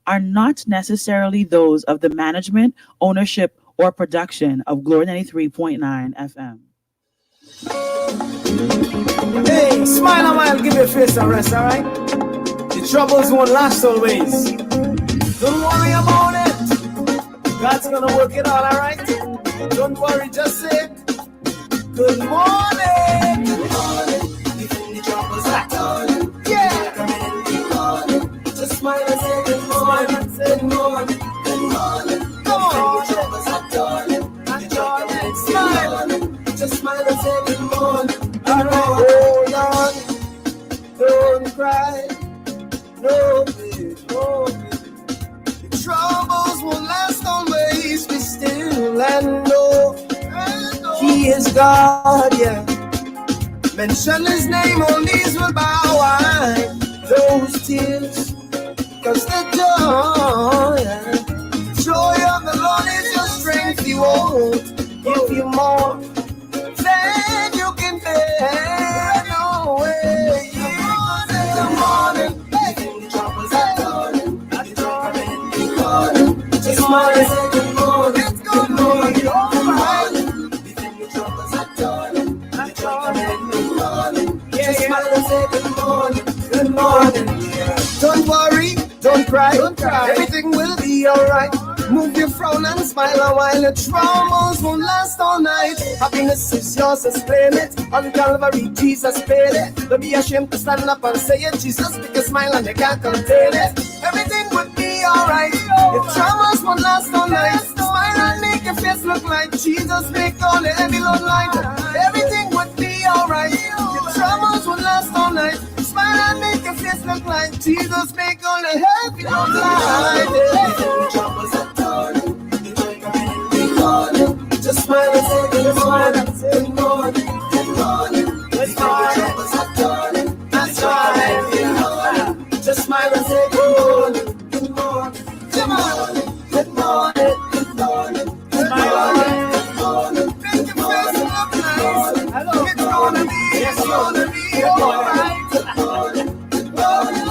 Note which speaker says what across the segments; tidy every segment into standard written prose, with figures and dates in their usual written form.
Speaker 1: are not necessarily those of the management, ownership, or production of Glory 93.9 FM.
Speaker 2: Hey, smile a while, give your face a rest, alright? The troubles won't last always. Don't worry about it. God's gonna work it all, alright? Don't worry, just say good morning. Good morning. Even the troubles are done. Yeah. Good morning. Just smile and say good morning. Say good morning. Good morning. Come on. The troubles are done. Smile. Just smile and say good morning. Alright. Hold on. Don't cry. No, babe. No, babe. The troubles won't last always. Be still and know He is God, yeah. Mention His name, all these will bow high. Those tears, cause the joy, yeah. Joy of the Lord is your strength. He won't give you more than you can bear. No way. Good morning. The troubles are done. Good morning. Just smile and say good morning. Good morning. Good morning. The troubles are done. Good morning. Just smile and say good morning. Good morning. Don't worry, don't cry. Everything will be alright. Move your frown and smile a while. The troubles won't last all night. Happiness is yours, explain it. On Calvary, Jesus paid it. Don't be ashamed to stand up and say it. Jesus, make a smile and you can't contain it. Everything would be alright. Your troubles won't last all night. Smile and make your face look like Jesus, make all the heavy load light. Everything would be alright. Your troubles won't last all night. Smile and make your face look like Jesus, make all the heavy load light. Your troubles are done. Good morning. Just smile and say good morning. Good morning. Good morning. Good morning. Your troubles are done. That's right. Good morning. Just smile and say good morning. Good morning. Good morning. Good morning. Good morning. Good morning. Good morning. Make your face look nice. It's gonna be alright. Good morning. Good morning.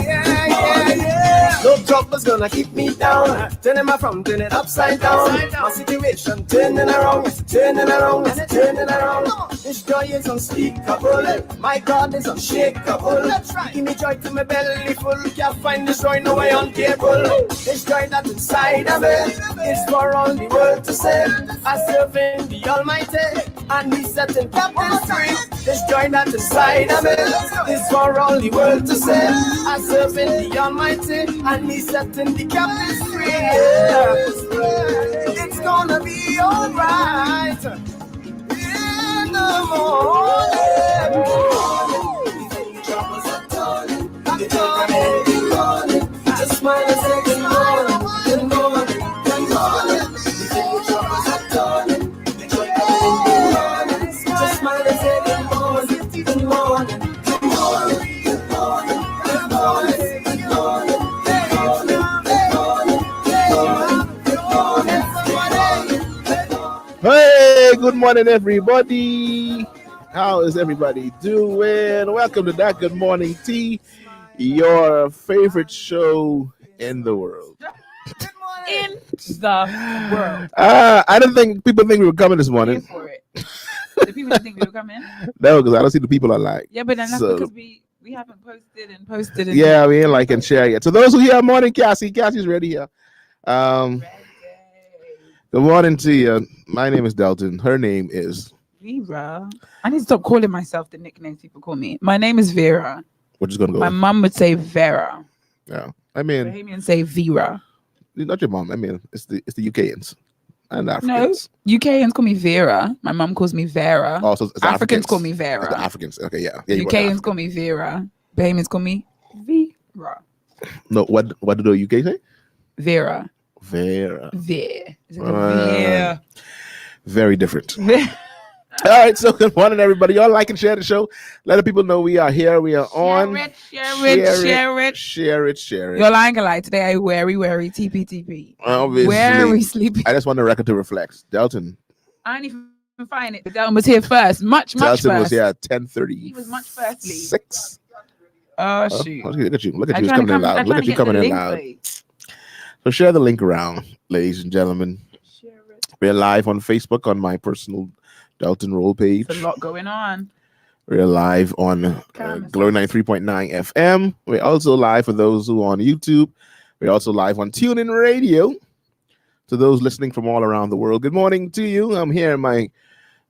Speaker 2: Yeah. No trouble's gonna keep me down. Turning my frown, turn it upside down. My situation turning around, it's turning around, it's turning around. This joy is unspeakable. My God is unshakable. Give me joy to my belly full. Can't find this joy, no way uncapable. This joy that's inside of it is for all the world to see. I serve in the Almighty, and He's setting captives free. This joy that's inside of it is for all the world to see. I serve in the Almighty, and He's setting the captives free. Yeah. It's gonna be alright in the morning. The troubles are done. Good morning. Just smile and say good morning. Good morning. Good morning. The troubles are done. Good morning. Just smile and say good morning. Good morning. Good morning. Good morning. Good morning. Good morning.
Speaker 3: Hey, good morning, everybody. How is everybody doing? Welcome to That Good Morning Tea, your favorite show in the world.
Speaker 1: In the world.
Speaker 3: I didn't think people think we were coming this morning.
Speaker 1: Here for it. The people didn't think we were coming.
Speaker 3: No, because I don't see the people online.
Speaker 1: Yeah, but then that's because we haven't posted and
Speaker 3: yeah, we ain't like and share yet. So those who hear morning, Cassie's ready here. Good morning to you. My name is Delton. Her name is
Speaker 1: Vera. I need to stop calling myself the nicknames people call me. My name is Vera.
Speaker 3: We're just gonna go.
Speaker 1: My mum would say Vera.
Speaker 3: Yeah, I mean,
Speaker 1: Bahamians say Vera.
Speaker 3: Not your mom. I mean, it's the UKans and Africans.
Speaker 1: No, UKans call me Vera. My mum calls me Vera.
Speaker 3: Also, it's
Speaker 1: Africans call me Vera.
Speaker 3: The Africans. Okay, yeah.
Speaker 1: UKans call me Vera. Bahamians call me Vera.
Speaker 3: No, what did the UK say?
Speaker 1: Vera.
Speaker 3: Vera.
Speaker 1: Vera. Vera.
Speaker 3: Very different. All right, so good morning, everybody. Y'all like and share the show. Let the people know we are here. We are on.
Speaker 1: Share it. You're lying a lie. Today I weary, TP.
Speaker 3: Obviously.
Speaker 1: Very sleepy.
Speaker 3: I just want the record to reflect. Delton.
Speaker 1: I didn't even find it. Delton was here first. Much
Speaker 3: Delton
Speaker 1: first.
Speaker 3: was here at 10:30.
Speaker 1: He was much firstly.
Speaker 3: 6.
Speaker 1: Oh,
Speaker 3: Oh,
Speaker 1: shoot.
Speaker 3: look at you. Look at
Speaker 1: I'm
Speaker 3: you. It's
Speaker 1: trying to
Speaker 3: coming in
Speaker 1: come.
Speaker 3: loud.
Speaker 1: I'm
Speaker 3: Look
Speaker 1: trying
Speaker 3: at
Speaker 1: to
Speaker 3: you
Speaker 1: get the
Speaker 3: coming in
Speaker 1: link,
Speaker 3: loud.
Speaker 1: please.
Speaker 3: So share the link around, ladies and gentlemen.
Speaker 1: Share it.
Speaker 3: We're live on Facebook on my personal Delton Roll page.
Speaker 1: There's a lot going on.
Speaker 3: We're live on Glory 93.9 FM. We're also live for those who are on YouTube. We're also live on TuneIn Radio. To those listening from all around the world, good morning to you. I'm here in my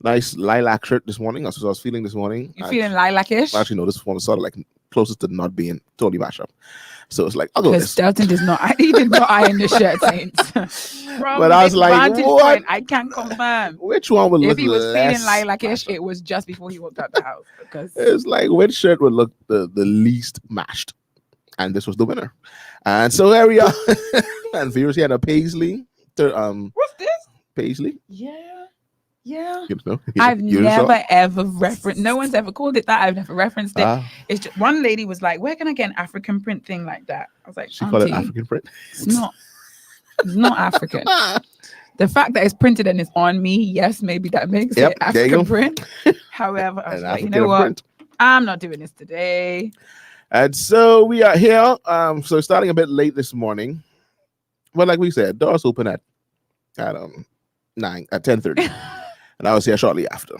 Speaker 3: nice lilac shirt this morning. That's what I was feeling this morning.
Speaker 1: You feeling lilac-ish?
Speaker 3: Actually, no, this one was sort of like closest to not being totally mashed up. So it's like, I'll go with
Speaker 1: Because
Speaker 3: this.
Speaker 1: Delton does not. He did not iron the shirt, Saints.
Speaker 3: But I was like, what?
Speaker 1: I can't confirm.
Speaker 3: Which one would look
Speaker 1: If he was
Speaker 3: less
Speaker 1: feeling lilac-ish, it was just before he walked out the house. Because
Speaker 3: It's like which shirt would look the least mashed, and this was the winner. And so here we are. And viewers here a Paisley.
Speaker 1: what's this?
Speaker 3: Paisley.
Speaker 1: Yeah.
Speaker 3: You know,
Speaker 1: I've
Speaker 3: you
Speaker 1: never ever referenced. No one's ever called it that. I've never referenced it. It's just one lady was like, "Where can I get an African print thing like that?" I was like,
Speaker 3: She called it
Speaker 1: "Auntie,
Speaker 3: African print.
Speaker 1: It's not. It's not African. The fact that it's printed and it's on me, yes, maybe that makes
Speaker 3: Yep,
Speaker 1: it
Speaker 3: there you
Speaker 1: African
Speaker 3: go.
Speaker 1: print. However, I was
Speaker 3: An
Speaker 1: like, you
Speaker 3: African
Speaker 1: know what?
Speaker 3: print.
Speaker 1: I'm not doing this today.
Speaker 3: And so we are here. So starting a bit late this morning. Well, like we said, doors open at 10:30. And I was here shortly after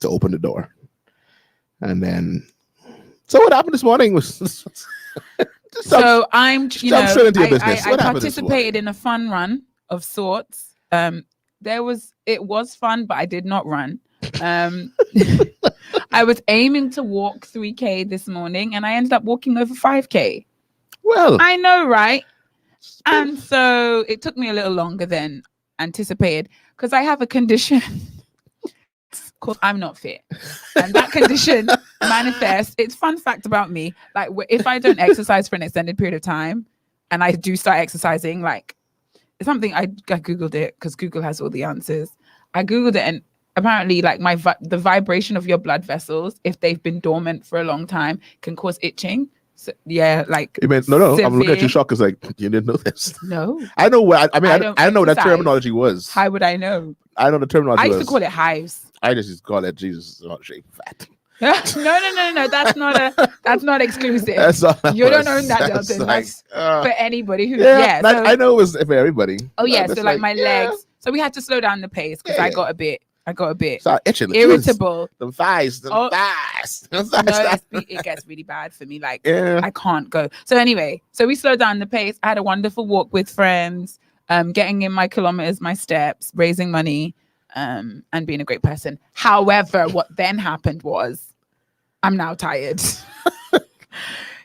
Speaker 3: to open the door. And then, so what happened this morning was.
Speaker 1: So I'm, you know,
Speaker 3: straight into your business.
Speaker 1: I
Speaker 3: What happened this
Speaker 1: participated in a fun run of sorts. It was fun, but I did not run. I was aiming to walk 3K this morning, and I ended up walking over 5K.
Speaker 3: Well,
Speaker 1: I know, right? And so it took me a little longer than anticipated because I have a condition called I'm not fit, and that condition manifests. It's fun fact about me, like if I don't exercise for an extended period of time and I do start exercising, like it's something I googled it because Google has all the answers. I googled it, and apparently like the vibration of your blood vessels, if they've been dormant for a long time, can cause itching. So, yeah, like
Speaker 3: no. I'm looking at you
Speaker 1: severe.
Speaker 3: shocked because like you didn't know this.
Speaker 1: No,
Speaker 3: I know what I mean. I don't know what that
Speaker 1: exercise.
Speaker 3: terminology was.
Speaker 1: How would I know?
Speaker 3: I know the terminology.
Speaker 1: I used
Speaker 3: was.
Speaker 1: to call it hives.
Speaker 3: I just call it Jesus not shape fat.
Speaker 1: No. That's not exclusive.
Speaker 3: That's all.
Speaker 1: You don't own that, Delton. That's for anybody who.
Speaker 3: Yeah,
Speaker 1: So,
Speaker 3: I know it was for everybody.
Speaker 1: oh yeah,
Speaker 3: That's
Speaker 1: so like my legs. So we had to slow down the pace because I
Speaker 3: Yeah.
Speaker 1: got a bit
Speaker 3: Start itching.
Speaker 1: irritable.
Speaker 3: The thighs.
Speaker 1: Oh.
Speaker 3: Thighs.
Speaker 1: No, it gets really bad for me. Like
Speaker 3: Yeah.
Speaker 1: I can't go. So anyway, so we slowed down the pace. I had a wonderful walk with friends, getting in my kilometers, my steps, raising money, and being a great person. However, what then happened was I'm now tired.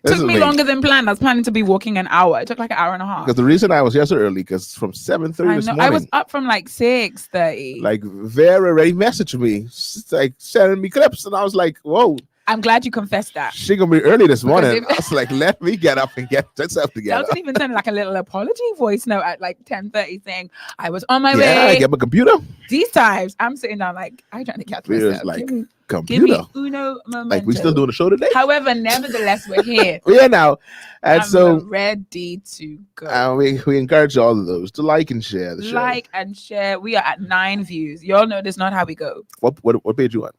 Speaker 1: Took me longer than planned. I was planning to be walking an hour. It took like an hour and a half.
Speaker 3: Because the reason I was here so early, because from 7:30 this morning.
Speaker 1: I was up from like 6:30.
Speaker 3: Like Vera already messaged me, like sending me clips, and I was like, "Whoa!"
Speaker 1: I'm glad you confessed that.
Speaker 3: She gonna be early this morning.
Speaker 1: If-
Speaker 3: I was like, "Let me get up and get myself together."
Speaker 1: Delton even sent like a little apology voice note at like 10:30 saying I was on my
Speaker 3: Yeah, I
Speaker 1: way.
Speaker 3: get my computer.
Speaker 1: These times I'm sitting down like I'm trying to catch
Speaker 3: Vera's
Speaker 1: myself.
Speaker 3: like,
Speaker 1: Give me
Speaker 3: computer.
Speaker 1: uno momento.
Speaker 3: Like we still doing the show today?
Speaker 1: However, nevertheless, we're here.
Speaker 3: Yeah, now, and
Speaker 1: I'm
Speaker 3: so
Speaker 1: ready to go.
Speaker 3: we encourage all of those to like and share the show.
Speaker 1: Like and share. We are at 9 views. Y'all know this not how we go.
Speaker 3: What page you on?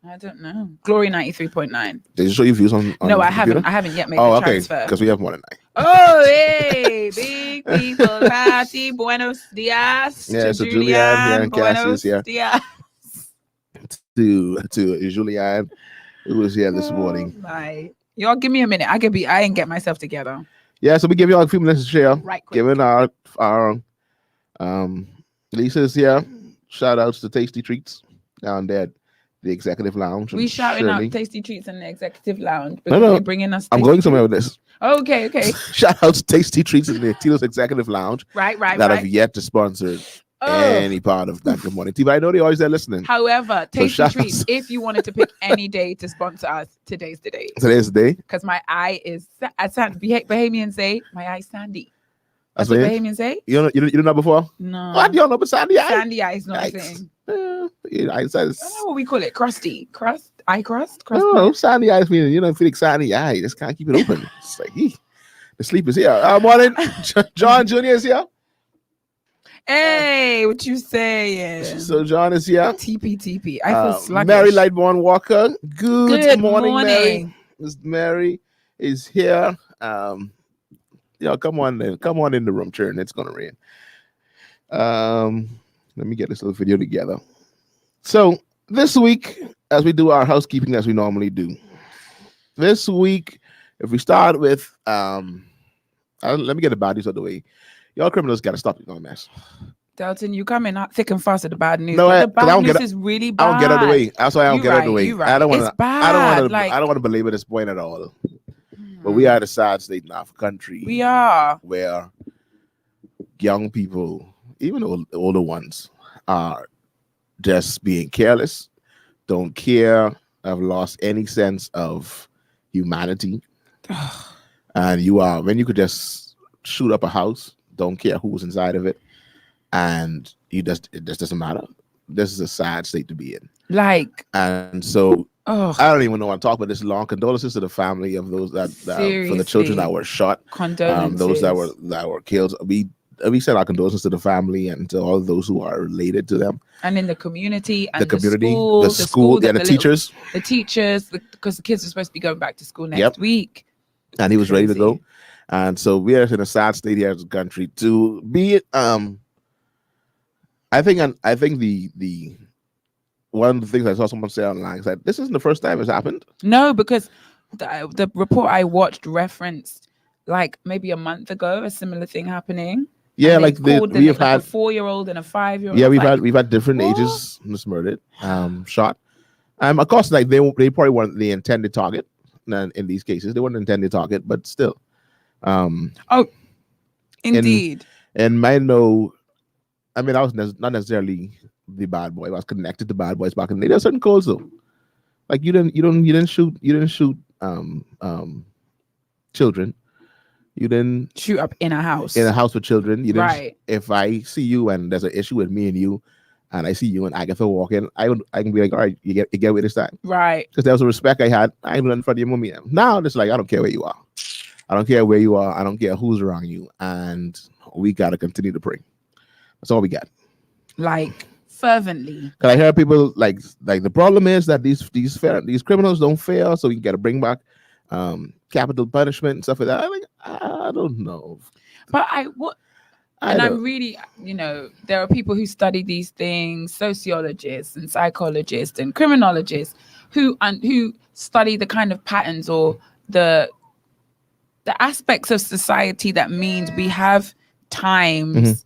Speaker 1: I don't know. Glory 93.9.
Speaker 3: Did you show your views on
Speaker 1: No,
Speaker 3: the
Speaker 1: I
Speaker 3: computer?
Speaker 1: haven't yet made
Speaker 3: Oh,
Speaker 1: the
Speaker 3: okay.
Speaker 1: transfer.
Speaker 3: Because we have more than 9.
Speaker 1: Oh, hey, big people party. Buenos dias.
Speaker 3: Yeah,
Speaker 1: to
Speaker 3: so Julianne here and Cassie
Speaker 1: Buenos
Speaker 3: is here.
Speaker 1: dias.
Speaker 3: To Julianne, who was here this morning.
Speaker 1: My. Y'all give me a minute. I ain't get myself together.
Speaker 3: Yeah, so we give you all a few minutes to share.
Speaker 1: Right quick.
Speaker 3: Giving our Lisa's here. Shout outs to Tasty Treats down there at the Executive Lounge.
Speaker 1: We
Speaker 3: and
Speaker 1: shouting
Speaker 3: Shirley.
Speaker 1: out Tasty Treats in the Executive Lounge.
Speaker 3: No,
Speaker 1: They're bringing us.
Speaker 3: I'm
Speaker 1: Tasty
Speaker 3: going somewhere with this.
Speaker 1: Okay.
Speaker 3: Shout out to Tasty Treats in the Tito's Executive Lounge
Speaker 1: Right.
Speaker 3: that have yet to sponsor any part of that Good Morning TV. I know they're always there listening.
Speaker 1: However,
Speaker 3: So
Speaker 1: Tasty
Speaker 3: shout
Speaker 1: Treats,
Speaker 3: outs.
Speaker 1: if you wanted to pick any day to sponsor us, today's the day.
Speaker 3: Today's the day.
Speaker 1: Because my eye is, as Bahamians say, my eye's sandy. That's
Speaker 3: That's
Speaker 1: what
Speaker 3: it?
Speaker 1: Bahamians say?
Speaker 3: You don't know before?
Speaker 1: No.
Speaker 3: What? You don't know about Sandy Eye?
Speaker 1: Sandy eye is not a
Speaker 3: Yikes.
Speaker 1: thing.
Speaker 3: I said
Speaker 1: I don't know what we call it. Crusty. Eye crust?
Speaker 3: no, Sandy Eye is meaning you don't feel like Sandy Eye. You just can't keep it open. It's like, the sleep is here. Morning. John Jr. is here.
Speaker 1: Hey, what you saying?
Speaker 3: So John is here.
Speaker 1: TP. I feel sluggish.
Speaker 3: Mary Lightborn Walker. Good morning, Mary.
Speaker 1: morning.
Speaker 3: Miss Mary is here. Come on in the room, children. It's gonna rain. Let me get this little video together. So this week, as we do our housekeeping as we normally do, this week, if we start with let me get the bad news out of the way. Y'all criminals gotta stop your mess.
Speaker 1: Delton, you come in hot, thick and fast with the bad news.
Speaker 3: No,
Speaker 1: the bad news is really bad.
Speaker 3: I don't get out of the way. That's why I don't get out of the way.
Speaker 1: Right.
Speaker 3: I don't want to.
Speaker 1: It's bad.
Speaker 3: I don't want to belabor this point at all. But we are at a sad state in our country.
Speaker 1: We are
Speaker 3: where young people, even older ones, are just being careless, don't care, have lost any sense of humanity. And when you could just shoot up a house, don't care who's inside of it, and it just doesn't matter. This is a sad state to be in. And so I don't even want to talk about this long. Condolences to the family of those that for the children that were shot.
Speaker 1: Condolences.
Speaker 3: Those that were killed. We send our condolences to the family and to all those who are related to them.
Speaker 1: And in the community, and
Speaker 3: the school, the teachers.
Speaker 1: The teachers, because the kids are supposed to be going back to school next week.
Speaker 3: And he was ready to go. And so we are in a sad state here as a country to be it. I think the one of the things I saw someone say online is that this isn't the first time it's happened.
Speaker 1: No, because the report I watched referenced like maybe a month ago a similar thing happening.
Speaker 3: Yeah, like we have had
Speaker 1: a 4-year-old and a 5-year-old.
Speaker 3: Yeah, we've had different ages murdered, shot. Of course, like they probably weren't the intended target. In these cases, they weren't intended target, but still.
Speaker 1: Indeed.
Speaker 3: And I know. I mean, I was not necessarily the bad boy. I was connected to bad boys back in the day. There are certain codes though. Like you didn't shoot children. You didn't
Speaker 1: shoot up in a house.
Speaker 3: In a house with children. You didn't.
Speaker 1: Right.
Speaker 3: If I see you and there's an issue with me and you, and I see you and Agatha walking, I can be like, all right, you get away this time.
Speaker 1: Right.
Speaker 3: Because there was a respect I had. I ain't in front of your mommy. Now it's like I don't care where you are. I don't care where you are. I don't care who's around you. And we gotta continue to pray. That's all we got.
Speaker 1: Like fervently.
Speaker 3: Cause I hear people like the problem is that these criminals don't fail, so we got to bring back capital punishment and stuff like that. I don't know.
Speaker 1: But I'm really, there are people who study these things, sociologists and psychologists and criminologists who study the kind of patterns or the aspects of society that means we have times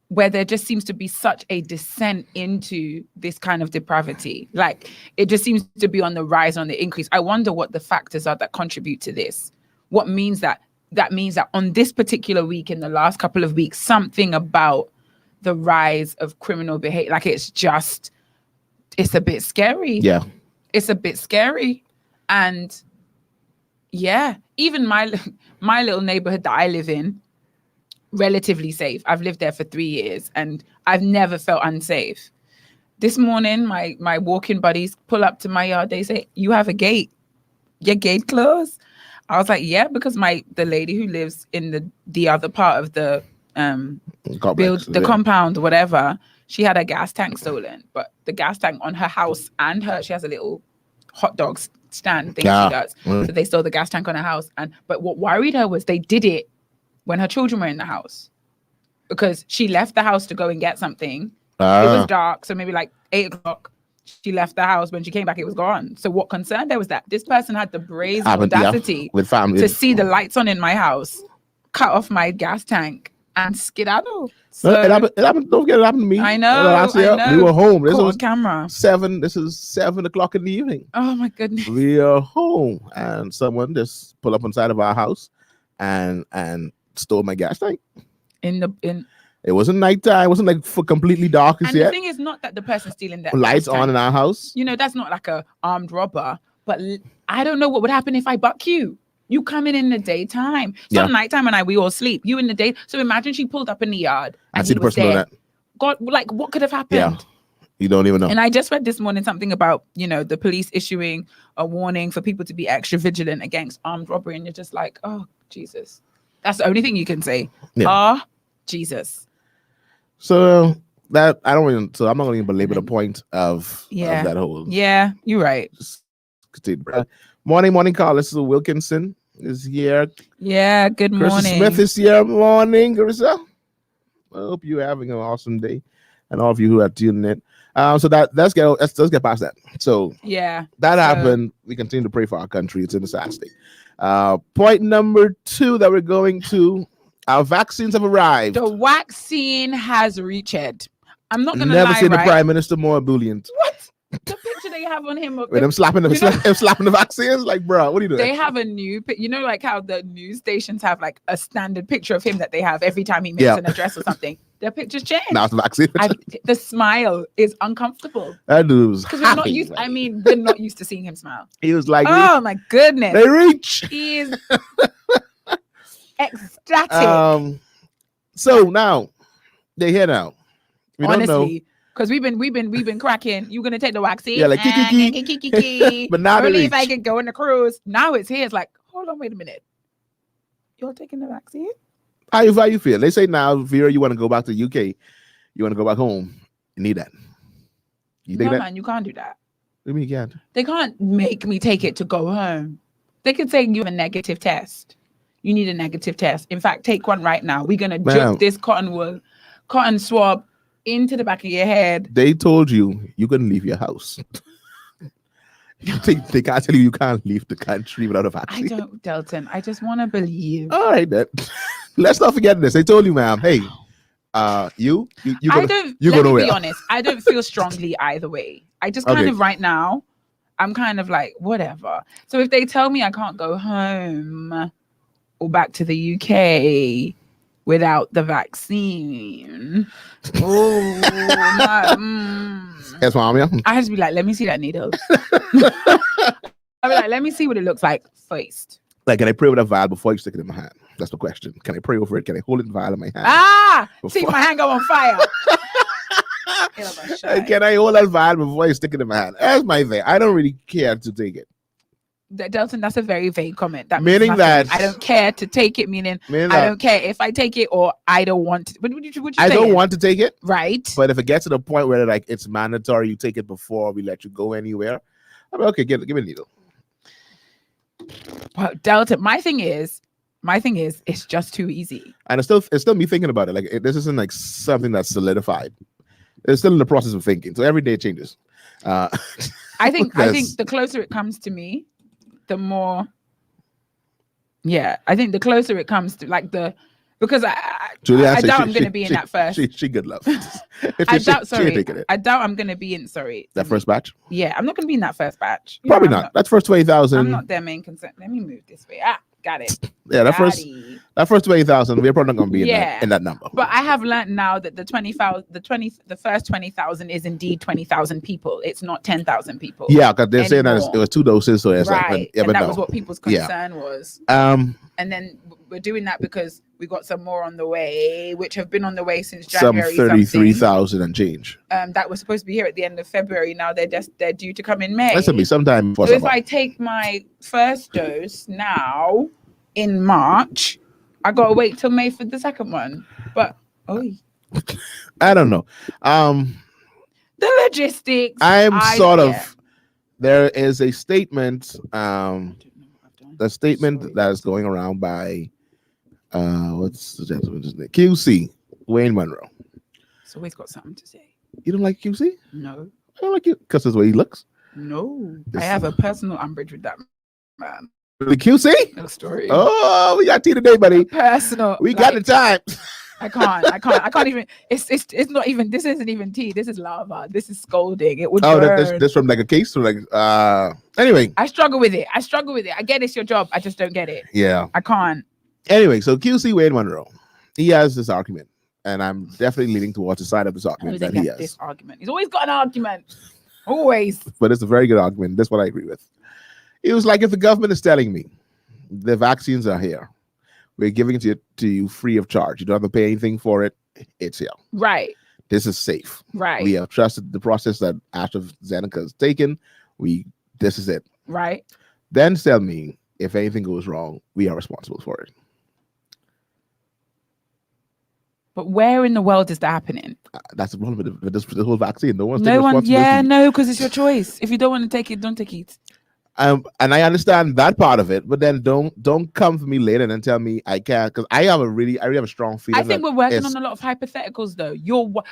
Speaker 1: where there just seems to be such a descent into this kind of depravity. Like it just seems to be on the rise, on the increase. I wonder what the factors are that contribute to this. What means that means that on this particular week, in the last couple of weeks, something about the rise of criminal behavior, like it's a bit scary.
Speaker 3: Yeah.
Speaker 1: It's a bit scary. And yeah, even my little neighborhood that I live in, relatively safe. I've lived there for 3 years and I've never felt unsafe. This morning, my walking buddies pull up to my yard. They say, "You have a gate. Your gate closed?" I was like, "Yeah," because the lady who lives in the other part of the compound, whatever, she had a gas tank stolen. But the gas tank on her house and she has a little hot dog stand thing she does. So they stole the gas tank on her house. But what worried her was they did it when her children were in the house, because she left the house to go and get something. It was dark, so maybe like 8 o'clock. She left the house. When she came back, it was gone. So what concern there was that this person had the brazen audacity
Speaker 3: with family
Speaker 1: to see the lights on in my house, cut off my gas tank, and skedaddle. So
Speaker 3: it happened. Don't forget, it happened to me.
Speaker 1: I know.
Speaker 3: We were home. This was
Speaker 1: camera.
Speaker 3: 7. This is 7 o'clock in the evening.
Speaker 1: Oh my goodness.
Speaker 3: We are home, and someone just pulled up inside of our house, and stole my gas tank. It wasn't nighttime. It wasn't like for completely dark as yet.
Speaker 1: And the thing is not that the person stealing that
Speaker 3: lights on in our house.
Speaker 1: That's not like a armed robber. But I don't know what would happen if I buck you. You come in the daytime. It's not nighttime and we all sleep. You in the day. So imagine she pulled up in the yard.
Speaker 3: I see the person doing that.
Speaker 1: God, like what could have happened?
Speaker 3: Yeah. You don't even know.
Speaker 1: And I just read this morning something about, the police issuing a warning for people to be extra vigilant against armed robbery. And you're just like, oh, Jesus. That's the only thing you can say. Yeah. Jesus.
Speaker 3: So I'm not going to even belabor the point of that whole.
Speaker 1: Yeah, you're right.
Speaker 3: Morning call. This is Wilkinson. is here.
Speaker 1: Yeah, good
Speaker 3: Carissa
Speaker 1: morning.
Speaker 3: Smith is here. Morning, Carissa. I hope you're having an awesome day, and all of you who are tuning in. So let's get past that. So
Speaker 1: Yeah,
Speaker 3: that
Speaker 1: so-
Speaker 3: happened. We continue to pray for our country. It's in a sad state. Point number 2 that we're going to: our vaccines have arrived.
Speaker 1: the vaccine has reached. I'm not gonna
Speaker 3: Never
Speaker 1: lie,
Speaker 3: seen
Speaker 1: right?
Speaker 3: the prime minister more ebullient.
Speaker 1: What? The picture they have on him.
Speaker 3: With him slapping
Speaker 1: you know-
Speaker 3: him slapping the vaccines, like, bro, what are you doing?
Speaker 1: They have a new, you know, like how the news stations have like a standard picture of him that they have every time he makes an address or something. Their pictures change.
Speaker 3: Now it's the vaccine.
Speaker 1: The smile is uncomfortable
Speaker 3: That dude was
Speaker 1: because we're not
Speaker 3: happy,
Speaker 1: used.
Speaker 3: like,
Speaker 1: I mean, we're not used to seeing him smile.
Speaker 3: he was like,
Speaker 1: Oh my goodness,
Speaker 3: they reach.
Speaker 1: he is ecstatic.
Speaker 3: So now they're here now. We don't know.
Speaker 1: Honestly, because we've been cracking. You're gonna take the vaccine.
Speaker 3: Yeah, like,
Speaker 1: kiki.
Speaker 3: But now they
Speaker 1: Only if I
Speaker 3: reach.
Speaker 1: could go on the cruise. Now it's here. It's like, hold on, wait a minute. You're taking the vaccine?
Speaker 3: How you feel? They say now, Vera, you want to go back to the UK. You want to go back home. You need that. You think
Speaker 1: No,
Speaker 3: that?
Speaker 1: man, you can't do that.
Speaker 3: What do you mean you can't?
Speaker 1: They can't make me take it to go home. They could say you have a negative test. You need a negative test. In fact, take one right now. We're gonna
Speaker 3: Ma'am.
Speaker 1: drip this cotton swab into the back of your head.
Speaker 3: They told you couldn't leave your house. They can't tell you can't leave the country without a
Speaker 1: I
Speaker 3: vaccine.
Speaker 1: don't, Delton. I just want to believe.
Speaker 3: All right, then. Let's not forget this. They told you, ma'am, hey, you
Speaker 1: I
Speaker 3: gonna,
Speaker 1: don't.
Speaker 3: you
Speaker 1: Let
Speaker 3: gonna
Speaker 1: me be
Speaker 3: wear.
Speaker 1: honest. I don't feel strongly either way. I just kind
Speaker 3: Okay.
Speaker 1: of right now, I'm kind of like whatever. So if they tell me I can't go home or back to the UK without the vaccine,
Speaker 3: Yes, ma'am. Yeah.
Speaker 1: I have to be like, let me see that needle. I'll be like, let me see what it looks like first.
Speaker 3: Like, can I pray with a vial before you stick it in my hand? That's the question. Can I pray over it? Can I hold it in vial in my hand?
Speaker 1: See
Speaker 3: Before-
Speaker 1: my hand go on fire.
Speaker 3: Can I hold that vial before you stick it in my hand? That's my thing. I don't really care to take it.
Speaker 1: Delton, that's a very vague comment. That means
Speaker 3: Meaning
Speaker 1: nothing.
Speaker 3: that-
Speaker 1: I don't care to take it, meaning
Speaker 3: Meaning
Speaker 1: I
Speaker 3: that
Speaker 1: don't care if I take it or I don't want to. What you
Speaker 3: I don't
Speaker 1: saying?
Speaker 3: want to take it,
Speaker 1: Right.
Speaker 3: but if it gets to the point where like it's mandatory, you take it before we let you go anywhere. I'm like, okay, give me a needle.
Speaker 1: But Delton, my thing is, it's just too easy.
Speaker 3: And it's still me thinking about it. Like this isn't like something that's solidified. It's still in the process of thinking. So every day it changes.
Speaker 1: I think
Speaker 3: That's-
Speaker 1: the closer it comes to me, the more. Yeah, I think the closer it comes to because I
Speaker 3: Julia,
Speaker 1: doubt
Speaker 3: she-
Speaker 1: I'm going
Speaker 3: she-
Speaker 1: to be in
Speaker 3: she-
Speaker 1: that first.
Speaker 3: She good love.
Speaker 1: I doubt.
Speaker 3: She ain't
Speaker 1: Sorry,
Speaker 3: taking it.
Speaker 1: I doubt I'm going to be in. Sorry,
Speaker 3: That first batch?
Speaker 1: Yeah, I'm not going to be in that first batch. You
Speaker 3: Probably
Speaker 1: know, I'm
Speaker 3: not. That's first 20,000.
Speaker 1: I'm not their main concern. Let me move this way. Got it.
Speaker 3: Yeah, that first
Speaker 1: Daddy.
Speaker 3: 20,000. We're probably not going to be in that number.
Speaker 1: But I have learned now that the first 20,000 is indeed 20,000 people. It's not 10,000 people.
Speaker 3: Yeah, because they're saying that
Speaker 1: anymore.
Speaker 3: it was 2 doses, so it's
Speaker 1: Right.
Speaker 3: like, yeah,
Speaker 1: And
Speaker 3: but
Speaker 1: that
Speaker 3: no.
Speaker 1: was what people's
Speaker 3: Yeah.
Speaker 1: concern was.
Speaker 3: And
Speaker 1: then we're doing that because we got some more on the way, which have been on the way since
Speaker 3: some
Speaker 1: January.
Speaker 3: 33,000 and change.
Speaker 1: That was supposed to be here at the end of February. Now they're due to come in May.
Speaker 3: That's gonna be sometime before
Speaker 1: So if
Speaker 3: summer.
Speaker 1: I take my first dose now in March, I gotta wait till May for the second one. But
Speaker 3: I don't know.
Speaker 1: the logistics.
Speaker 3: There is a statement. The statement that is going around by what's the gentleman's name? QC Wayne Monroe.
Speaker 1: It's always got something to say.
Speaker 3: You don't like QC?
Speaker 1: No.
Speaker 3: I don't like you because that's the way he looks.
Speaker 1: No.
Speaker 3: This-
Speaker 1: I have a personal umbrage with that man.
Speaker 3: The QC?
Speaker 1: No story.
Speaker 3: Oh, we got tea today, buddy.
Speaker 1: Personal.
Speaker 3: We got the time.
Speaker 1: I can't even. It's not even. This isn't even tea. This is lava. This is scolding. It would burn.
Speaker 3: This from like a case to like anyway.
Speaker 1: I struggle with it. I get it's your job. I just don't get it.
Speaker 3: Yeah.
Speaker 1: I can't.
Speaker 3: Anyway, so QC Wayne Monroe, he has this argument, and I'm definitely leaning towards the side of this
Speaker 1: I
Speaker 3: argument
Speaker 1: don't
Speaker 3: that he
Speaker 1: get this
Speaker 3: has.
Speaker 1: argument. He's always got an argument. Always.
Speaker 3: But it's a very good argument. That's what I agree with. It was like if the government is telling me the vaccines are here, we're giving it to you free of charge. You don't have to pay anything for it. It's here.
Speaker 1: Right.
Speaker 3: This is safe.
Speaker 1: Right.
Speaker 3: We have trusted the process that AstraZeneca has taken. This is it.
Speaker 1: Right.
Speaker 3: Then tell me if anything goes wrong, we are responsible for it.
Speaker 1: But where in the world is that happening?
Speaker 3: That's the problem with this whole vaccine. No one's
Speaker 1: No
Speaker 3: taking
Speaker 1: one.
Speaker 3: responsibility.
Speaker 1: Yeah, no, because it's your choice. If you don't want to take it, don't take it.
Speaker 3: And I understand that part of it, but then don't come for me later and then tell me I can't, because I really have a strong feeling.
Speaker 1: I think
Speaker 3: that
Speaker 1: we're working
Speaker 3: it's-
Speaker 1: on a lot of hypotheticals, though.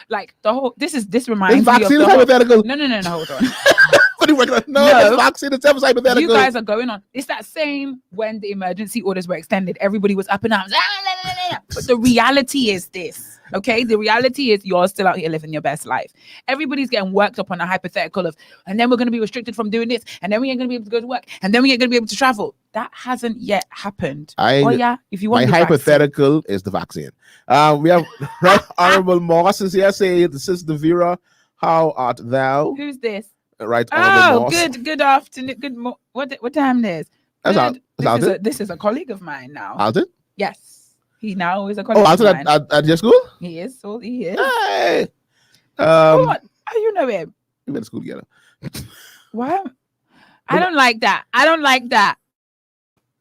Speaker 1: Like the whole. This
Speaker 3: This
Speaker 1: reminds me of
Speaker 3: vaccine
Speaker 1: the
Speaker 3: is
Speaker 1: whole,
Speaker 3: hypothetical.
Speaker 1: No, hold on.
Speaker 3: What are you working on? No,
Speaker 1: No.
Speaker 3: this vaccine itself is hypothetical.
Speaker 1: You guys are going on. It's that same when the emergency orders were extended. Everybody was up in arms. But the reality is this, okay? The reality is you're still out here living your best life. Everybody's getting worked up on a hypothetical of, and then we're going to be restricted from doing this, and then we ain't going to be able to go to work, and then we ain't going to be able to travel. That hasn't yet happened. If you want
Speaker 3: my hypothetical is the vaccine. We have Right Honorable Moss is here saying, Sister Vera, how art thou?
Speaker 1: Who's this?
Speaker 3: Right Honorable
Speaker 1: Oh,
Speaker 3: Moss.
Speaker 1: good afternoon. What time it is?
Speaker 3: That's
Speaker 1: Good.
Speaker 3: Alton?
Speaker 1: This is a colleague of mine now.
Speaker 3: Alton?
Speaker 1: Yes. He now is a colleague
Speaker 3: Oh,
Speaker 1: of
Speaker 3: Alton
Speaker 1: mine.
Speaker 3: at your school?
Speaker 1: He is. So he is.
Speaker 3: Hey.
Speaker 1: What? How you know him?
Speaker 3: We went to school together.
Speaker 1: Why? I don't like that.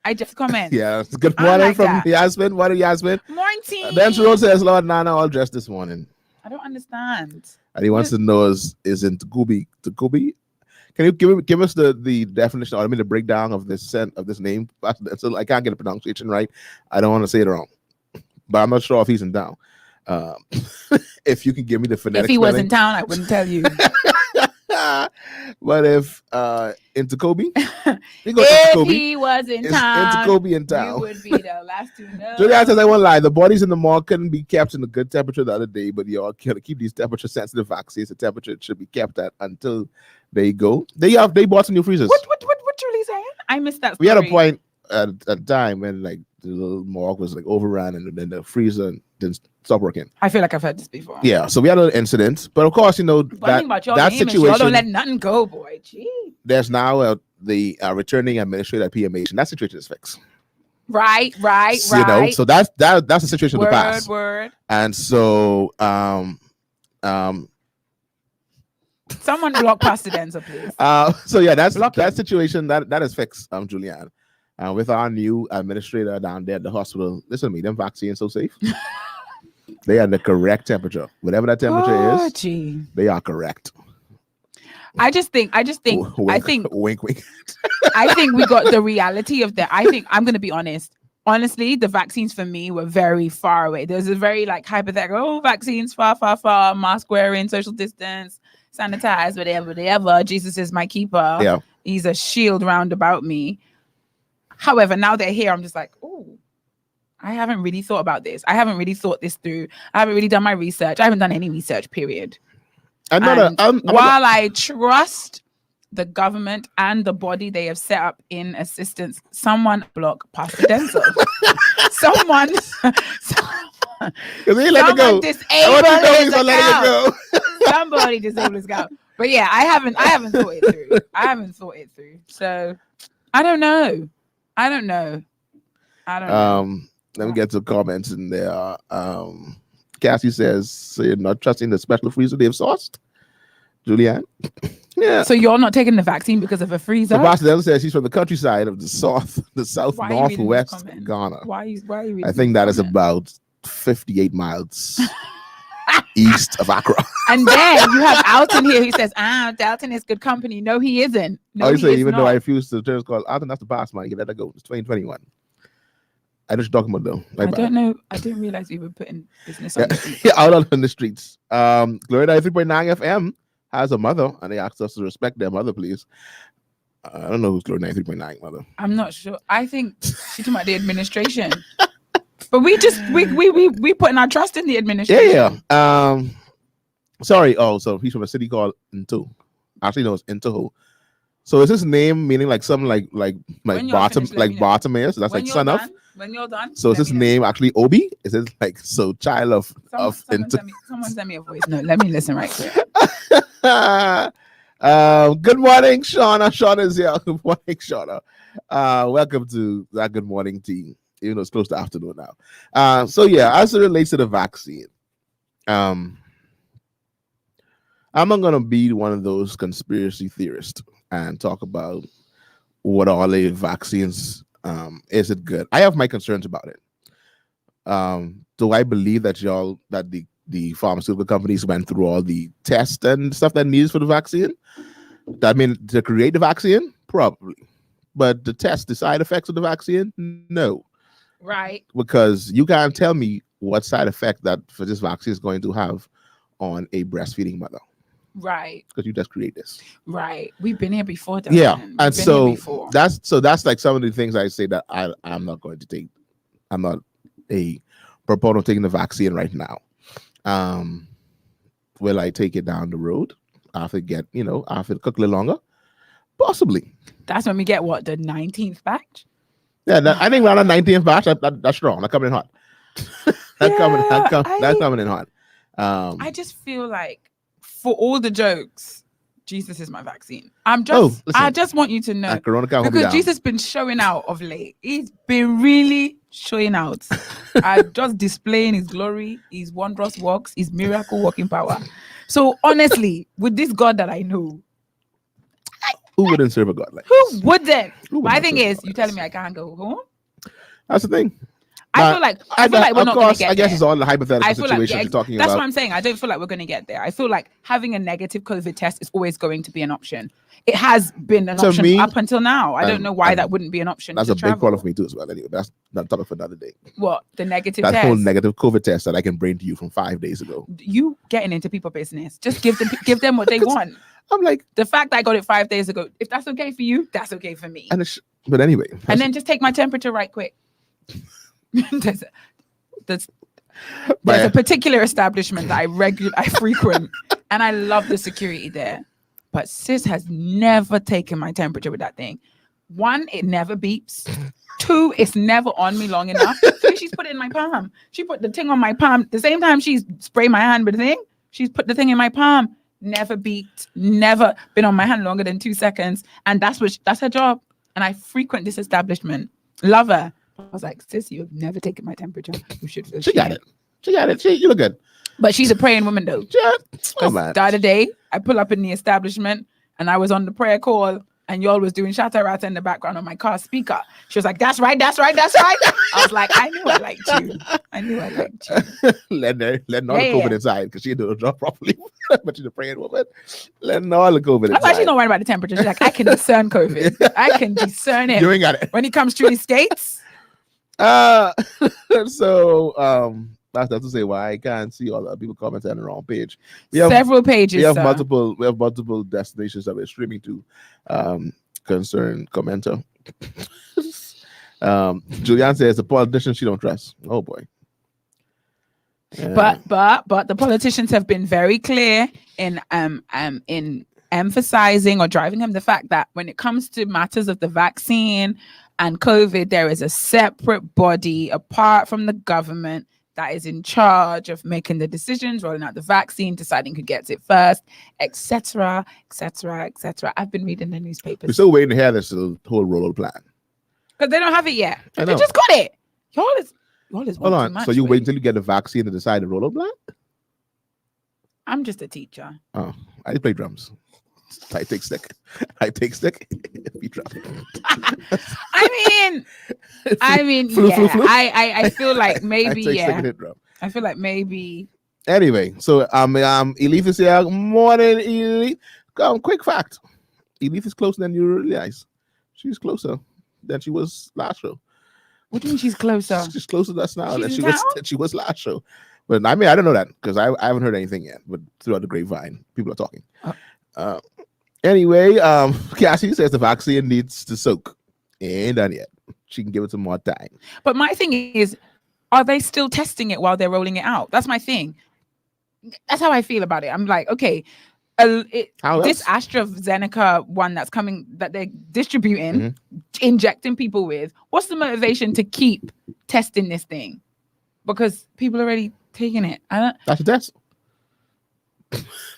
Speaker 1: I just comment.
Speaker 3: Yeah. Good
Speaker 1: I
Speaker 3: morning
Speaker 1: like
Speaker 3: from
Speaker 1: that.
Speaker 3: Yasmin. What are Yasmin?
Speaker 1: Morning.
Speaker 3: Then Rose says, Lord Nana, all dressed this morning.
Speaker 1: I don't understand.
Speaker 3: And he wants to know is in Takubi. Can you give us the definition, or the breakdown of this name? So I can't get the pronunciation right. I don't want to say it wrong, but I'm not sure if he's in town. If you can give me the phonetic.
Speaker 1: If he was
Speaker 3: spelling.
Speaker 1: in town, I wouldn't tell you.
Speaker 3: But if in Takobi,
Speaker 1: If he was in town,
Speaker 3: Takobi in town.
Speaker 1: you would be the last to know.
Speaker 3: Julian says, I won't lie. The bodies in the mall couldn't be kept in a good temperature the other day, but y'all can keep these temperature sensitive vaccines. The temperature should be kept at until they go. They bought some new freezers.
Speaker 1: What Julie saying? I missed that story.
Speaker 3: We had a point at a time when like the little morgue was like overrun and then the freezer didn't stop working.
Speaker 1: I feel like I've heard this before.
Speaker 3: Yeah, so we had an incident, but of course,
Speaker 1: One thing about y'all
Speaker 3: that
Speaker 1: name is y'all don't
Speaker 3: situation.
Speaker 1: let nothing go, boy. Gee.
Speaker 3: There's now the returning administrator at PMH, and that situation is fixed.
Speaker 1: Right.
Speaker 3: You know, so that's the situation of the past.
Speaker 1: Word.
Speaker 3: And so
Speaker 1: Someone block Pastor Denzel, please.
Speaker 3: so yeah, that's
Speaker 1: Block
Speaker 3: that
Speaker 1: him.
Speaker 3: situation that is fixed, Julianne. With our new administrator down there at the hospital, listen to me, them vaccines so safe. They are the correct temperature. Whatever that temperature is,
Speaker 1: Gee.
Speaker 3: they are correct.
Speaker 1: I just think
Speaker 3: Wink, wink.
Speaker 1: I think we got the reality of that. I think I'm going to be honest. Honestly, the vaccines for me were very far away. There's a very like hypothetical, vaccines far, mask wearing, social distance, sanitize, whatever. Jesus is my keeper.
Speaker 3: Yeah.
Speaker 1: He's a shield round about me. However, now they're here, I'm just like, oh, I haven't really thought about this. I haven't really thought this through. I haven't really done my research. I haven't done any research, period. While I trust the government and the body they have set up in assistance, someone block Pastor Denzel. someone
Speaker 3: disable
Speaker 1: his account. Somebody disable his account. But yeah, I haven't thought it through. So I don't know.
Speaker 3: Let me get some comments in there. Cassie says, so you're not trusting the special freezer they've sourced? Julianne? Yeah.
Speaker 1: So you're not taking the vaccine because of a freezer?
Speaker 3: So Pastor says she's from the countryside of the south
Speaker 1: Why are you reading this
Speaker 3: northwest
Speaker 1: comment?
Speaker 3: Ghana.
Speaker 1: Why are you reading
Speaker 3: I think
Speaker 1: this
Speaker 3: that is
Speaker 1: comment?
Speaker 3: about 58 miles east of Accra.
Speaker 1: And then you have Alton here who says, Delton is good company. No, he isn't. No,
Speaker 3: You
Speaker 1: he
Speaker 3: say,
Speaker 1: is
Speaker 3: even
Speaker 1: not.
Speaker 3: though I refuse to turn call, Alton, that's the past, man. You let that go. It's 2021. I know what you're talking about, though.
Speaker 1: I don't know. I didn't realize we were putting business on the street.
Speaker 3: Yeah, out on the streets. Glory 93.9 FM has a mother, and they asked us to respect their mother, please. I don't know who's Glory 93.9 mother.
Speaker 1: I'm not sure. I think she's talking about the administration. But we putting our trust in the administration.
Speaker 3: Yeah. Sorry. Oh, so he's from a city called Into. Actually, no, it's Intoho. So is his name meaning like something like
Speaker 1: When you're
Speaker 3: bottom
Speaker 1: finished, let me know.
Speaker 3: Bartimaeus? That's
Speaker 1: When
Speaker 3: like
Speaker 1: you're
Speaker 3: son of.
Speaker 1: done, when you're done.
Speaker 3: So is
Speaker 1: let
Speaker 3: his
Speaker 1: me know.
Speaker 3: name actually Obi? Is it like so child of Into?
Speaker 1: Someone send me a voice note. Let me listen right quick.
Speaker 3: Good morning, Shauna. Shauna is here. Good morning, Shauna. Welcome to that good morning team. Even though it's close to afternoon now. So yeah, as it relates to the vaccine, I'm not gonna be one of those conspiracy theorists and talk about what all the vaccines is it good. I have my concerns about it. Do I believe that the pharmaceutical companies went through all the tests and stuff that needs for the vaccine? That mean to create the vaccine? Probably. But the side effects of the vaccine, no.
Speaker 1: Right.
Speaker 3: Because you can't tell me what side effect that for this vaccine is going to have on a breastfeeding mother.
Speaker 1: Right.
Speaker 3: Because you just create this.
Speaker 1: Right. We've been here before.
Speaker 3: Yeah.
Speaker 1: We've
Speaker 3: And
Speaker 1: been
Speaker 3: so
Speaker 1: here before.
Speaker 3: that's like some of the things I say that I'm not going to take. I'm not a proponent of taking the vaccine right now. Will I take it down the road after after it cook a little longer? Possibly.
Speaker 1: That's when we get what, the 19th batch?
Speaker 3: Yeah, I think around the 19th batch, that's strong. That's coming in hot. That's coming in hot.
Speaker 1: I just feel like, for all the jokes, Jesus is my vaccine. I just want you to know, because Jesus has been showing out of late. He's been really showing out. Just displaying his glory, his wondrous works, his miracle working power. So honestly, with this God that I know,
Speaker 3: who wouldn't serve a God like
Speaker 1: who
Speaker 3: this?
Speaker 1: wouldn't?
Speaker 3: Who would
Speaker 1: My
Speaker 3: not
Speaker 1: thing
Speaker 3: serve a
Speaker 1: is,
Speaker 3: God
Speaker 1: you
Speaker 3: like
Speaker 1: telling
Speaker 3: this?
Speaker 1: me I can't go home?
Speaker 3: That's the thing.
Speaker 1: I feel like we're not going to get
Speaker 3: I guess
Speaker 1: there.
Speaker 3: it's all the hypothetical
Speaker 1: I feel
Speaker 3: situations
Speaker 1: like,
Speaker 3: you're talking
Speaker 1: that's
Speaker 3: about.
Speaker 1: what I'm saying. I don't feel like we're going to get there. I feel like having a negative COVID test is always going to be an option. It has been an option up until now. I don't know why that wouldn't be an option.
Speaker 3: That's a big problem for me too as well. Anyway, that's not topic for another day.
Speaker 1: What, the negative
Speaker 3: that
Speaker 1: test?
Speaker 3: whole negative COVID test that I can bring to you from 5 days ago.
Speaker 1: You getting into people business? Just give them what they want.
Speaker 3: I'm like,
Speaker 1: the fact that I got it 5 days ago. If that's okay for you, that's okay for me.
Speaker 3: But anyway,
Speaker 1: and then just take my temperature right quick. There's a particular establishment that I frequent, and I love the security there. But sis has never taken my temperature with that thing. 1, it never beeps. 2, it's never on me long enough. 3, she's put it in my palm. She put the thing on my palm. The same time she's sprayed my hand with the thing, she's put the thing in my palm. Never beeped. Never been on my hand longer than 2 seconds. And that's her job. And I frequent this establishment. Love her. I was like, sis, you've never taken my temperature. You should feel
Speaker 3: She got it. You look good.
Speaker 1: But she's a praying woman though.
Speaker 3: Oh man.
Speaker 1: The other day, I pull up in the establishment and I was on the prayer call and y'all was doing shatarata in the background on my car speaker. She was like, that's right. I was like, I knew I liked you.
Speaker 3: Letting all the COVID inside because she didn't do the job properly. But she's a praying woman. Letting all the COVID inside.
Speaker 1: That's why she's not worried about the temperature. She's like, I can discern COVID. I can discern it.
Speaker 3: You ain't got it.
Speaker 1: When it comes through the skates.
Speaker 3: That's to say why I can't see all the people commenting on the wrong page.
Speaker 1: Several pages.
Speaker 3: We have multiple destinations that we're streaming to. Concerned commenter. Julianne says the politicians she don't trust. Oh boy.
Speaker 1: But the politicians have been very clear in emphasizing or driving home the fact that when it comes to matters of the vaccine and COVID, there is a separate body apart from the government that is in charge of making the decisions, rolling out the vaccine, deciding who gets it first, etc., etc., etc. I've been reading the newspapers.
Speaker 3: We're still waiting to hear this whole rollout plan.
Speaker 1: Because they don't have it yet.
Speaker 3: They
Speaker 1: just got it. Y'all is
Speaker 3: hold on.
Speaker 1: much,
Speaker 3: so you
Speaker 1: really.
Speaker 3: wait until you get the vaccine to decide the rollout plan?
Speaker 1: I'm just a teacher.
Speaker 3: Oh, I play drums. I take stick. Beat drum.
Speaker 1: I mean,
Speaker 3: Flu.
Speaker 1: I feel like maybe, I feel like maybe.
Speaker 3: Anyway, so Elif is here. Morning, Elif. Quick fact: Elif is closer than you realize. She's closer than she was last show.
Speaker 1: What do you mean she's closer?
Speaker 3: She's closer to us now than she was last show. But I mean, I don't know that because I haven't heard anything yet. But throughout the grapevine, people are talking. Anyway, Cassie says the vaccine needs to soak. Ain't done yet. She can give it some more time.
Speaker 1: But my thing is, are they still testing it while they're rolling it out? That's my thing. That's how I feel about it. I'm like, okay, this AstraZeneca one that's coming, that they're distributing, injecting people with, what's the motivation to keep testing this thing? Because people are already taking it.
Speaker 3: That's the test.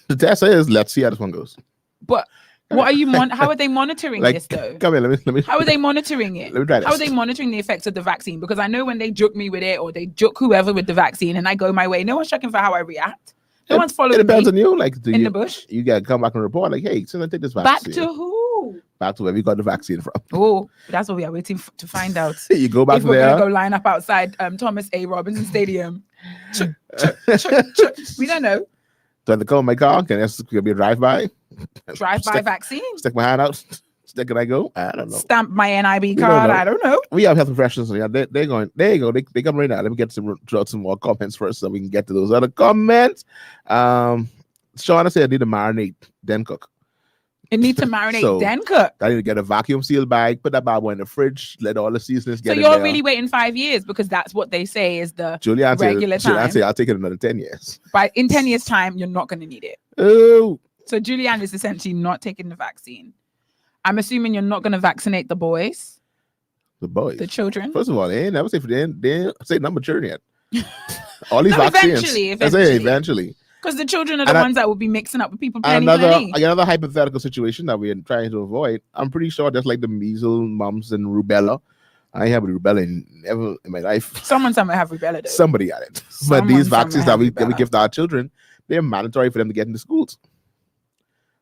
Speaker 3: The test is, let's see how this one goes.
Speaker 1: But what are you how are they monitoring this though?
Speaker 3: Come here, let me.
Speaker 1: How are they monitoring it?
Speaker 3: Let me try this.
Speaker 1: How are they monitoring the effects of the vaccine? Because I know when they joke me with it or they joke whoever with the vaccine and I go my way, no one's checking for how I react. No one's following me.
Speaker 3: It depends on you. Like
Speaker 1: in the bush.
Speaker 3: You gotta come back and report, like, hey, so I take this vaccine.
Speaker 1: Back to who?
Speaker 3: Back to where we got the vaccine from.
Speaker 1: Oh, that's what we are waiting to find out.
Speaker 3: You go back
Speaker 1: if
Speaker 3: to
Speaker 1: we're
Speaker 3: there.
Speaker 1: Gonna go line up outside Thomas A. Robinson Stadium. We don't know.
Speaker 3: So I have to call my car. Can there be a drive-by?
Speaker 1: Drive-by vaccine?
Speaker 3: Stick my hand out. Can I go? I don't know.
Speaker 1: Stamp my NIB
Speaker 3: We don't
Speaker 1: card.
Speaker 3: know.
Speaker 1: I don't know.
Speaker 3: We have health professionals. Yeah, they're going. There you go. They come right now. Let me get some more comments first, so we can get to those other comments. Shauna said I need to marinate, then cook.
Speaker 1: It needs to marinate,
Speaker 3: So,
Speaker 1: then cook.
Speaker 3: I need to get a vacuum sealed bag, put that bad boy in the fridge, let all the seasonings get
Speaker 1: So
Speaker 3: in
Speaker 1: you're
Speaker 3: there.
Speaker 1: really waiting 5 years because that's what they say is the
Speaker 3: Julianne
Speaker 1: regular time.
Speaker 3: said I'll take it another 10 years.
Speaker 1: But in 10 years' time, you're not going to need it.
Speaker 3: Oh,
Speaker 1: So Julianne is essentially not taking the vaccine. I'm assuming you're not going to vaccinate the boys,
Speaker 3: the boys.
Speaker 1: the children.
Speaker 3: First of all, they ain't never say they ain't say not mature yet. All these
Speaker 1: No,
Speaker 3: vaccines.
Speaker 1: eventually.
Speaker 3: Eventually.
Speaker 1: Because the children are the ones that will be mixing up with people plenty.
Speaker 3: Another hypothetical situation that we're trying to avoid. I'm pretty sure just like the measles, mumps, and rubella. I ain't had rubella never in my life.
Speaker 1: Someone somewhere have rubella though.
Speaker 3: Somebody got it. But these vaccines that we give to our children, they're mandatory for them to get into schools.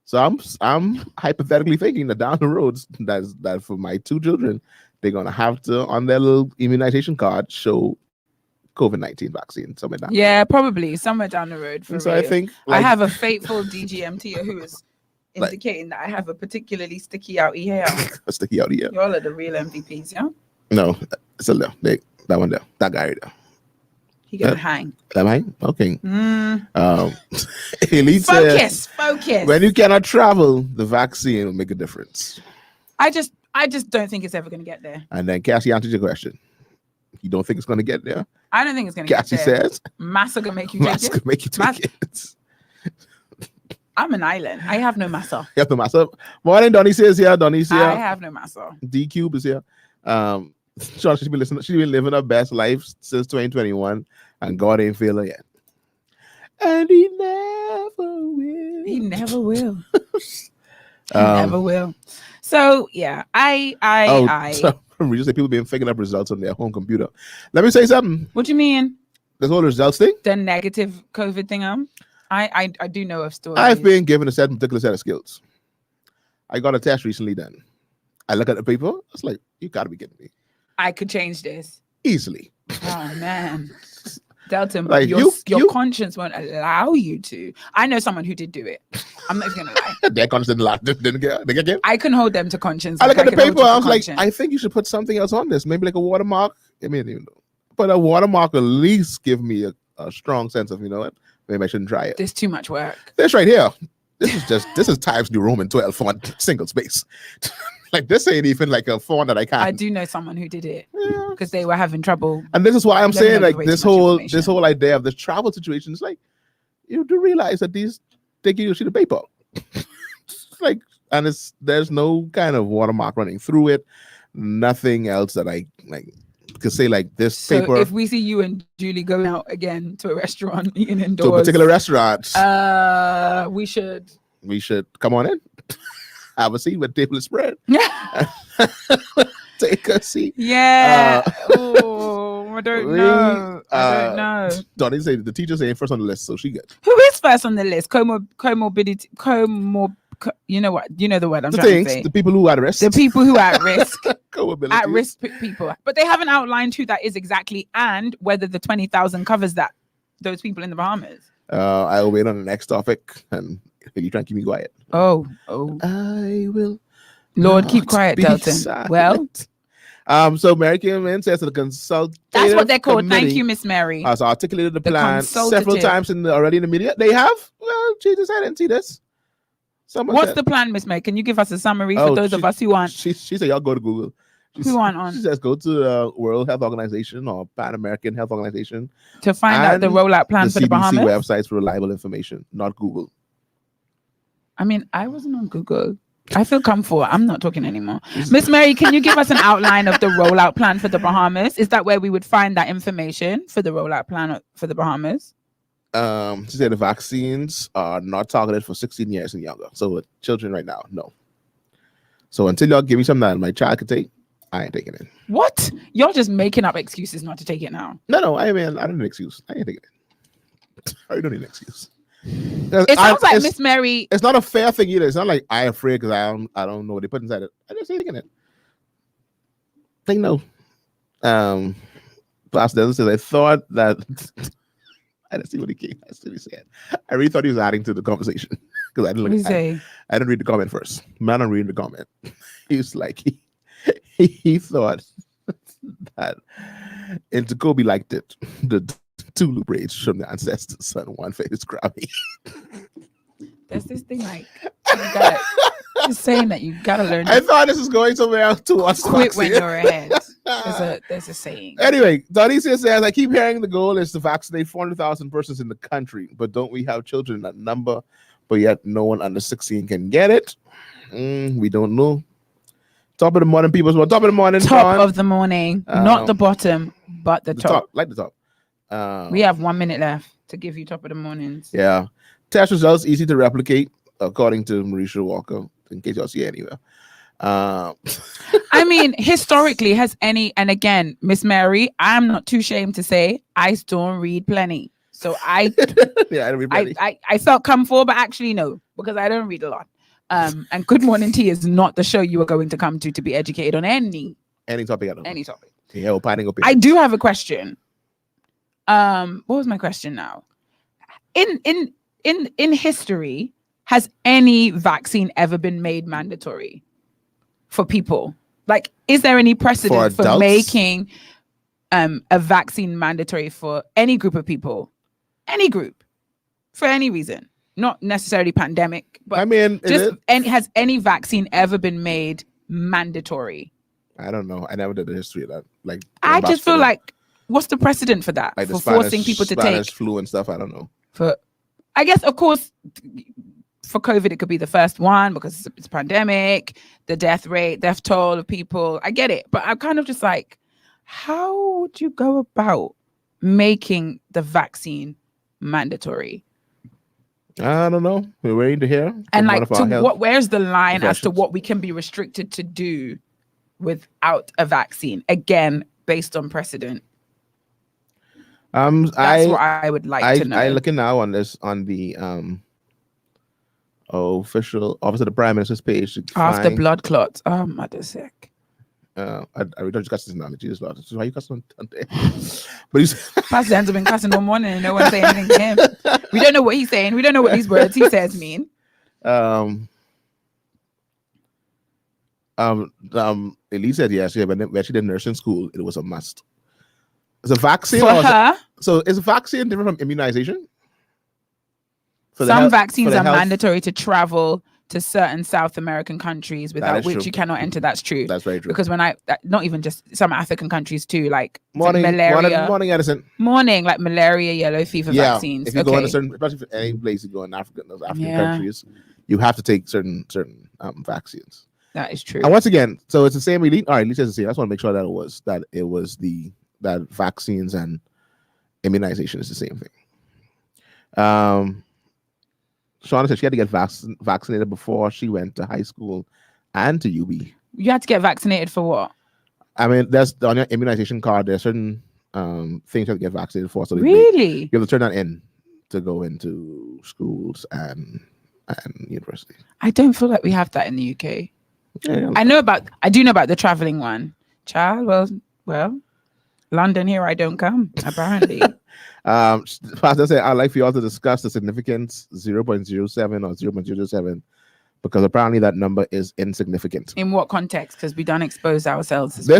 Speaker 3: So I'm hypothetically thinking that down the road, that for my 2 children, they're gonna have to on their little immunization card show COVID-19 vaccine somewhere down.
Speaker 1: Yeah, probably somewhere down the road.
Speaker 3: So I think
Speaker 1: I have a faithful DGMT who is indicating that I have a particularly sticky out ear.
Speaker 3: a sticky out here.
Speaker 1: Y'all are the real MVPs, yeah.
Speaker 3: No, it's a little that one there, that guy right there.
Speaker 1: He gonna hang.
Speaker 3: Am I? Okay. Elite
Speaker 1: Focus.
Speaker 3: When you cannot travel, the vaccine will make a difference.
Speaker 1: I just don't think it's ever gonna get there.
Speaker 3: And then Cassie answered your question. You don't think it's gonna get there?
Speaker 1: I don't think it's gonna
Speaker 3: Cassie
Speaker 1: get there.
Speaker 3: says.
Speaker 1: Massa gonna make you take it.
Speaker 3: Gonna make you take it.
Speaker 1: I'm an island. I have no massa.
Speaker 3: You have no massa. Morning, Donnie's here. Donnie's here.
Speaker 1: I have no massa.
Speaker 3: D Cube is here. She's been listening. She's been living her best life since 2021, and God ain't fail her yet. And he never will.
Speaker 1: He never will. Never will. So yeah,
Speaker 3: So, we just say people been figuring up results on their home computer. Let me say something.
Speaker 1: What do you mean?
Speaker 3: This whole results thing.
Speaker 1: The negative COVID thing. I do know of stories.
Speaker 3: I've been given a particular set of skills. I got a test recently done. I look at the paper. It's like, you gotta be kidding me.
Speaker 1: I could change this
Speaker 3: Easily.
Speaker 1: Oh man. Delton, but
Speaker 3: Like,
Speaker 1: your conscience won't allow you to. I know someone who did do it. I'm not even gonna lie.
Speaker 3: Their conscience didn't get.
Speaker 1: I can hold them to conscience.
Speaker 3: I look at the paper. I was like,
Speaker 1: conscience.
Speaker 3: I think you should put something else on this. Maybe like a watermark. I mean, you know, but a watermark at least give me a strong sense of, you know what, maybe I shouldn't try it.
Speaker 1: There's too much work.
Speaker 3: This right here. This is Times New Roman 12 font, single space. Like, this ain't even like a font that I can't.
Speaker 1: I do know someone who did it because they were having trouble.
Speaker 3: And this is why I'm saying, like, this whole
Speaker 1: information.
Speaker 3: idea of the travel situation is like, you do realize that they give you a sheet of paper. Like, and there's no kind of watermark running through it. Nothing else that I like could say, like, this paper.
Speaker 1: If we see you and Julie going out again to a restaurant eating indoors,
Speaker 3: to a particular restaurant,
Speaker 1: we should
Speaker 3: come on in. Have a seat with table is spread. Take a seat.
Speaker 1: Yeah. I don't know. I don't know.
Speaker 3: Donnie say the teacher saying first on the list, so she good.
Speaker 1: Who is first on the list? Comorbidity. You know what? You know the word I'm trying to say.
Speaker 3: The people who are at risk.
Speaker 1: The people who are at risk.
Speaker 3: Comorbidity.
Speaker 1: At risk people. But they haven't outlined who that is exactly and whether the 20,000 covers those people in the Bahamas.
Speaker 3: I'll wait on the next topic and you try and keep me quiet.
Speaker 1: Oh.
Speaker 3: I will.
Speaker 1: Lord, keep quiet, Delton.
Speaker 3: Silent.
Speaker 1: Well.
Speaker 3: So Mary came in, says the consultative
Speaker 1: That's what they're called.
Speaker 3: committee
Speaker 1: Thank you, Miss Mary.
Speaker 3: has articulated the plan several
Speaker 1: consultative.
Speaker 3: times already in the media. They have? Well, Jesus, I didn't see this.
Speaker 1: What's the plan, Miss Mary? Can you give us a summary for those of us who aren't?
Speaker 3: She said, y'all go to Google.
Speaker 1: Who aren't on?
Speaker 3: She says, go to the World Health Organization or Pan American Health Organization
Speaker 1: To find out the rollout plan for the Bahamas?
Speaker 3: websites for reliable information, not Google.
Speaker 1: I mean, I wasn't on Google. I feel comfortable. I'm not talking anymore. Miss Mary, can you give us an outline of the rollout plan for the Bahamas? Is that where we would find that information for the rollout plan for the Bahamas?
Speaker 3: She said the vaccines are not targeted for 16 years and younger. So with children right now, no. So until y'all give me something that my child could take, I ain't taking it.
Speaker 1: What? You're just making up excuses not to take it now.
Speaker 3: No, I mean, I don't need an excuse. I ain't taking it. I don't need an excuse.
Speaker 1: It sounds like Miss Mary.
Speaker 3: It's not a fair thing either. It's not like I'm afraid because I don't know what they put inside it. I just ain't taking it. Think no. Pastor Delton says, I thought that I didn't see what he came. I see what he said. I really thought he was adding to the conversation. because I didn't
Speaker 1: What do you
Speaker 3: look.
Speaker 1: say?
Speaker 3: I didn't read the comment first. Man, I'm reading the comment. He was like, he thought that into Kobe liked it. The Tulu braids from the ancestors, son, one face Grammy.
Speaker 1: There's this thing like you gotta just saying that you gotta learn
Speaker 3: I
Speaker 1: to
Speaker 3: thought this was going somewhere else to watch
Speaker 1: quit when you're ahead. There's a saying.
Speaker 3: Anyway, Donisia says, I keep hearing the goal is to vaccinate 400,000 persons in the country, but don't we have children in that number? But yet no one under 16 can get it. We don't know. Top of the morning, people. Top of the morning.
Speaker 1: Top of the morning, not the bottom, but the top.
Speaker 3: Like the top.
Speaker 1: We have 1 minute left to give you top of the mornings.
Speaker 3: Yeah. Test results easy to replicate, according to Marisha Walker, in case y'all see it anywhere.
Speaker 1: I mean, historically, has any, and again, Miss Mary, I'm not too ashamed to say I don't read plenty. So I
Speaker 3: don't read plenty.
Speaker 1: I felt come for, but actually no, because I don't read a lot. And Good Morning Tea is not the show you are going to come to be educated on any
Speaker 3: topic.
Speaker 1: Any topic.
Speaker 3: Yeah, opining.
Speaker 1: I do have a question. What was my question now? In history, has any vaccine ever been made mandatory for people? Like, is there any precedent for making a vaccine mandatory for any group of people? Any group, for any reason, not necessarily pandemic, but
Speaker 3: I mean,
Speaker 1: has any vaccine ever been made mandatory?
Speaker 3: I don't know. I never did the history of that. Like,
Speaker 1: I just feel like, what's the precedent for that?
Speaker 3: Like
Speaker 1: for forcing people to
Speaker 3: Spanish
Speaker 1: take
Speaker 3: flu and stuff. I don't know.
Speaker 1: I guess, of course, for COVID, it could be the first one because it's a pandemic, the death toll of people. I get it. But I'm kind of just like, how would you go about making the vaccine mandatory?
Speaker 3: I don't know. We're waiting to hear.
Speaker 1: And like, where's the line as to what we can be restricted to do without a vaccine? Again, based on precedent. That's what I would like to know.
Speaker 3: I looking now on the official Office of the Prime Minister's page.
Speaker 1: After blood clots. Oh, mother sick.
Speaker 3: I just got this knowledge. Jesus Lord. This is why you cussing on there. But he's
Speaker 1: Pastor Dan's been cussing all morning and no one saying anything to him. We don't know what he's saying. We don't know what these words he says mean.
Speaker 3: Elise said yes, yeah, but when she did nursing school, it was a must. Is a vaccine
Speaker 1: for her?
Speaker 3: So is a vaccine different from immunization?
Speaker 1: Some vaccines are mandatory to travel to certain South American countries without which you cannot enter. That's true.
Speaker 3: That's very true.
Speaker 1: Because not even just some African countries too, like
Speaker 3: malaria. Morning, Edison.
Speaker 1: Like malaria, yellow fever vaccines.
Speaker 3: If you go in especially for any place you go in Africa, those African countries, you have to take certain vaccines.
Speaker 1: That is true.
Speaker 3: And once again, so it's the same elite. All right, Elite says the same. I just want to make sure that it was that vaccines and immunization is the same thing. Shauna said she had to get vaccinated before she went to high school and to UB.
Speaker 1: You had to get vaccinated for what?
Speaker 3: I mean, there's on your immunization card, there's certain things you have to get vaccinated for. So
Speaker 1: really?
Speaker 3: You have to turn that in to go into schools and universities.
Speaker 1: I don't feel like we have that in the UK.
Speaker 3: Yeah.
Speaker 1: I do know about the traveling one. Child, well, London here I don't come, apparently.
Speaker 3: Pastor said, I'd like for you all to discuss the significance 0.07 or 0.007 because apparently that number is insignificant.
Speaker 1: In what context? Because we don't expose ourselves.
Speaker 3: There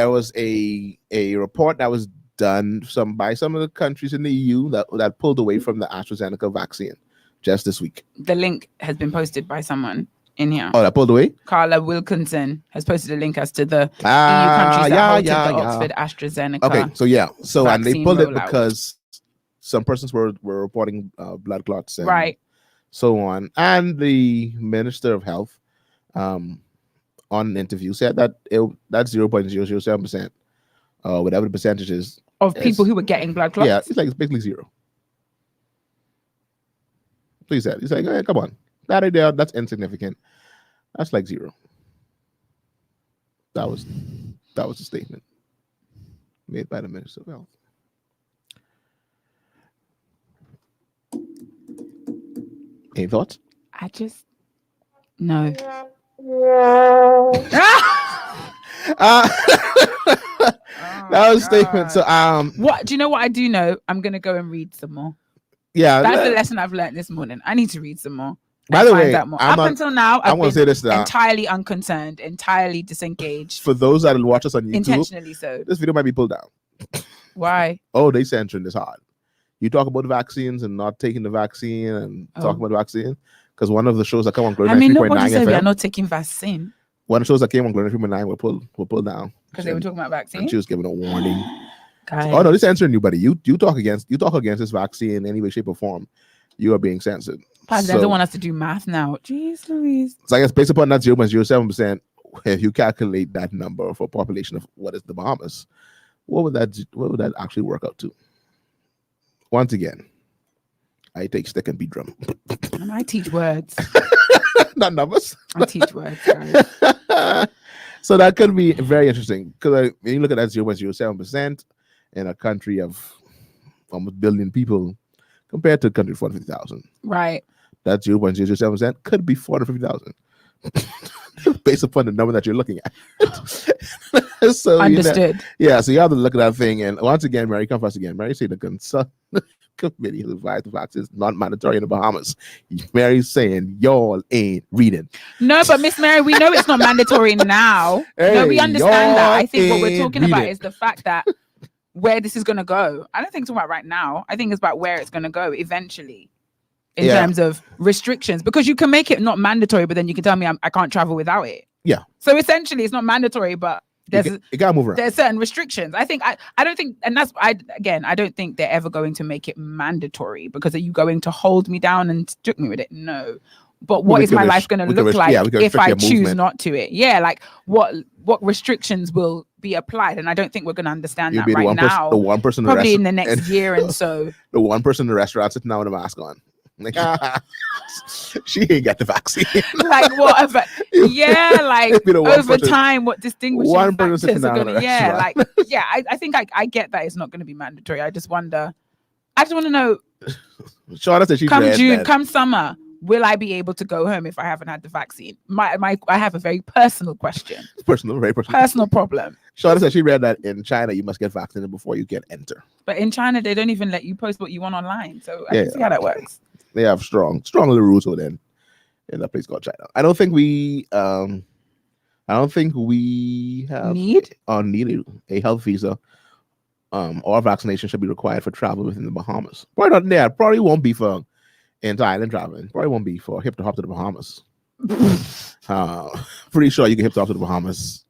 Speaker 3: was a report that was done by some of the countries in the EU that pulled away from the AstraZeneca vaccine just this week.
Speaker 1: The link has been posted by someone in here.
Speaker 3: Oh, that pulled away?
Speaker 1: Carla Wilkinson has posted a link as to the EU countries that halted the Oxford AstraZeneca.
Speaker 3: Okay, so and they pulled it because some persons were reporting blood clots and so on. And the Minister of Health on an interview said that that's 0.007%, whatever the percentage is.
Speaker 1: Of people who were getting blood clots?
Speaker 3: Yeah, it's basically zero. Please said. He's like, hey, come on. That idea, that's insignificant. That's like zero. That was the statement made by the Minister of Health. Any thoughts?
Speaker 1: No.
Speaker 3: That was a statement. So
Speaker 1: what do you know what I do know? I'm gonna go and read some more.
Speaker 3: Yeah,
Speaker 1: That's the lesson I've learned this morning. I need to read some more.
Speaker 3: By the way,
Speaker 1: up until now,
Speaker 3: I'm
Speaker 1: I've
Speaker 3: gonna
Speaker 1: been
Speaker 3: say this now.
Speaker 1: entirely unconcerned, entirely disengaged.
Speaker 3: For those that will watch us on YouTube,
Speaker 1: intentionally so.
Speaker 3: this video might be pulled down.
Speaker 1: Why?
Speaker 3: Oh, they censoring this hard. You talk about vaccines and not taking the vaccine and talk about the vaccine because one of the shows that come on Glory 93.9
Speaker 1: nobody said
Speaker 3: FM,
Speaker 1: we are not taking vaccine.
Speaker 3: one of the shows that came on Glory 93.9 were pulled down
Speaker 1: Because they were talking about vaccine.
Speaker 3: And she was giving a warning.
Speaker 1: Guys.
Speaker 3: Oh no, this censoring you, buddy. You talk against this vaccine in any way, shape, or form. You are being censored.
Speaker 1: They don't want us to do math now. Jeez Louise.
Speaker 3: So I guess based upon that 0.07%, if you calculate that number for a population of what is the Bahamas, what would that actually work out to? Once again, I take stick and beat drum.
Speaker 1: And I teach words.
Speaker 3: Not numbers.
Speaker 1: I teach words, guys.
Speaker 3: So that could be very interesting because when you look at that 0.07% in a country of almost 1 billion people compared to a country of 450,000.
Speaker 1: Right.
Speaker 3: That 0.007% could be 450,000 based upon the number that you're looking at. So
Speaker 1: understood.
Speaker 3: So you have to look at that thing. And once again, Mary, come first again. Mary say the consult committee has advised the vaccine is not mandatory in the Bahamas. Mary's saying y'all ain't reading.
Speaker 1: No, but Miss Mary, we know it's not mandatory now. No, we understand that. I think what we're talking about is the fact that where this is going to go. I don't think it's about right now. I think it's about where it's going to go eventually in terms of restrictions, because you can make it not mandatory, but then you can tell me I can't travel without it.
Speaker 3: Yeah.
Speaker 1: So essentially it's not mandatory, but you gotta move around. There's certain restrictions. I don't think, and that's, I don't think they're ever going to make it mandatory, because are you going to hold me down and stick me with it? No. But what is my life going to look like if I choose not to it? Yeah, like what restrictions will be applied? And I don't think we're going to understand that right now.
Speaker 3: The one person
Speaker 1: probably in the next year and so.
Speaker 3: The one person in the restaurant sitting down with a mask on. Like, she ain't got the vaccine.
Speaker 1: Like whatever. Yeah, like over time, what distinguishing
Speaker 3: one
Speaker 1: factors
Speaker 3: person
Speaker 1: are going to? Yeah, like I think I get that it's not going to be mandatory. I just want to know.
Speaker 3: Shauna said she
Speaker 1: come June, come summer. Will I be able to go home if I haven't had the vaccine? I have a very personal question.
Speaker 3: Very
Speaker 1: personal problem.
Speaker 3: Shauna said she read that in China you must get vaccinated before you can enter.
Speaker 1: But in China they don't even let you post what you want online. So I can see how that works.
Speaker 3: They have strong little rules over there in that place called China. I don't think we have need a health visa or vaccination should be required for travel within the Bahamas. Probably not there. Probably won't be for inter-island traveling. Probably won't be for hip to hop to the Bahamas. Pretty sure you can hip to hop to the Bahamas.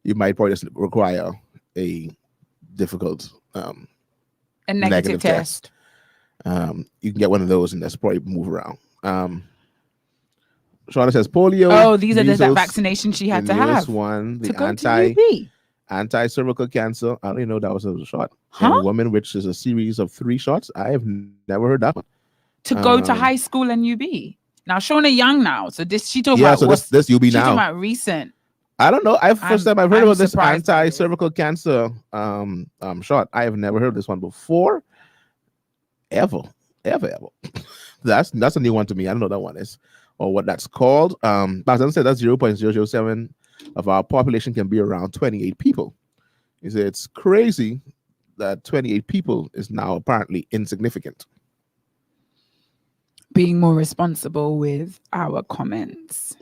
Speaker 3: You might probably just require a difficult
Speaker 1: a negative test.
Speaker 3: You can get one of those and that's probably move around. Shauna says polio.
Speaker 1: Oh, these are that vaccination she had to have.
Speaker 3: One, the
Speaker 1: to
Speaker 3: anti-cervical cancer. I don't even know that was a shot.
Speaker 1: Huh?
Speaker 3: In a woman, which is a series of 3 shots. I have never heard that one.
Speaker 1: To go to high school and UB. Now Shauna young now. So she talking about
Speaker 3: this UB now.
Speaker 1: She's talking about recent.
Speaker 3: I don't know. First time I've heard about this anti-cervical cancer shot. I have never heard this one before. Ever. That's a new one to me. I don't know what that one is or what that's called. But as I said, that's 0.007 of our population can be around 28 people. He said it's crazy that 28 people is now apparently insignificant.
Speaker 1: Being more responsible with our comments.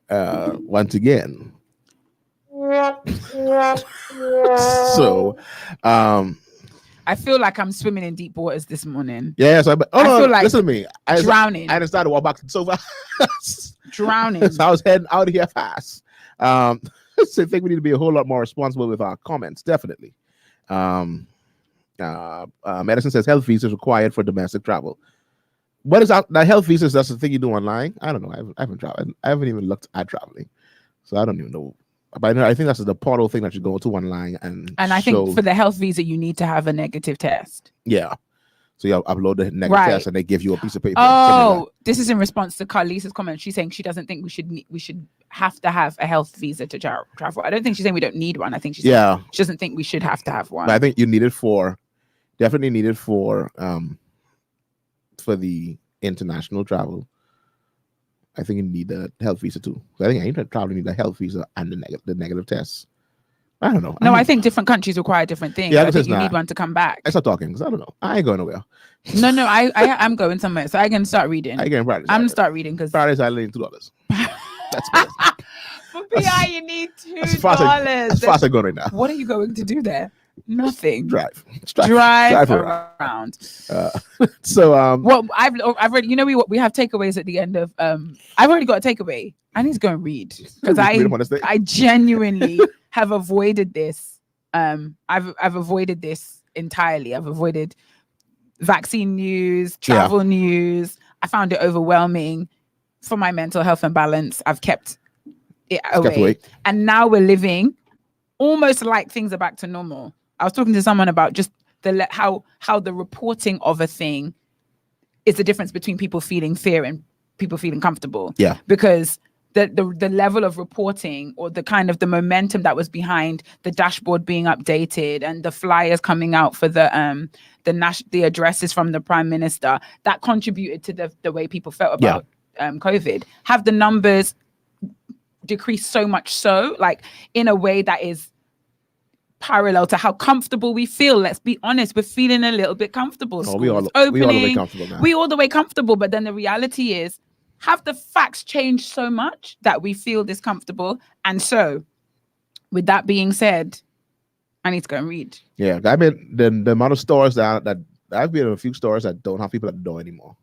Speaker 3: Once again. So
Speaker 1: I feel like I'm swimming in deep waters this morning.
Speaker 3: Yeah, so I feel like listen to me.
Speaker 1: Drowning.
Speaker 3: I decided to walk back to the sofa.
Speaker 1: Drowning.
Speaker 3: So I was heading out of here fast. So I think we need to be a whole lot more responsible with our comments, definitely. Medicine says health visa is required for domestic travel. What is that health visas? That's the thing you do online. I don't know. I haven't traveled. I haven't even looked at traveling, so I don't even know. But I think that's the portal thing that you go to online and
Speaker 1: I think for the health visa you need to have a negative test.
Speaker 3: Yeah, so you upload the negative test and they give you a piece of paper.
Speaker 1: Oh, this is in response to Carlisa's comment. She's saying she doesn't think we should have to have a health visa to travel. I don't think she's saying we don't need one. I think she's saying she doesn't think we should have to have one.
Speaker 3: But I think you need it definitely needed for the international travel. I think you need a health visa too. So I think any travel you need a health visa and the negative test. I don't know.
Speaker 1: No, I think different countries require different things.
Speaker 3: Yeah,
Speaker 1: I think you need one to come back.
Speaker 3: I start talking because I don't know. I ain't going nowhere.
Speaker 1: No, I'm going somewhere, so I can start reading.
Speaker 3: I can practice.
Speaker 1: I'm gonna start reading because
Speaker 3: Paradise Island $2. That's
Speaker 1: for PI you need $2.
Speaker 3: as far as I go right now.
Speaker 1: What are you going to do there? Nothing.
Speaker 3: Drive
Speaker 1: around.
Speaker 3: So
Speaker 1: well, I've already. You know, we have takeaways at the end of. I've already got a takeaway. I need to go and read because I genuinely have avoided this. I've avoided this entirely. I've avoided vaccine news, travel news. I found it overwhelming for my mental health and balance. I've kept it away. And now we're living almost like things are back to normal. I was talking to someone about just how the reporting of a thing is the difference between people feeling fear and people feeling comfortable. Yeah. Because the level of reporting or the kind of the momentum that was behind the dashboard being updated and the flyers coming out for the addresses from the Prime Minister, that contributed to the way people felt about COVID. Have the numbers decreased so much so, like in a way that is parallel to how comfortable we feel. Let's be honest, we're feeling a little bit comfortable.
Speaker 3: We all the way comfortable now.
Speaker 1: We all the way comfortable, but then the reality is, have the facts changed so much that we feel discomfortable? And so, with that being said, I need to go and read. Yeah,
Speaker 3: I mean the amount of stores that I've been in a few stores that don't have people at the door anymore.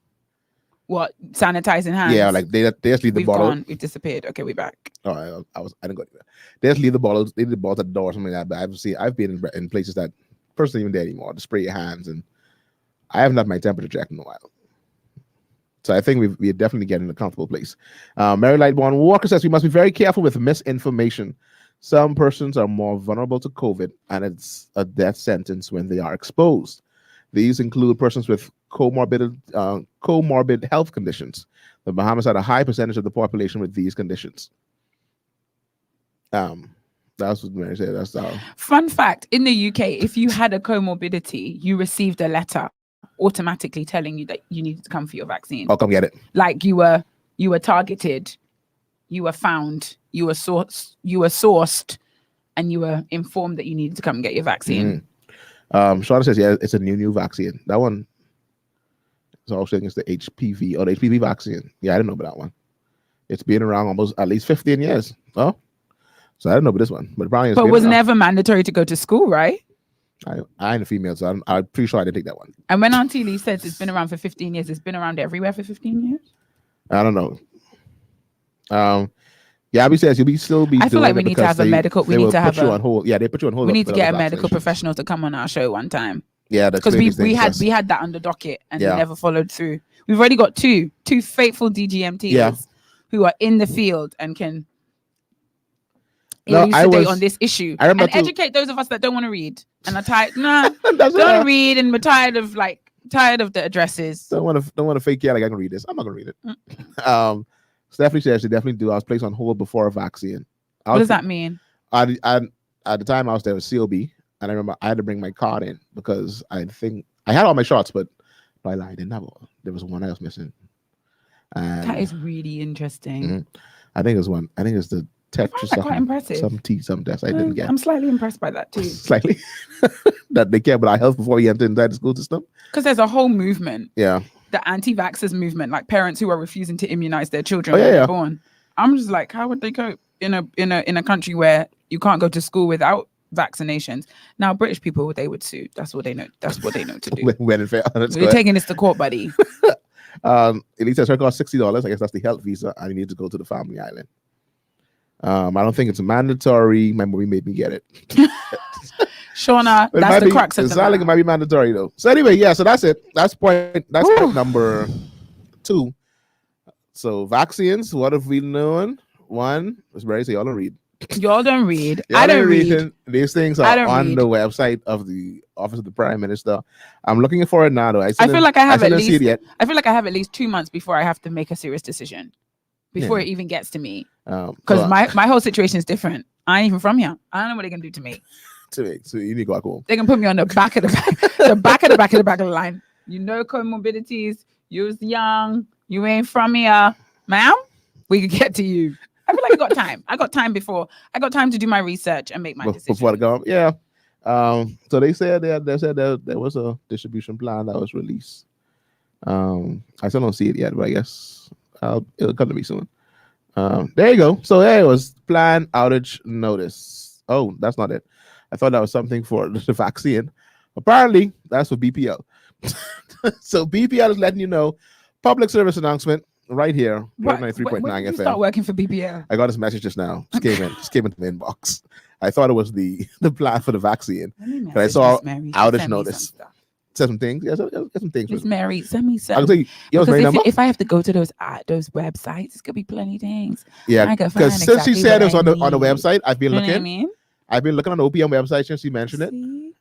Speaker 1: What, sanitizing hands?
Speaker 3: Yeah, like they just leave the bottle.
Speaker 1: We've disappeared. Okay, we're back.
Speaker 3: Oh, I didn't go anywhere. They just leave the bottles. They leave the bottles at the door or something like that. But I've been in places that person even there anymore to spray your hands, and I haven't had my temperature checked in a while. So I think we're definitely getting in a comfortable place. Mary Lightborn Walker says we must be very careful with misinformation. Some persons are more vulnerable to COVID, and it's a death sentence when they are exposed. These include persons with comorbid health conditions. The Bahamas had a high percentage of the population with these conditions. That's what Mary said. That's
Speaker 1: fun fact. In the UK, if you had a comorbidity, you received a letter automatically telling you that you needed to come for your vaccine.
Speaker 3: I'll come get it.
Speaker 1: Like you were targeted, you were found, you were sourced, and you were informed that you needed to come and get your vaccine.
Speaker 3: Shauna says, yeah, it's a new vaccine. That one is also saying it's the HPV or the HPV vaccine. Yeah, I didn't know about that one. It's been around almost at least 15 years. Oh, so I didn't know about this one. But it
Speaker 1: was never mandatory to go to school, right?
Speaker 3: I ain't a female, so I'm pretty sure I didn't take that one.
Speaker 1: And when Auntie Lee says it's been around for 15 years, it's been around everywhere for 15 years?
Speaker 3: I don't know. Gabby says you'll still be.
Speaker 1: I feel like we need to have a medical. We need to have
Speaker 3: you on hold. Yeah, they put you on hold.
Speaker 1: We need to get a medical professional to come on our show one time.
Speaker 3: Yeah, that's
Speaker 1: because we had that on the docket and they never followed through. We've already got two faithful DGMTs who are in the field and can elucidate on this issue and educate those of us that don't want to read and are tired. Don't read and we're tired of the addresses.
Speaker 3: Don't want to fake like I can read this. I'm not gonna read it. Stephanie says she definitely do. I was placed on hold before a vaccine.
Speaker 1: What does that mean?
Speaker 3: At the time I was there with COB, and I remember I had to bring my card in because I think I had all my shots, but I lied. I didn't have all. There was one I was missing.
Speaker 1: That is really interesting.
Speaker 3: Mm-hmm. I think it was one. I think it's the Tetris.
Speaker 1: Quite impressive.
Speaker 3: Some test I didn't get.
Speaker 1: I'm slightly impressed by that too.
Speaker 3: Slightly. That they care about our health before we enter inside the school system.
Speaker 1: Because there's a whole movement.
Speaker 3: Yeah.
Speaker 1: The anti-vaxxers movement, like parents who are refusing to immunize their children when they're born. I'm just like, how would they cope in a country where you can't go to school without vaccinations? Now, British people, they would sue. That's what they know. That's what they know to do.
Speaker 3: When in fair,
Speaker 1: we're taking this to court, buddy.
Speaker 3: Elise says her cost $60. I guess that's the health visa. I need to go to the family island. I don't think it's mandatory. My mommy made me get it.
Speaker 1: Shauna, that's the crux of the matter.
Speaker 3: It might be mandatory though. So anyway, so that's it. That's point number 2. So vaccines, what have we known? 1, it's very say y'all don't read.
Speaker 1: Y'all don't read. I don't read.
Speaker 3: These things are on the website of the Office of the Prime Minister. I'm looking for it now though. I feel like I have
Speaker 1: at least 2 months before I have to make a serious decision. Before it even gets to me. Because my whole situation is different. I ain't even from here. I don't know what they're gonna do to me.
Speaker 3: So you need to go back home.
Speaker 1: They can put me on the back of the line. You know comorbidities. You're young. You ain't from here, ma'am. We can get to you. I feel like I got time. I got time to do my research and make my decision.
Speaker 3: Before the government, yeah. So they said that there was a distribution plan that was released. I still don't see it yet, but I guess it'll come to me soon. There you go. So it was planned outage notice. Oh, that's not it. I thought that was something for the vaccine. Apparently, that's for BPL. So BPL is letting you know, public service announcement right here, 93.9 FM.
Speaker 1: Start working for BPL.
Speaker 3: I got this message just now. Just came into my inbox. I thought it was the plan for the vaccine. But I saw outage notice. Said some things. Yeah, some things.
Speaker 1: Miss Mary, send me some.
Speaker 3: I'll tell you,
Speaker 1: if I have to go to those websites, it's gonna be plenty of things.
Speaker 3: Yeah, because since she said it was on the website, I've been looking. You know I've been looking on the OPM website since she mentioned it.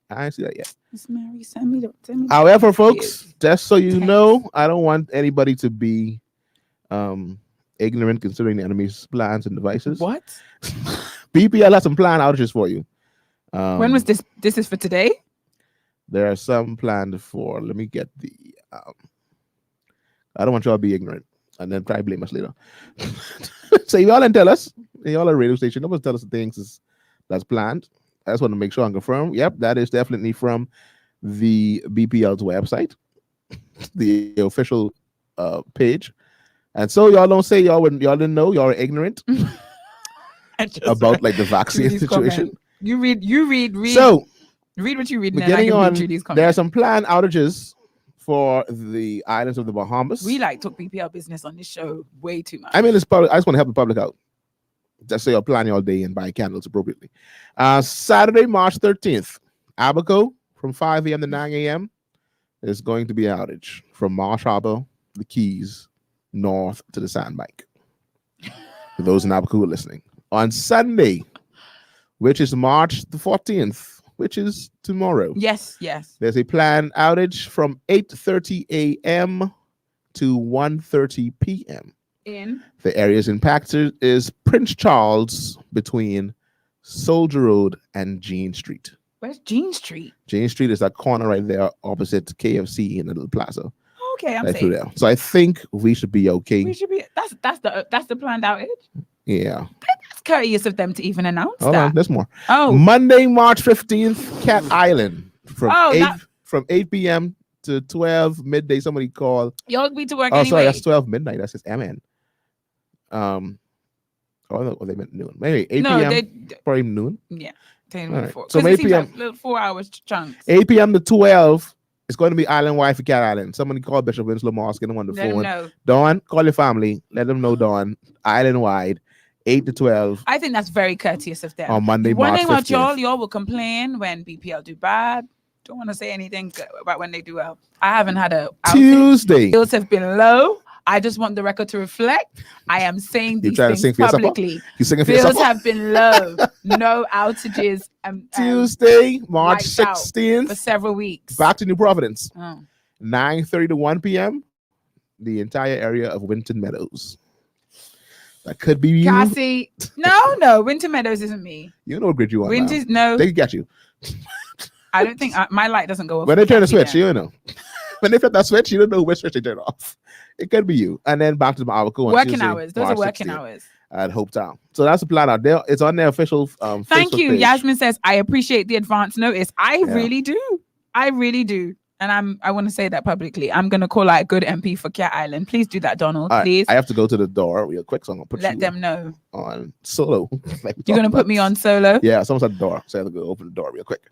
Speaker 3: I ain't see that yet.
Speaker 1: Miss Mary, send me.
Speaker 3: However, folks, just so you know, I don't want anybody to be ignorant considering the enemy's plans and devices.
Speaker 1: What?
Speaker 3: BPL has some planned outages for you.
Speaker 1: When was this? This is for today?
Speaker 3: There are some planned for. Let me get the. I don't want y'all to be ignorant and then try to blame us later. So y'all can tell us. Y'all are a radio station. Nobody tell us the things that's planned. I just want to make sure and confirm. Yep, that is definitely from the BPL's website, the official page. And so y'all don't say y'all didn't know, y'all are ignorant about like the vaccine situation.
Speaker 1: You read.
Speaker 3: So
Speaker 1: read what you read.
Speaker 3: Beginning on, there are some planned outages for the islands of the Bahamas.
Speaker 1: We took BPL business on this show way too much.
Speaker 3: I mean, it's public. I just want to help the public out. Just so you're planning all day and buying candles appropriately. Saturday, March 13th, Abaco from 5 a.m. to 9 a.m. is going to be an outage from Marsh Harbor, the Keys, north to the Sandbank. For those in Abaco who are listening. On Sunday, which is March the 14th, which is tomorrow.
Speaker 1: Yes.
Speaker 3: There's a planned outage from 8:30 a.m. to 1:30 p.m. The areas impacted is Prince Charles between Soldier Road and Jean Street.
Speaker 1: Where's Jean Street?
Speaker 3: Jean Street is that corner right there opposite KFC in the little plaza.
Speaker 1: Okay, I'm
Speaker 3: right through there. So I think we should be okay.
Speaker 1: We should be. That's the planned outage.
Speaker 3: Yeah.
Speaker 1: That's courteous of them to even announce
Speaker 3: Hold
Speaker 1: that.
Speaker 3: on, there's more.
Speaker 1: Oh,
Speaker 3: Monday, March 15th, Cat Island from 8 p.m. to 12 midday. Somebody called.
Speaker 1: Y'all be to work.
Speaker 3: Oh,
Speaker 1: anyway.
Speaker 3: sorry, that's 12 midnight. That's just MN. They meant noon. Maybe 8 p.m. Probably noon.
Speaker 1: Yeah.
Speaker 3: Right. So 8 p.m.
Speaker 1: Like little 4 hours chunks.
Speaker 3: 8 p.m. to 12. It's going to be island-wide for Cat Island. Somebody call Bishop Winslow Mosque, get him on the phone.
Speaker 1: Know.
Speaker 3: Dawn, call your family. Let them know, Dawn. Island-wide, 8 to 12.
Speaker 1: I think that's very courteous of them.
Speaker 3: On Monday, March 15th.
Speaker 1: One thing about y'all will complain when BPL do bad. Don't want to say anything about when they do well. I haven't had a
Speaker 3: Tuesday.
Speaker 1: Bills have been low. I just want the record to reflect. I am saying these things publicly. Bills have been low. No outages.
Speaker 3: Tuesday, March 16th.
Speaker 1: For several weeks.
Speaker 3: Back to New Providence. 9:30 to 1 p.m. The entire area of Winton Meadows. That could be you.
Speaker 1: Cassie. No. Winton Meadows isn't me.
Speaker 3: You know what grid you want.
Speaker 1: Winter's no.
Speaker 3: They can get you.
Speaker 1: I don't think my light doesn't go off.
Speaker 3: When they turn the switch, you know. When they flip that switch, you don't know which switch they turn off. It could be you. And then back to the Abaco.
Speaker 1: Working hours. Those are working hours.
Speaker 3: At Hopetown. So that's the plan out there. It's on their official
Speaker 1: Thank
Speaker 3: Facebook
Speaker 1: you.
Speaker 3: page.
Speaker 1: Yasmin says, I appreciate the advance notice. I really do. I really do. And I want to say that publicly. I'm going to call out a good MP for Cat Island. Please do that, Donald. Please.
Speaker 3: I have to go to the door real quick, so I'm going to
Speaker 1: let them know.
Speaker 3: On solo.
Speaker 1: You're going to put me on solo?
Speaker 3: Yeah, someone's at the door. So I have to go open the door real quick.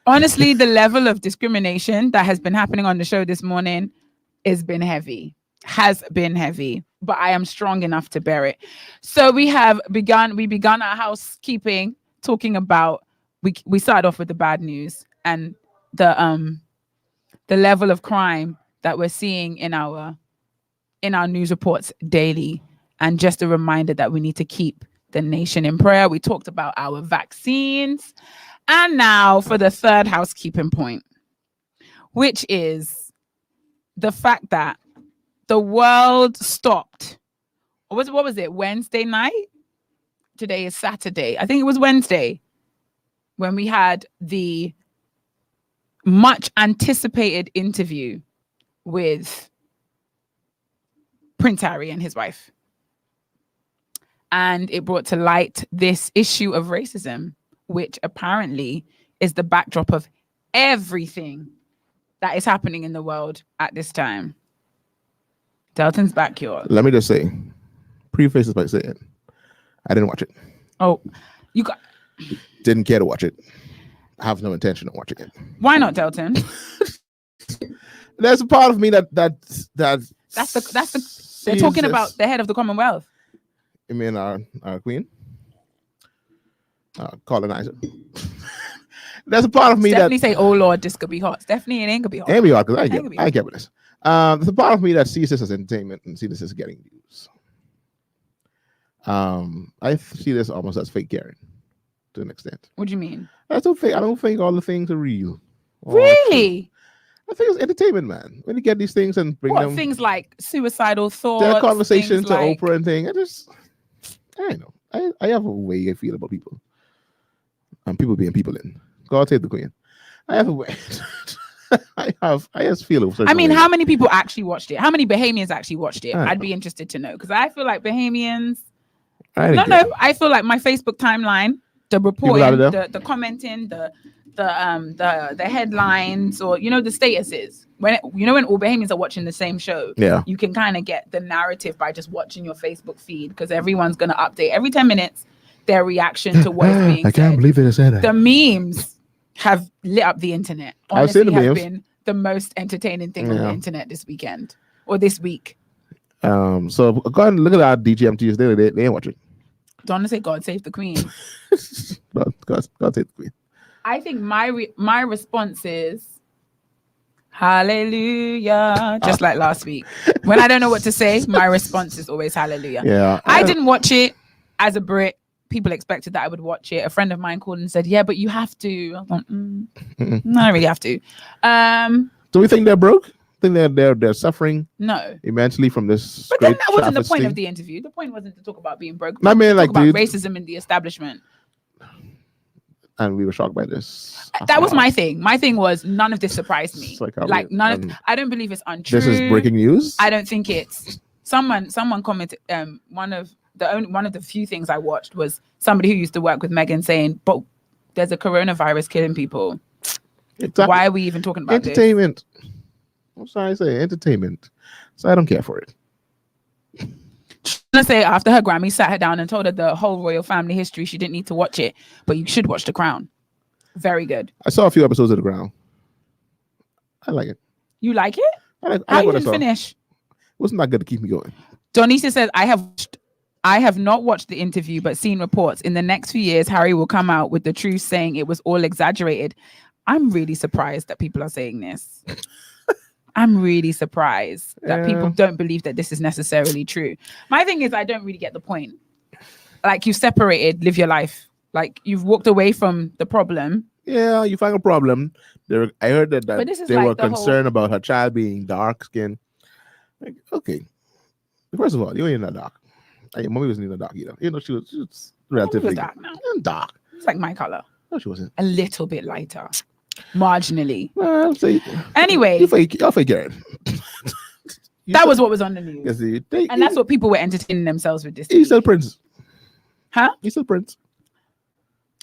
Speaker 1: Honestly, the level of discrimination that has been happening on the show this morning has been heavy, but I am strong enough to bear it. So we begun our housekeeping talking about, we started off with the bad news and the level of crime that we're seeing in our news reports daily. And just a reminder that we need to keep the nation in prayer. We talked about our vaccines. And now for the third housekeeping point, which is the fact that the world stopped. What was it? Wednesday night? Today is Saturday. I think it was Wednesday when we had the much anticipated interview with Prince Harry and his wife. And it brought to light this issue of racism, which apparently is the backdrop of everything that is happening in the world at this time. Delton's backyard.
Speaker 3: Let me just say, preface this by saying, I didn't watch it.
Speaker 1: Oh, you got...
Speaker 3: Didn't care to watch it. I have no intention of watching it.
Speaker 1: Why not, Delton?
Speaker 3: There's a part of me that's
Speaker 1: the they're talking about the head of the Commonwealth.
Speaker 3: You mean our queen? Colonizer. There's a part of me
Speaker 1: Stephanie say, "Oh Lord, this could be hot." Stephanie, it ain't gonna be hot.
Speaker 3: Ain't be hot because I get with this. There's a part of me that sees this as entertainment and see this as getting views. I see this almost as fake caring to an extent.
Speaker 1: What do you mean?
Speaker 3: I don't think all the things are real.
Speaker 1: Really?
Speaker 3: I think it's entertainment, man. When you get these things and bring them
Speaker 1: things like suicidal thoughts,
Speaker 3: their conversation to
Speaker 1: like...
Speaker 3: Oprah and thing. I don't know. I have a way I feel about people. And people being people in. God save the Queen. I have a way. I just feel it.
Speaker 1: I mean, how many people actually watched it? How many Bahamians actually watched it? I'd be interested to know, because I feel like Bahamians. I feel like my Facebook timeline, the reporting, the commenting, the headlines, or the statuses. When all Bahamians are watching the same show, you can kind of get the narrative by just watching your Facebook feed, because everyone's gonna update every 10 minutes their reaction to what is being said.
Speaker 3: I can't believe they said that.
Speaker 1: The memes have lit up the internet. Honestly, have been the most entertaining thing on the internet this weekend or this week.
Speaker 3: So go ahead and look at our DGMT. They ain't watching.
Speaker 1: Don't want to say God save the Queen.
Speaker 3: God save the Queen.
Speaker 1: I think my response is hallelujah. Just like last week. When I don't know what to say, my response is always hallelujah.
Speaker 3: Yeah.
Speaker 1: I didn't watch it as a Brit. People expected that I would watch it. A friend of mine called and said, "Yeah, but you have to." I was like, no, I don't really have to.
Speaker 3: Do we think they're broke? Think they're suffering?
Speaker 1: No,
Speaker 3: immensely from this.
Speaker 1: But then that wasn't the point of the interview. The point wasn't to talk about being broke.
Speaker 3: I mean, like,
Speaker 1: about racism in the establishment.
Speaker 3: And we were shocked by this.
Speaker 1: That was my thing. My thing was none of this surprised me. Like none of. I don't believe it's untrue.
Speaker 3: This is breaking news.
Speaker 1: I don't think it's. Someone commented. One of the few things I watched was somebody who used to work with Megan saying, "But there's a coronavirus killing people. Exactly. Why are we even talking about
Speaker 3: entertainment? This? I'm sorry, I say entertainment. So I don't care for it."
Speaker 1: Let's say after her Grammy sat her down and told her the whole royal family history, she didn't need to watch it, but you should watch The Crown. Very good.
Speaker 3: I saw a few episodes of The Crown. I like it.
Speaker 1: You like it?
Speaker 3: I
Speaker 1: How you didn't finish?
Speaker 3: It wasn't that good to keep me going.
Speaker 1: Donisa says, I have not watched the interview, but seen reports. In the next few years, Harry will come out with the truth, saying it was all exaggerated. I'm really surprised that people are saying this. I'm really surprised that people don't believe that this is necessarily true. My thing is, I don't really get the point. Like, you've separated, live your life. Like, you've walked away from the problem.
Speaker 3: Yeah, you find a problem. I heard that they were concerned about her child being dark skinned. Like, okay. First of all, you ain't that dark. Mommy wasn't even dark either. She was relatively
Speaker 1: dark now.
Speaker 3: Dark.
Speaker 1: It's like my color.
Speaker 3: No, she wasn't.
Speaker 1: A little bit lighter. Marginally.
Speaker 3: Anyway. You're fake Karen.
Speaker 1: That was what was on the news. And that's what people were entertaining themselves with this.
Speaker 3: He's still Prince.
Speaker 1: Huh?
Speaker 3: He's still Prince.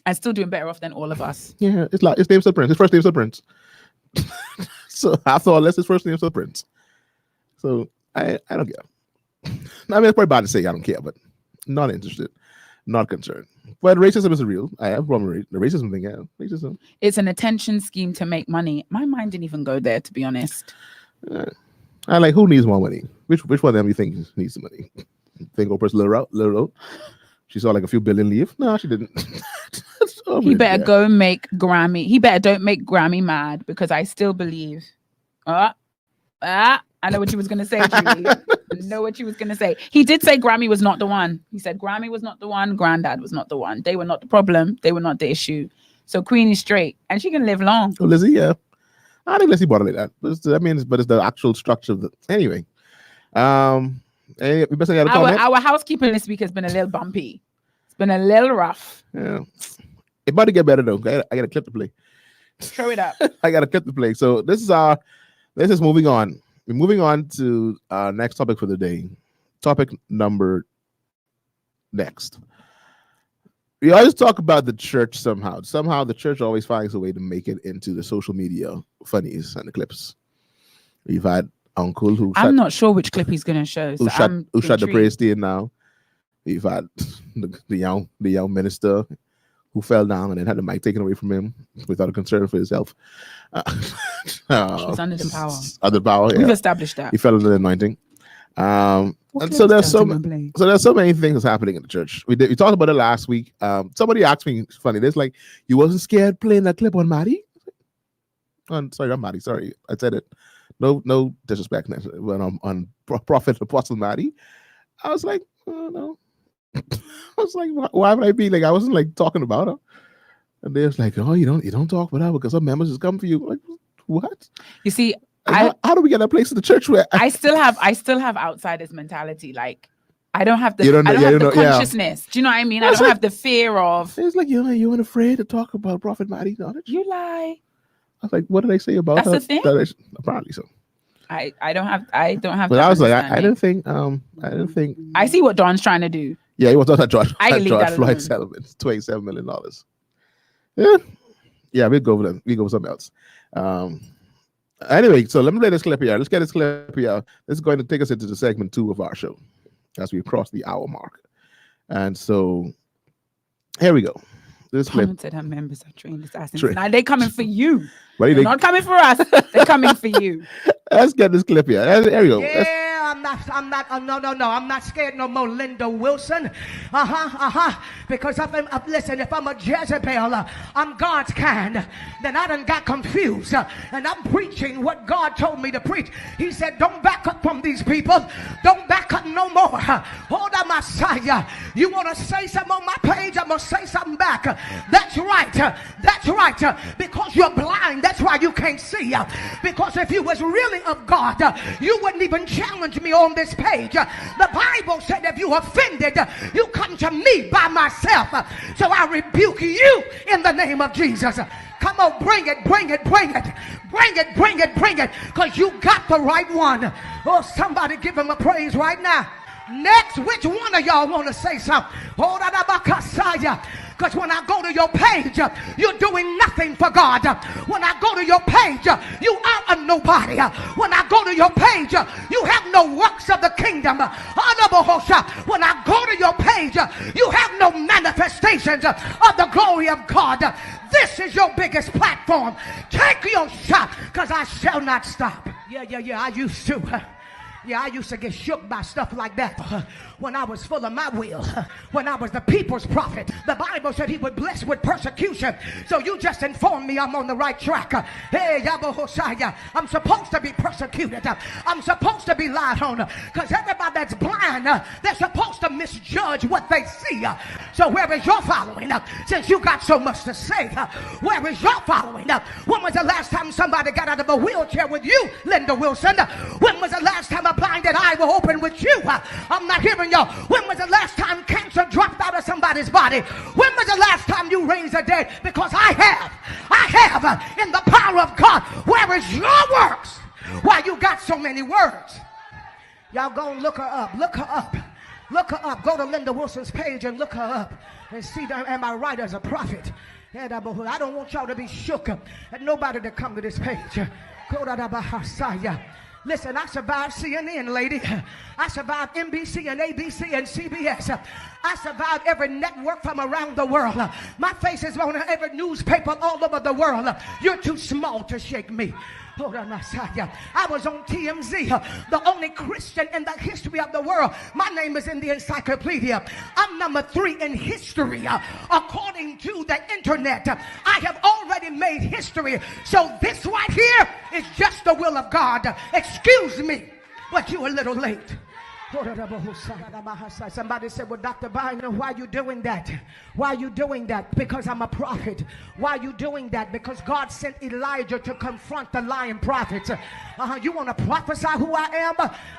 Speaker 1: And still doing better off than all of us.
Speaker 3: Yeah, it's like his name's still Prince. His first name's still Prince. So after all, that's his first name's still Prince. So I don't care. I mean, it's probably bad to say I don't care, but not interested, not concerned. But racism is real. I have a problem with the racism thing. Yeah, racism.
Speaker 1: It's an attention scheme to make money. My mind didn't even go there, to be honest.
Speaker 3: I like, who needs more money? Which one of them you think needs the money? Think Oprah's little. She saw like a few billion leave. No, she didn't.
Speaker 1: He better go and make Grammy. He better don't make Grammy mad, because I still believe. I know what she was going to say, Julie. I know what she was going to say. He did say Grammy was not the one. He said Grammy was not the one. Granddad was not the one. They were not the problem. They were not the issue. So Queen is straight, and she can live long.
Speaker 3: Oh, Lizzie, yeah. I think Lizzie bought it like that. But it's the actual structure of the... Anyway. Our
Speaker 1: housekeeping this week has been a little bumpy. It's been a little rough.
Speaker 3: Yeah. It's about to get better, though. I got a clip to play.
Speaker 1: Throw it up.
Speaker 3: I got a clip to play. So this is moving on. We're moving on to our next topic for the day. topic number next. We always talk about the church somehow. Somehow the church always finds a way to make it into the social media funnies and the clips. We've had Uncle who
Speaker 1: I'm not sure which clip he's going to show.
Speaker 3: Who shot the praise team now. We've had the young minister who fell down and then had the mic taken away from him without a concern for his health.
Speaker 1: He's under the power.
Speaker 3: Under the power, yeah.
Speaker 1: We've established that.
Speaker 3: He fell under the anointing. And so there's so many things happening in the church. We talked about it last week. Somebody asked me, it's funny, there's like, you wasn't scared playing that clip on Maddie? Sorry, I'm Maddie. Sorry, I said it. No disrespect when I'm on Prophet Apostle Maddie. I was like, oh, no. I was like, why would I be like? I wasn't like talking about her. And they was like, oh, you don't talk about her because some members just come for you. Like, what?
Speaker 1: You see,
Speaker 3: how do we get a place in the church where
Speaker 1: I still have outsiders mentality. Like, I don't have the consciousness. Do you know what I mean? I don't have the fear of.
Speaker 3: It's like you weren't afraid to talk about Prophet Maddie.
Speaker 1: You lie.
Speaker 3: I was like, what did I say about her?
Speaker 1: That's the thing.
Speaker 3: Apparently so.
Speaker 1: I don't have.
Speaker 3: But I was like, I didn't think.
Speaker 1: I see what Don's trying to do.
Speaker 3: Yeah, he was talking about George Floyd settlement, $27 million. Yeah, we'll go with something else. Anyway, so let me play this clip here. Let's get this clip here. This is going to take us into the segment 2 of our show as we cross the hour mark. And so here we go. This clip.
Speaker 1: Said her members are trained assassins. Now they're coming for you.
Speaker 3: They're
Speaker 1: not coming for us. They're coming for you.
Speaker 3: Let's get this clip here. There we go.
Speaker 4: Yeah, I'm not scared no more, Linda Wilson. Because listen, if I'm a Jezebel, I'm God's kind, then I done got confused. And I'm preaching what God told me to preach. He said, don't back up from these people. Don't back up no more. Hold on, Messiah. You want to say something on my page? I'm going to say something back. That's right. That's right. Because you're blind. That's why you can't see. Because if you was really of God, you wouldn't even challenge me on this page. The Bible said if you offended, you come to me by myself. So I rebuke you in the name of Jesus. Come on, bring it. Because you got the right one. Oh, somebody give him a praise right now. Next, which one of y'all want to say something? Hold on, because when I go to your page, you're doing nothing for God. When I go to your page, you are a nobody. When I go to your page, you have no works of the kingdom. When I go to your page, you have no manifestations of the glory of God. This is your biggest platform. Take your shot, because I shall not stop. Yeah, I used to. Yeah, I used to get shook by stuff like that when I was full of my will, when I was the people's prophet. The Bible said he would bless with persecution. So you just informed me I'm on the right track. Hey, Yabohosaya, I'm supposed to be persecuted. I'm supposed to be lied on, because everybody that's blind, they're supposed to misjudge what they see. So where is your following? Since you got so much to say, where is your following? When was the last time somebody got out of a wheelchair with you, Linda Wilson? When was the last time a blinded eye will open with you? I'm not hearing y'all. When was the last time cancer dropped out of somebody's body? When was the last time you raised the dead? Because I have in the power of God. Where is your works? Why you got so many words? Y'all go and look her up. Go to Linda Wilson's page and look her up and see that, am I right as a prophet? I don't want y'all to be shook and nobody to come to this page. Listen, I survived CNN, lady. I survived NBC and ABC and CBS. I survived every network from around the world. My face is on every newspaper all over the world. You're too small to shake me. I was on TMZ, the only Christian in the history of the world. My name is in the encyclopedia. I'm number 3 in history. According to the internet, I have already made history. So this right here is just the will of God. Excuse me, but you're a little late. Somebody said, well, Dr. Bynum, why are you doing that? Why are you doing that? Because I'm a prophet. Why are you doing that? Because God sent Elijah to confront the lying prophets. You want to prophesy who I am?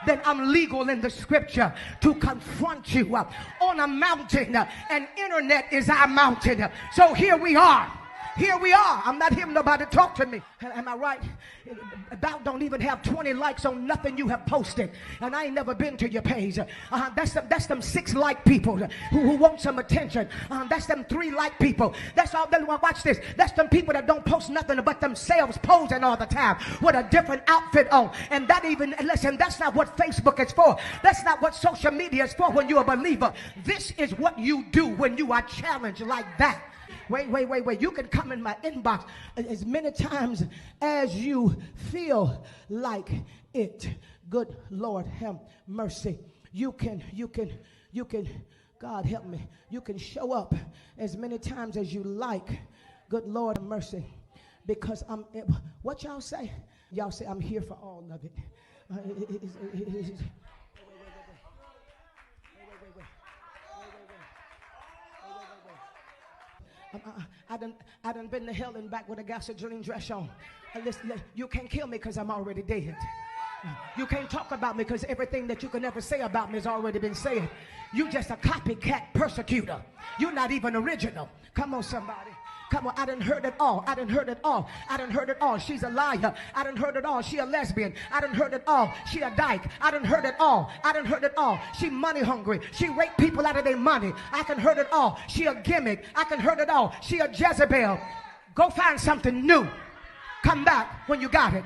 Speaker 4: Then I'm legal in the scripture to confront you on a mountain. And internet is our mountain. So here we are. Here we are. I'm not hearing nobody talk to me. Am I right? About don't even have 20 likes on nothing you have posted. And I ain't never been to your page. That's them 6 like people who want some attention. That's them 3 like people. That's all. Watch this. That's them people that don't post nothing but themselves posing all the time with a different outfit on. And that even, listen, that's not what Facebook is for. That's not what social media is for when you're a believer. This is what you do when you are challenged like that. Wait. You can come in my inbox as many times as you feel like it. Good Lord, have mercy. You can, God help me. You can show up as many times as you like. Good Lord, have mercy. Because what y'all say? Y'all say I'm here for all of it. I done been to hell and back with a gasoline dress on. Listen, you can't kill me because I'm already dead. You can't talk about me because everything that you can ever say about me has already been said. You just a copycat persecutor. You're not even original. Come on, somebody. Come on, I done heard it all. I done heard it all. I done heard it all. She's a liar. I done heard it all. She a lesbian. I done heard it all. She a dyke. I done heard it all. I done heard it all. She money hungry. She rape people out of their money. I can heard it all. She a gimmick. I can heard it all. She a Jezebel. Go find something new. Come back when you got it.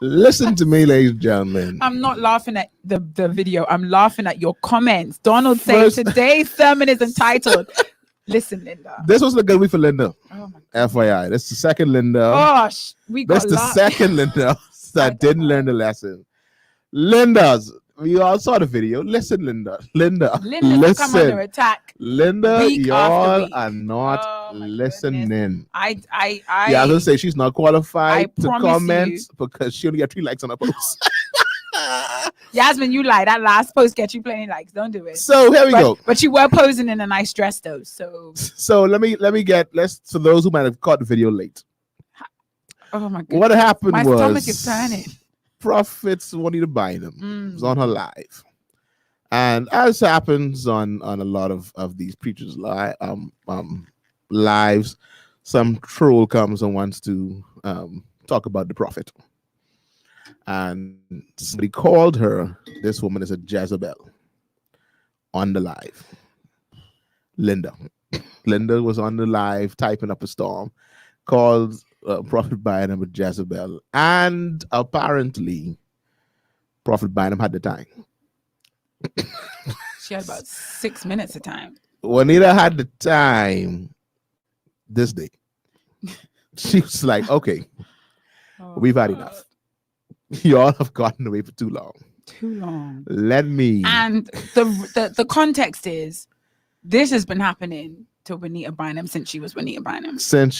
Speaker 3: Listen to me, ladies and gentlemen.
Speaker 1: I'm not laughing at the video. I'm laughing at your comments. Donald says today's sermon is entitled, Listen, Linda.
Speaker 3: This was a good week for Linda.
Speaker 1: Oh my
Speaker 3: FYI. That's the second Linda.
Speaker 1: gosh.
Speaker 3: That's the second Linda that didn't learn the lesson. Linda's. We all saw the video. Listen, Linda. Linda,
Speaker 1: Linda come under attack.
Speaker 3: Linda,
Speaker 1: week after
Speaker 3: y'all
Speaker 1: week.
Speaker 3: are not listening.
Speaker 1: Goodness. I
Speaker 3: was gonna say she's not qualified to
Speaker 1: promise
Speaker 3: comment
Speaker 1: you.
Speaker 3: because she only got 3 likes on her post.
Speaker 1: Yasmin, you lie. That last post get you plenty likes. Don't do it.
Speaker 3: So here we go.
Speaker 1: But you were posing in a nice dress though. So
Speaker 3: let me for those who might have caught the video late.
Speaker 1: oh my goodness.
Speaker 3: What happened
Speaker 1: My
Speaker 3: was
Speaker 1: stomach is turning.
Speaker 3: Prophets wanted to buy them. It was on her live. And as happens on a lot of these preachers' lives, some troll comes and wants to talk about the prophet. And somebody called her, this woman is a Jezebel, on the live. Linda was on the live typing up a storm, called Prophet Bynum with Jezebel, and apparently Prophet Bynum had the time.
Speaker 1: She had about 6 minutes of time.
Speaker 3: Juanita had the time this day. She was like, okay, we've had enough. Y'all have gotten away for too long.
Speaker 1: Too long.
Speaker 3: Let me.
Speaker 1: And the context is this has been happening to Juanita Bynum since she was Juanita Bynum.
Speaker 3: Since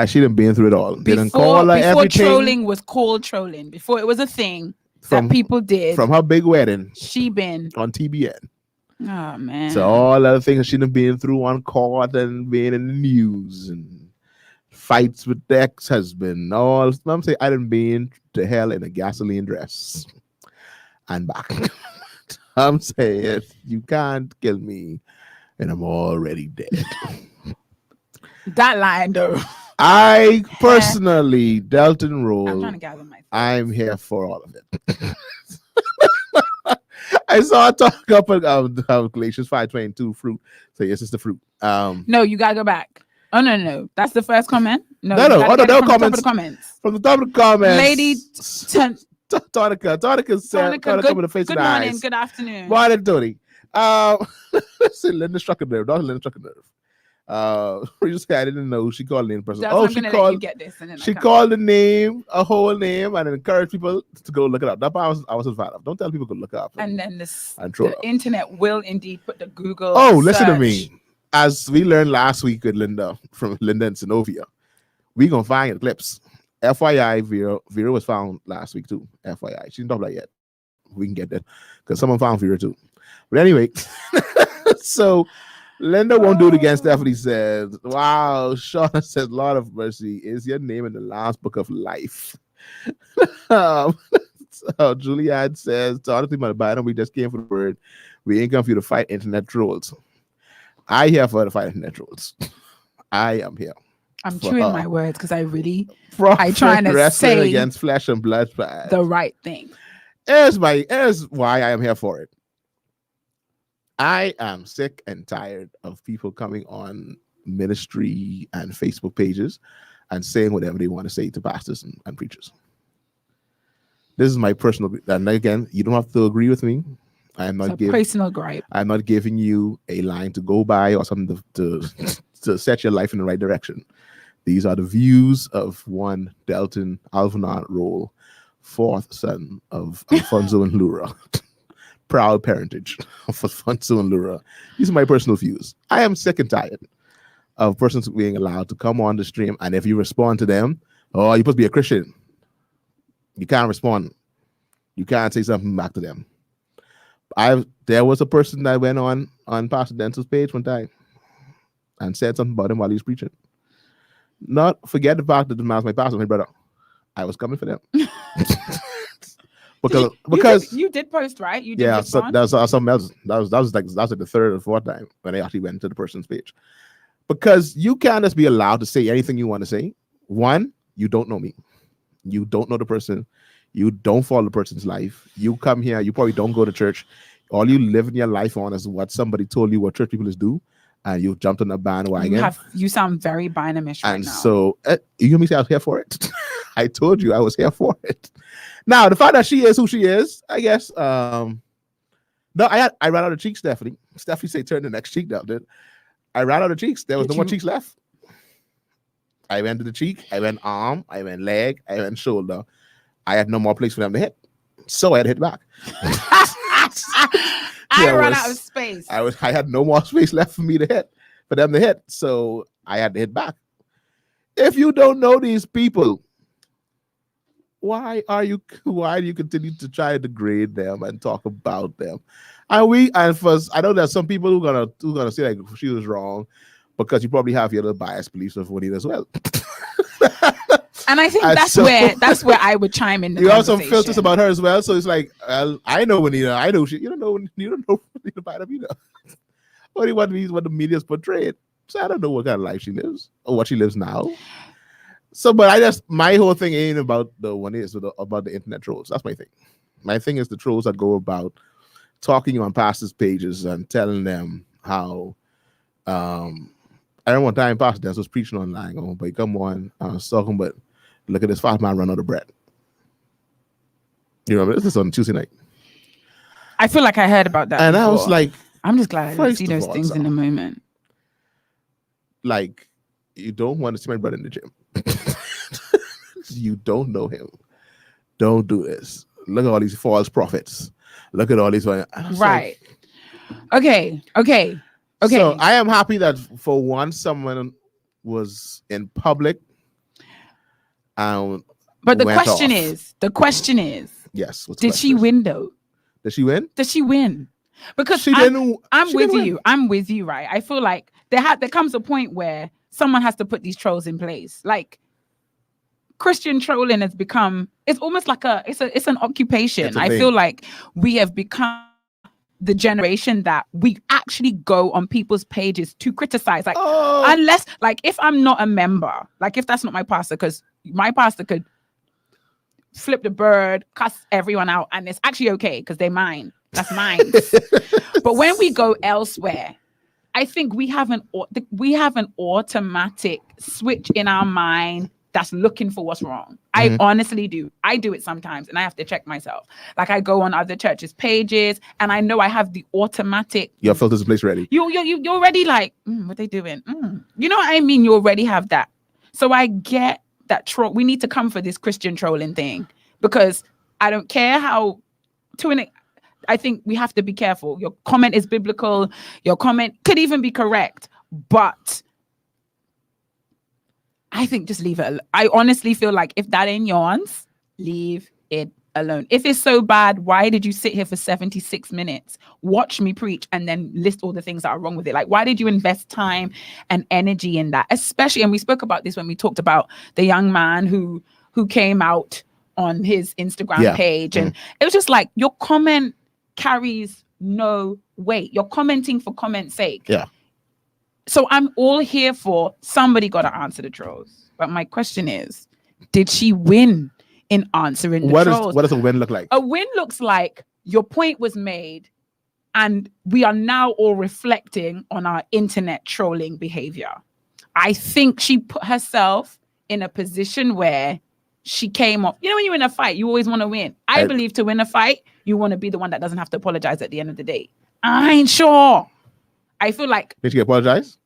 Speaker 3: she done been through it all. Didn't call her
Speaker 1: before
Speaker 3: everything.
Speaker 1: trolling was called trolling. Before it was a thing that people did.
Speaker 3: From her big wedding.
Speaker 1: She been
Speaker 3: on TBN.
Speaker 1: Oh man.
Speaker 3: So all other things she done been through on court and being in the news and fights with the ex-husband. I'm saying I done been to hell in a gasoline dress and back. I'm saying you can't kill me and I'm already dead.
Speaker 1: That line though.
Speaker 3: I personally, Delton Road,
Speaker 1: I'm trying to gather my thoughts.
Speaker 3: I'm here for all of it. I saw a talk up of Galatians 5:22 fruit. So yes, it's the fruit.
Speaker 1: No, you gotta go back. Oh no. That's the first comment. No.
Speaker 3: No.
Speaker 1: No
Speaker 3: Comments. From the top of the comments.
Speaker 1: Lady
Speaker 3: Tonica said,
Speaker 1: good morning, good afternoon.
Speaker 3: Morning, Tony. Listen, Linda struck a nerve. Not Linda struck a nerve. I didn't know she called the name person. She called the name, a whole name, and encouraged people to go look it up. That part I was a fan of. Don't tell people to look it up.
Speaker 1: And then the internet will indeed put the Google.
Speaker 3: Listen to me. As we learned last week with Linda from Linda and Synovia, we gonna find the clips. FYI, Vera was found last week too. FYI, she didn't talk about it yet. We can get that because someone found Vera too. But anyway, so Linda won't do it again. Stephanie says, wow, Shauna says, Lord of mercy, is your name in the last book of life? So Julianne says, honestly, my Biden, we just came for the word. We ain't come for you to fight internet trolls. I here for the fight internet trolls. I am here.
Speaker 1: I'm chewing my words because I
Speaker 3: I
Speaker 1: trying to
Speaker 3: wrestling
Speaker 1: say
Speaker 3: against flesh and blood.
Speaker 1: the right thing.
Speaker 3: Here's why I am here for it. I am sick and tired of people coming on ministry and Facebook pages and saying whatever they want to say to pastors and preachers. This is my personal, and again, you don't have to agree with me. I am not giving
Speaker 1: personal gripe.
Speaker 3: I'm not giving you a line to go by or something to set your life in the right direction. These are the views of one Delton Alvanon Roll, fourth son of Alfonso and Lura. Proud parentage of Alfonso and Lura. These are my personal views. I am sick and tired of persons being allowed to come on the stream, and if you respond to them, oh, you're supposed to be a Christian. You can't respond. You can't say something back to them. There was a person that went on Pastor Denzel's page one time and said something about him while he was preaching. Not forget the fact that the man's my pastor, my brother. I was coming for them. because
Speaker 1: you did post, right? You did.
Speaker 3: Yeah, so that was something else. That was like the third or fourth time when I actually went to the person's page. Because you can't just be allowed to say anything you want to say. One, you don't know me. You don't know the person. You don't follow the person's life. You come here, you probably don't go to church. All you live in your life on is what somebody told you what church people is do, and you jumped on a bandwagon.
Speaker 1: You sound very binamish right now.
Speaker 3: And so, you hear me say I was here for it? I told you I was here for it. Now, the fact that she is who she is, I guess. No, I ran out of cheeks, Stephanie. Stephanie said turn the next cheek down, dude. I ran out of cheeks. There was no more cheeks left. I went to the cheek, I went arm, I went leg, I went shoulder. I had no more place for them to hit. So I had to hit back.
Speaker 1: I ran out of space.
Speaker 3: I had no more space left for them to hit. So I had to hit back. If you don't know these people, why do you continue to try to degrade them and talk about them? And first, I know there's some people who are gonna say like she was wrong because you probably have your little biased beliefs of what he does well.
Speaker 2: And I think that's where I would chime in.
Speaker 3: You have some filters about her as well, so it's like I know Juanita, I know she. You don't know Juanita about her either. Only what the media's portrayed. So I don't know what kind of life she lives or what she lives now. So, but my whole thing ain't about the one is about the internet trolls. That's my thing. My thing is the trolls that go about talking on pastors' pages and telling them how. I remember one time Pastor Dennis was preaching online. Oh, but come on, I was talking, but look at this fat man run out of bread. You know, this is on Tuesday night.
Speaker 1: I feel like I heard about that.
Speaker 3: And
Speaker 1: before.
Speaker 3: I was like,
Speaker 1: I'm just glad I didn't see those things in the moment.
Speaker 3: Like, you don't want to see my brother in the gym. You don't know him. Don't do this. Look at all these false prophets. Look at all these. Right.
Speaker 1: Like, okay.
Speaker 3: So I am happy that for once someone was in public.
Speaker 1: But the question is,
Speaker 3: yes.
Speaker 1: Did she win though?
Speaker 3: Did she win?
Speaker 1: Did she win? Because I'm with you, right? I feel like there comes a point where someone has to put these trolls in place. Like Christian trolling has become, it's almost like it's an occupation. I feel like we have become the generation that we actually go on people's pages to criticize. Like, unless, like, if I'm not a member, like if that's not my pastor, because my pastor could flip the bird, cuss everyone out, and it's actually okay because they're mine. That's mine. But when we go elsewhere, I think we have an automatic switch in our mind that's looking for what's wrong. I honestly do. I do it sometimes, and I have to check myself. Like I go on other churches' pages, and I know I have the automatic.
Speaker 3: Your filters in place ready.
Speaker 1: You're already like, what they doing? You know what I mean? You already have that. So I get that troll. We need to come for this Christian trolling thing because I don't care how. I think we have to be careful. Your comment is biblical. Your comment could even be correct, but I think just leave it alone. I honestly feel like if that ain't yours, leave it alone. If it's so bad, why did you sit here for 76 minutes, watch me preach, and then list all the things that are wrong with it? Like, why did you invest time and energy in that? Especially, and we spoke about this when we talked about the young man who came out on his Instagram page, and it was just like your comment carries no weight. You're commenting for comment's sake.
Speaker 3: Yeah.
Speaker 1: So I'm all here for somebody got to answer the trolls. But my question is, did she win in answering the trolls?
Speaker 3: What does a win look like?
Speaker 1: A win looks like your point was made, and we are now all reflecting on our internet trolling behavior. I think she put herself in a position where she came off. You know, when you're in a fight, you always want to win. I believe to win a fight, you want to be the one that doesn't have to apologize at the end of the day. I ain't sure. I feel like...
Speaker 3: Did she apologize?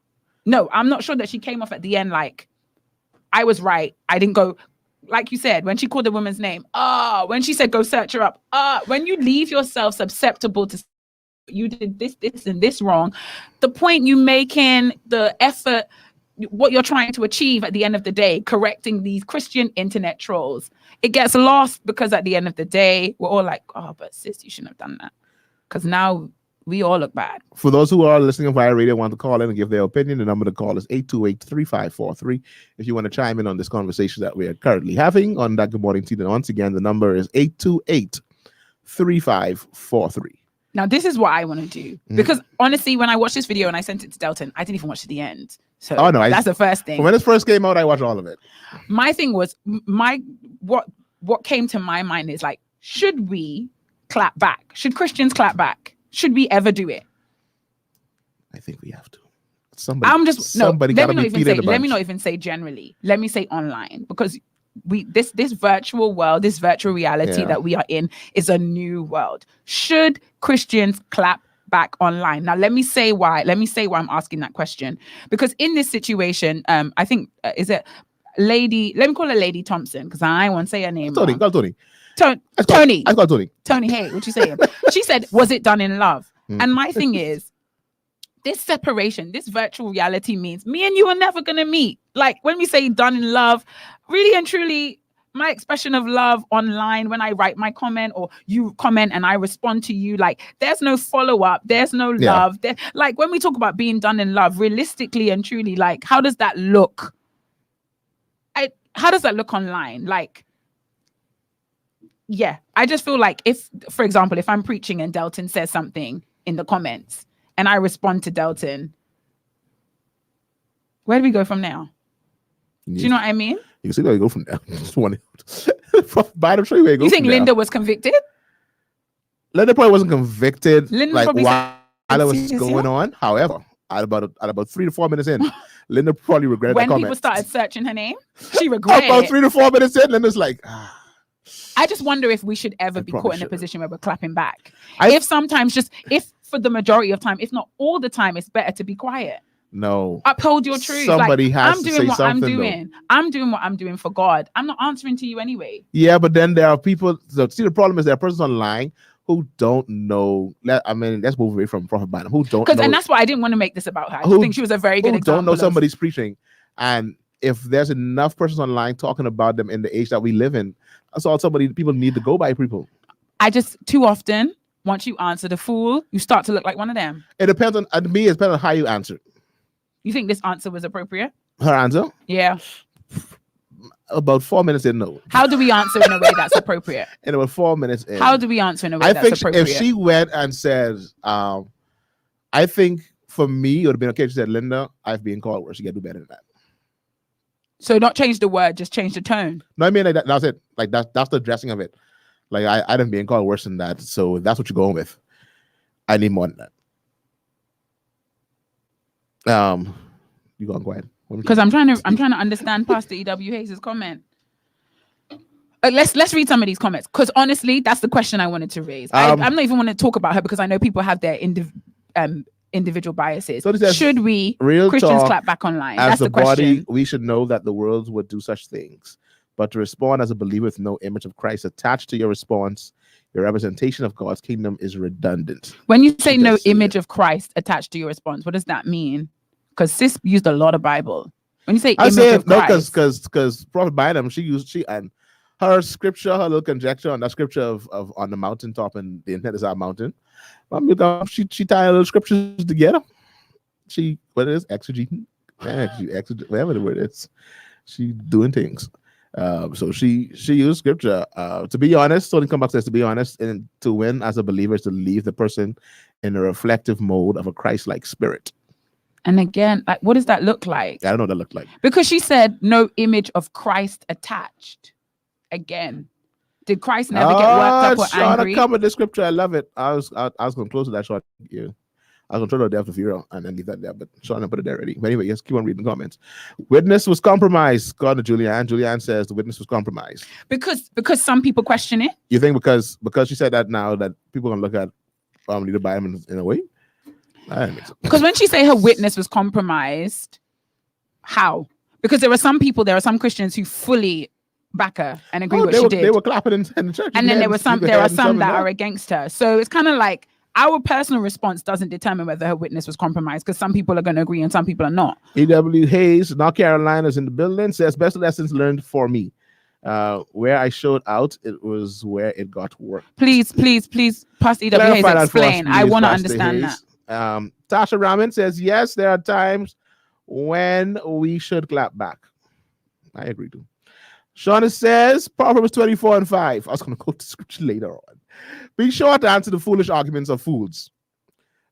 Speaker 1: No, I'm not sure that she came off at the end like, I was right. I didn't go... Like you said, when she called the woman's name, when she said, go search her up, when you leave yourself susceptible to you did this, and this wrong, the point you making, the effort, what you're trying to achieve at the end of the day, correcting these Christian internet trolls, it gets lost because at the end of the day, we're all like, oh, but sis, you shouldn't have done that. Because now we all look bad.
Speaker 3: For those who are listening via radio, want to call in and give their opinion, the number to call is 828-3543. If you want to chime in on this conversation that we are currently having on that Good Morning Tea, then once again, the number is 828-3543.
Speaker 1: Now, this is what I want to do. Because honestly, when I watched this video and I sent it to Delton, I didn't even watch to the end. So that's the first thing.
Speaker 3: When it first came out, I watched all of it.
Speaker 1: My thing was, what came to my mind is like, should we clap back? Should Christians clap back? Should we ever do it?
Speaker 3: I think we have to. Somebody got to be feeding the bunch.
Speaker 1: Let me not even say generally. Let me say online, because this virtual world, this virtual reality that we are in is a new world. Should Christians clap back online? Now, let me say why. Let me say why I'm asking that question. Because in this situation, I think is it Lady? Let me call her Lady Thompson because I won't say her name.
Speaker 3: Tony.
Speaker 1: Tony.
Speaker 3: I got Tony.
Speaker 1: Tony, hey, what you saying? She said, was it done in love? And my thing is, this separation, this virtual reality means me and you are never going to meet. Like when we say done in love, really and truly, my expression of love online, when I write my comment or you comment and I respond to you, like there's no follow-up, there's no love. Like when we talk about being done in love, realistically and truly, like how does that look? How does that look online? Like, yeah, I just feel like if, for example, if I'm preaching and Delton says something in the comments and I respond to Delton, where do we go from now? Do you know what I mean?
Speaker 3: You can see where you go from now. By the tree, where you go.
Speaker 1: You think Linda was convicted?
Speaker 3: Linda probably wasn't convicted
Speaker 1: Linda
Speaker 3: while it was going on. However, at about 3 to 4 minutes in, Linda probably regretted
Speaker 1: when
Speaker 3: the comment.
Speaker 1: People started searching her name. She regretted
Speaker 3: about 3 to 4 minutes in, Linda's like,
Speaker 1: I just wonder if we should ever be caught in a position where we're clapping back. If for the majority of time, if not all the time, it's better to be quiet.
Speaker 3: No.
Speaker 1: Uphold your truth.
Speaker 3: Somebody has to say something.
Speaker 1: I'm doing what I'm doing for God. I'm not answering to you anyway.
Speaker 3: Yeah, but then there are people. See, the problem is there are persons online who don't know. I mean, let's move away from Prophet Bynum. Who don't know.
Speaker 1: And that's why I didn't want to make this about her. I think she was a very good example.
Speaker 3: Don't know somebody's preaching. And if there's enough persons online talking about them in the age that we live in, that's all people need to go by, people.
Speaker 1: Too often, once you answer the fool, you start to look like one of them.
Speaker 3: It depends on how you answer.
Speaker 1: You think this answer was appropriate?
Speaker 3: Her answer?
Speaker 1: Yeah.
Speaker 3: About 4 minutes in, no.
Speaker 1: How do we answer in a way that's appropriate?
Speaker 3: In about 4 minutes in.
Speaker 1: How do we answer in a way that's appropriate?
Speaker 3: If she went and said, I think for me, it would have been okay. She said, Linda, I've been called worse. You got to do better than that.
Speaker 1: So not change the word, just change the tone.
Speaker 3: No, I mean, like that's it. Like that's the dressing of it. Like I didn't being called worse than that. So if that's what you're going with, I need more than that. You go on quiet.
Speaker 1: Because I'm trying to understand Pastor E.W. Hayes' comment. Let's read some of these comments. Because honestly, that's the question I wanted to raise. I'm not even want to talk about her because I know people have their individual biases. So should we Christians clap back online?
Speaker 3: As
Speaker 1: that's the question.
Speaker 3: Body, we should know that the world would do such things. But to respond as a believer with no image of Christ attached to your response, your representation of God's kingdom is redundant.
Speaker 1: When you say no image of Christ attached to your response, what does that mean? Because sis used a lot of Bible. When you say image of Christ,
Speaker 3: because Prophet Bynum, she and her scripture, her little conjecture on that scripture of on the mountaintop, and the internet is our mountain. She tied little scriptures together. Exegeting, whatever the word is. She doing things. So she used scripture. To be honest, Tony Comeback says, to be honest, and to win as a believer is to leave the person in a reflective mode of a Christ-like spirit.
Speaker 1: And again, like, what does that look like?
Speaker 3: I don't know what that looked like.
Speaker 1: Because she said no image of Christ attached. Again, did Christ never get worked up or angry?
Speaker 3: Come with the scripture. I love it. I was going to close with that short. Yeah. I was going to throw it out to Vera and then leave that there, but Sean put it there already. But anyway, yes, keep on reading the comments. Witness was compromised. Go on to Julianne. Julianne says the witness was compromised.
Speaker 1: Because some people question it?
Speaker 3: You think because she said that now that people are going to look at leader Biden in a way?
Speaker 1: Because when she say her witness was compromised, how? Because there are some Christians who fully back her and agree what she did.
Speaker 3: They were clapping in the church.
Speaker 1: And then there are some that are against her. So it's kind of like our personal response doesn't determine whether her witness was compromised, because some people are going to agree and some people are not.
Speaker 3: E.W. Hayes, North Carolina's in the building, says best lessons learned for me. Where I showed out, it was where it got work.
Speaker 1: Please, Pastor E.W. Hayes, explain. I want to understand that.
Speaker 3: Tasha Raman says, yes, there are times when we should clap back. I agree too. Shauna says, Proverbs 24:5. I was going to quote the scripture later on. Be sure to answer the foolish arguments of fools,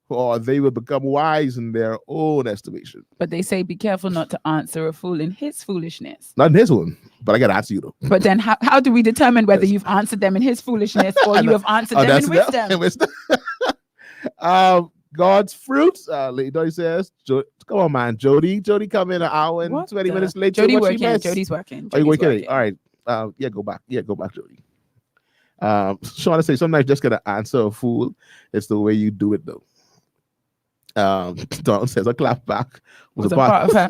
Speaker 3: or they will become wise in their own estimation.
Speaker 1: But they say, be careful not to answer a fool in his foolishness.
Speaker 3: Not in his one, but I got to answer you though.
Speaker 1: But then how do we determine whether you've answered them in his foolishness or you have answered them in wisdom?
Speaker 3: God's fruits. Lady Dory says, come on, man. Jody come in an hour and 20 minutes late.
Speaker 1: Jody's working.
Speaker 3: Are you working? All right. Go back, Jody. Shauna say sometimes just gotta answer a fool. It's the way you do it though. Don says a clap back was a part of her.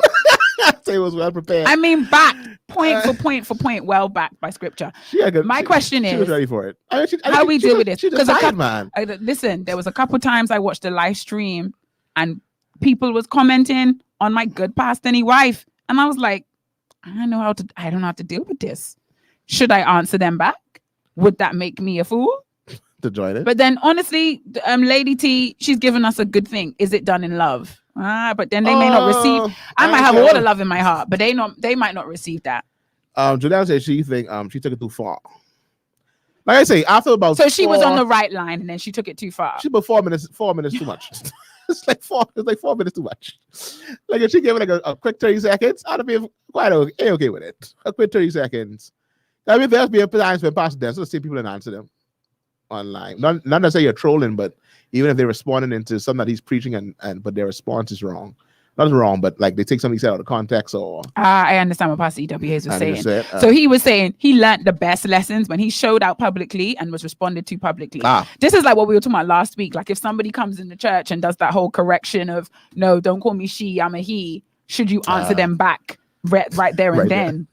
Speaker 3: Say it was well prepared.
Speaker 1: I mean, back point for point, well backed by scripture. My question is,
Speaker 3: she was ready for it.
Speaker 1: How we deal with this?
Speaker 3: Because
Speaker 1: listen, there was a couple times I watched the live stream and people was commenting on my good past any wife, and I was like, I don't know how to deal with this. Should I answer them back? Would that make me a fool?
Speaker 3: To join it.
Speaker 1: But then honestly, Lady T, she's given us a good thing. Is it done in love? But then they may not receive. I might have all the love in my heart, but they might not receive that.
Speaker 3: Juliana said she think she took it too far. Like I say, after about
Speaker 1: she was on the right line and then she took it too far.
Speaker 3: She about 4 minutes too much. It's like 4 minutes too much. Like if she gave it like a quick 30 seconds, I'd be quite okay with it. A quick 30 seconds. I mean, there's been times when past them, so the same people and answer them online. Not necessarily you're trolling, but even if they're responding into something that he's preaching and but their response is wrong. Not wrong, but like they take something he said out of context or
Speaker 1: I understand what Pastor E.W. Hayes was saying. So he was saying he learned the best lessons when he showed out publicly and was responded to publicly. This is like what we were talking about last week. Like if somebody comes in the church and does that whole correction of no, don't call me she, I'm a he. Should you answer them back right there and then?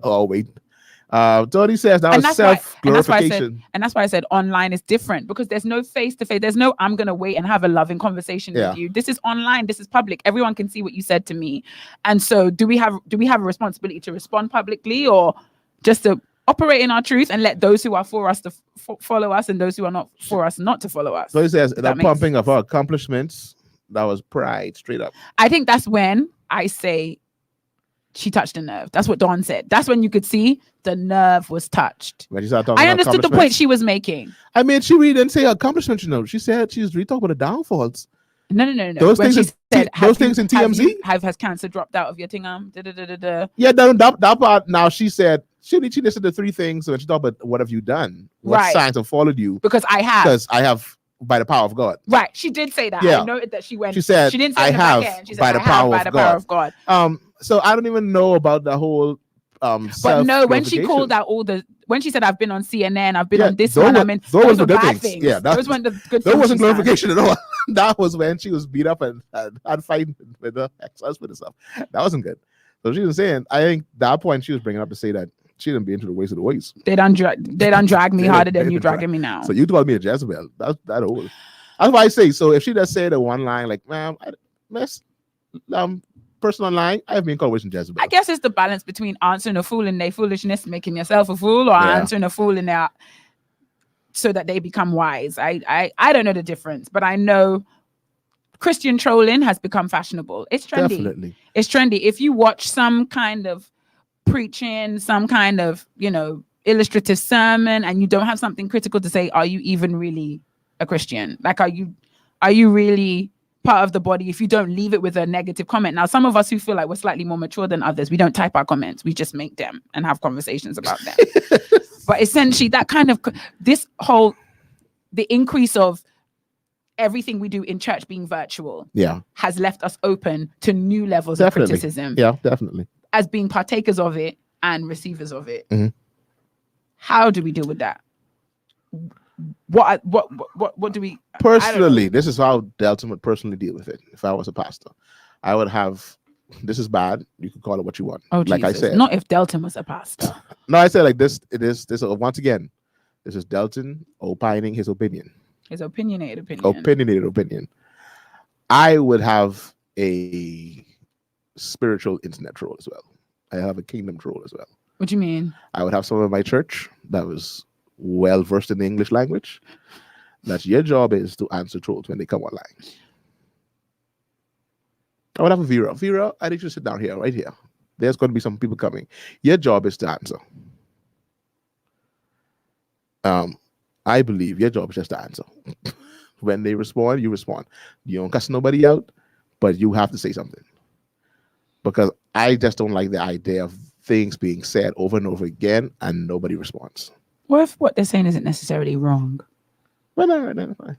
Speaker 3: Oh wait. Tony says that was self-glorification.
Speaker 1: And that's why I said online is different, because there's no face-to-face. There's no I'm going to wait and have a loving conversation with you. This is online. This is public. Everyone can see what you said to me. And so do we have a responsibility to respond publicly, or just to operate in our truth and let those who are for us to follow us and those who are not for us not to follow us?
Speaker 3: So he says the pumping of our accomplishments, that was pride straight up.
Speaker 1: I think that's when I say she touched a nerve. That's what Dawn said. That's when you could see the nerve was touched.
Speaker 3: When she started talking
Speaker 1: I understood the point she was making.
Speaker 3: I mean, she really didn't say accomplishments, She said she was really talking about the downfalls.
Speaker 1: No.
Speaker 3: Those things in TMZ?
Speaker 1: Has cancer dropped out of your tingam?
Speaker 3: Yeah, that part. Now she said she listed the three things when she talked about what have you done? What signs have followed you?
Speaker 1: Because I have
Speaker 3: by the power of God.
Speaker 1: Right. She did say that. Yeah. I noted that she went.
Speaker 3: She said,
Speaker 1: she didn't say
Speaker 3: I have
Speaker 1: she said,
Speaker 3: by the power of God. So I don't even know about the whole
Speaker 1: but no, when she called out when she said I've been on CNN, I've been on this one, I mean those were bad things.
Speaker 3: Yeah,
Speaker 1: those weren't the good things.
Speaker 3: That wasn't glorification at all. That was when she was beat up and fighting with her ex-husband and stuff. That wasn't good. So she was saying, I think that point she was bringing up to say that she didn't be into the ways of the ways.
Speaker 1: They done drag me harder than you dragging me now.
Speaker 3: So you called me a Jezebel. That's that old. That's why I say. So if she does say the one line like, "Ma'am, person online, I have been called witch and Jezebel."
Speaker 1: I guess it's the balance between answering a fool in their foolishness, making yourself a fool, or answering a fool in their so that they become wise. I don't know the difference, but I know Christian trolling has become fashionable. It's trendy.
Speaker 3: Definitely.
Speaker 1: It's trendy. If you watch some kind of preaching, some kind of, illustrative sermon, and you don't have something critical to say, are you even really a Christian? Like, are you really part of the body if you don't leave it with a negative comment. Now, some of us who feel like we're slightly more mature than others, we don't type our comments. We just make them and have conversations about them. But essentially that kind of the increase of everything we do in church being virtual has left us open to new levels of criticism.
Speaker 3: Yeah, definitely.
Speaker 1: As being partakers of it and receivers of it.
Speaker 3: Mm-hmm.
Speaker 1: How do we deal with that? What do we
Speaker 3: personally? This is how Delton would personally deal with it. If I was a pastor, I would have. This is bad. You can call it what you want.
Speaker 1: Oh,
Speaker 3: like
Speaker 1: Jesus.
Speaker 3: I said,
Speaker 1: not if Delton was a pastor.
Speaker 3: No, I said like this. It is this once again. This is Delton opining his opinion.
Speaker 1: His opinionated opinion.
Speaker 3: Opinionated opinion. I would have a spiritual internet troll as well. I have a kingdom troll as well.
Speaker 1: What do you mean?
Speaker 3: I would have someone in my church that was well versed in the English language. That your job is to answer trolls when they come online. I would have a Vera. Vera, I need you to sit down here, right here. There's going to be some people coming. Your job is to answer. I believe your job is just to answer. When they respond, you respond. You don't cuss nobody out, but you have to say something. Because I just don't like the idea of things being said over and over again and nobody responds.
Speaker 1: What if what they're saying isn't necessarily wrong?
Speaker 3: Well, no, fine.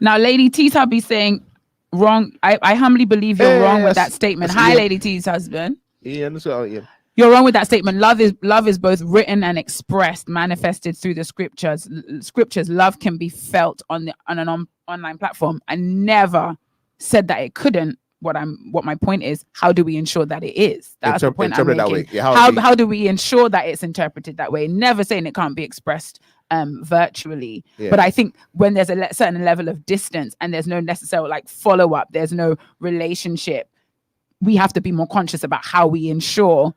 Speaker 1: Now, Lady Tita be saying wrong. I humbly believe you're wrong with that statement. Hi, Lady T's husband.
Speaker 3: Ian, so Ian.
Speaker 1: You're wrong with that statement. Love is both written and expressed, manifested through the scriptures. Love can be felt on an online platform. I never said that it couldn't. What my point is, how do we ensure that it is? That's the point I'm making. How do we ensure that it's interpreted that way? Never saying it can't be expressed virtually, but I think when there's a certain level of distance and there's no necessary like follow-up, there's no relationship, we have to be more conscious about how we ensure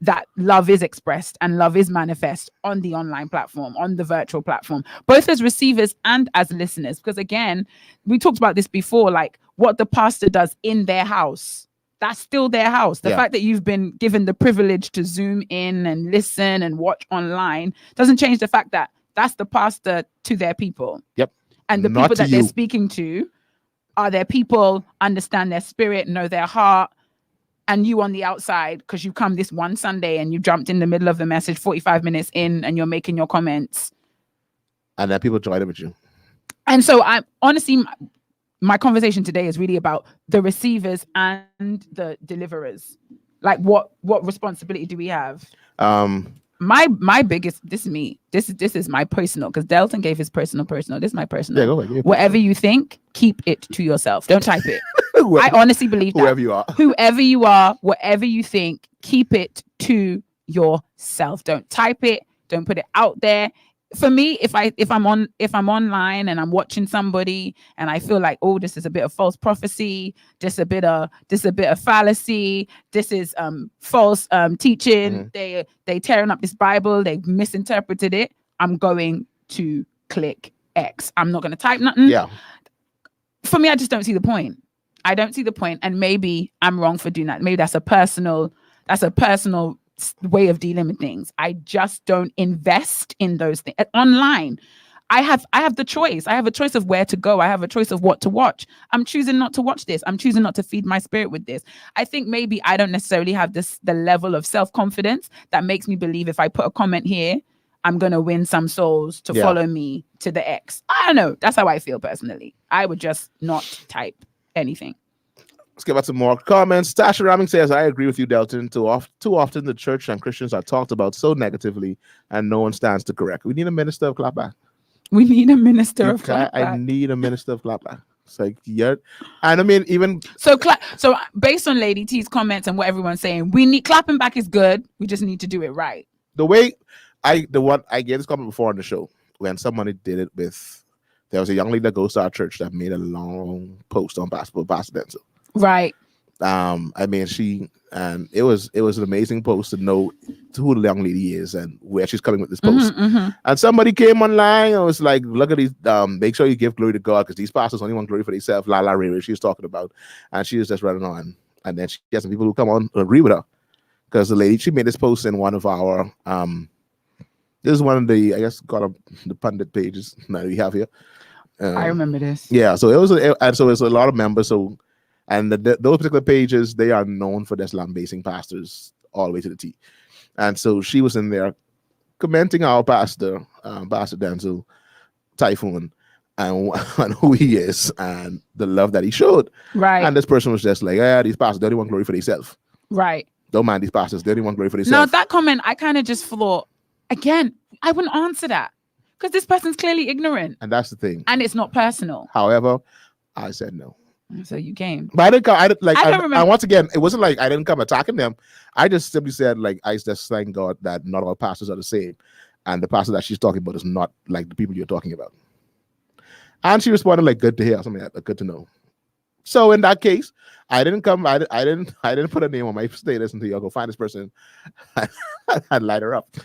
Speaker 1: that love is expressed and love is manifest on the online platform, on the virtual platform, both as receivers and as listeners. Because again, we talked about this before, like what the pastor does in their house, that's still their house. The fact that you've been given the privilege to zoom in and listen and watch online doesn't change the fact that that's the pastor to their people. Yep. And the people that they're speaking to are their people, understand their spirit, know their heart. And you on the outside, because you come this one Sunday and you jumped in the middle of the message 45 minutes in and you're making your comments.
Speaker 3: And then people join in with you.
Speaker 1: And so I'm honestly, my conversation today is really about the receivers and the deliverers. Like what responsibility do we have? My biggest, this is me. This is my personal, because Delton gave his personal. This is my personal.
Speaker 3: Yeah, go ahead.
Speaker 1: Whatever you think, keep it to yourself. Don't type it. I honestly believe that.
Speaker 3: Whoever you are,
Speaker 1: whatever you think, keep it to yourself. Don't type it. Don't put it out there. For me, if I'm online and I'm watching somebody and I feel like, oh, this is a bit of false prophecy, this a bit of fallacy, this is false teaching, they tearing up this Bible, they misinterpreted it, I'm going to click X. I'm not going to type nothing.
Speaker 3: Yeah.
Speaker 1: For me, I just don't see the point. I don't see the point, and maybe I'm wrong for doing that. Maybe that's a personal way of dealing with things. I just don't invest in those things online. I have the choice. I have a choice of where to go. I have a choice of what to watch. I'm choosing not to watch this. I'm choosing not to feed my spirit with this. I think maybe I don't necessarily have the level of self-confidence that makes me believe if I put a comment here, I'm going to win some souls to follow me to the X. I don't know. That's how I feel personally. I would just not type anything.
Speaker 3: Let's get back to more comments. Tasha Ramming says, I agree with you, Delton. Too often the church and Christians are talked about so negatively and no one stands to correct. We need a minister of clapback.
Speaker 1: We need a minister of clapback.
Speaker 3: I need a minister of clapback. It's like, yeah. And I mean, even...
Speaker 1: So based on Lady T's comments and what everyone's saying, clapping back is good. We just need to do it right.
Speaker 3: The way I gave this comment before on the show, when somebody did it with... There was a young lady that goes to our church that made a long post on Pastor Denzel.
Speaker 1: Right.
Speaker 3: I mean, it was an amazing post to know who the young lady is and where she's coming with this post. And somebody came online and was like, look at these, make sure you give glory to God, because these pastors only want glory for themselves. La Ray, she was talking about, and she was just running on. And then she has some people who come on agree with her, because the lady, she made this post in one of our this is one of the, I guess, call them the pundit pages that we have here.
Speaker 1: I remember this.
Speaker 3: Yeah, so and so it's a lot of members. So, and those particular pages, they are known for their lambasting pastors all the way to the T. And so she was in there commenting our pastor, Pastor Denzel Typhoon, and who he is and the love that he showed.
Speaker 1: Right.
Speaker 3: And this person was just like, yeah, these pastors, they don't want glory for themselves.
Speaker 1: Right.
Speaker 3: Don't mind these pastors, they don't want glory for
Speaker 1: No,
Speaker 3: themselves.
Speaker 1: that comment, I kind of just thought, again, I wouldn't answer that because this person's clearly ignorant.
Speaker 3: And that's the thing.
Speaker 1: And it's not personal.
Speaker 3: However, I said no.
Speaker 1: So you came.
Speaker 3: But I didn't come. I don't remember. And once again, it wasn't like I didn't come attacking them. I just simply said, like, I just thank God that not all pastors are the same. And the pastor that she's talking about is not like the people you're talking about. And she responded like, good to hear, something like that, good to know. So in that case, I didn't come, I didn't put a name on my status until y'all go find this person and light her up.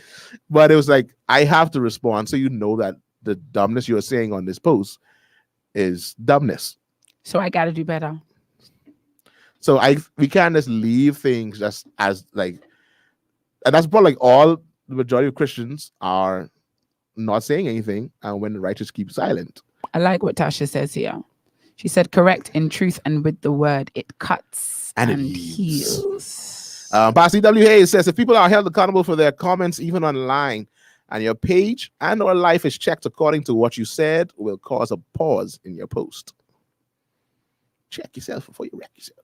Speaker 3: But it was like, I have to respond so you know that the dumbness you're saying on this post is dumbness.
Speaker 1: So I got to do better.
Speaker 3: So we can't just leave things just as like, and that's probably like all the majority of Christians are not saying anything, and when the righteous keep silent.
Speaker 1: I like what Tasha says here. She said, correct in truth and with the word, it cuts and heals.
Speaker 3: Pastor W. Hayes says, if people are held accountable for their comments, even online, and your page and or life is checked according to what you said, will cause a pause in your post. Check yourself before you wreck yourself.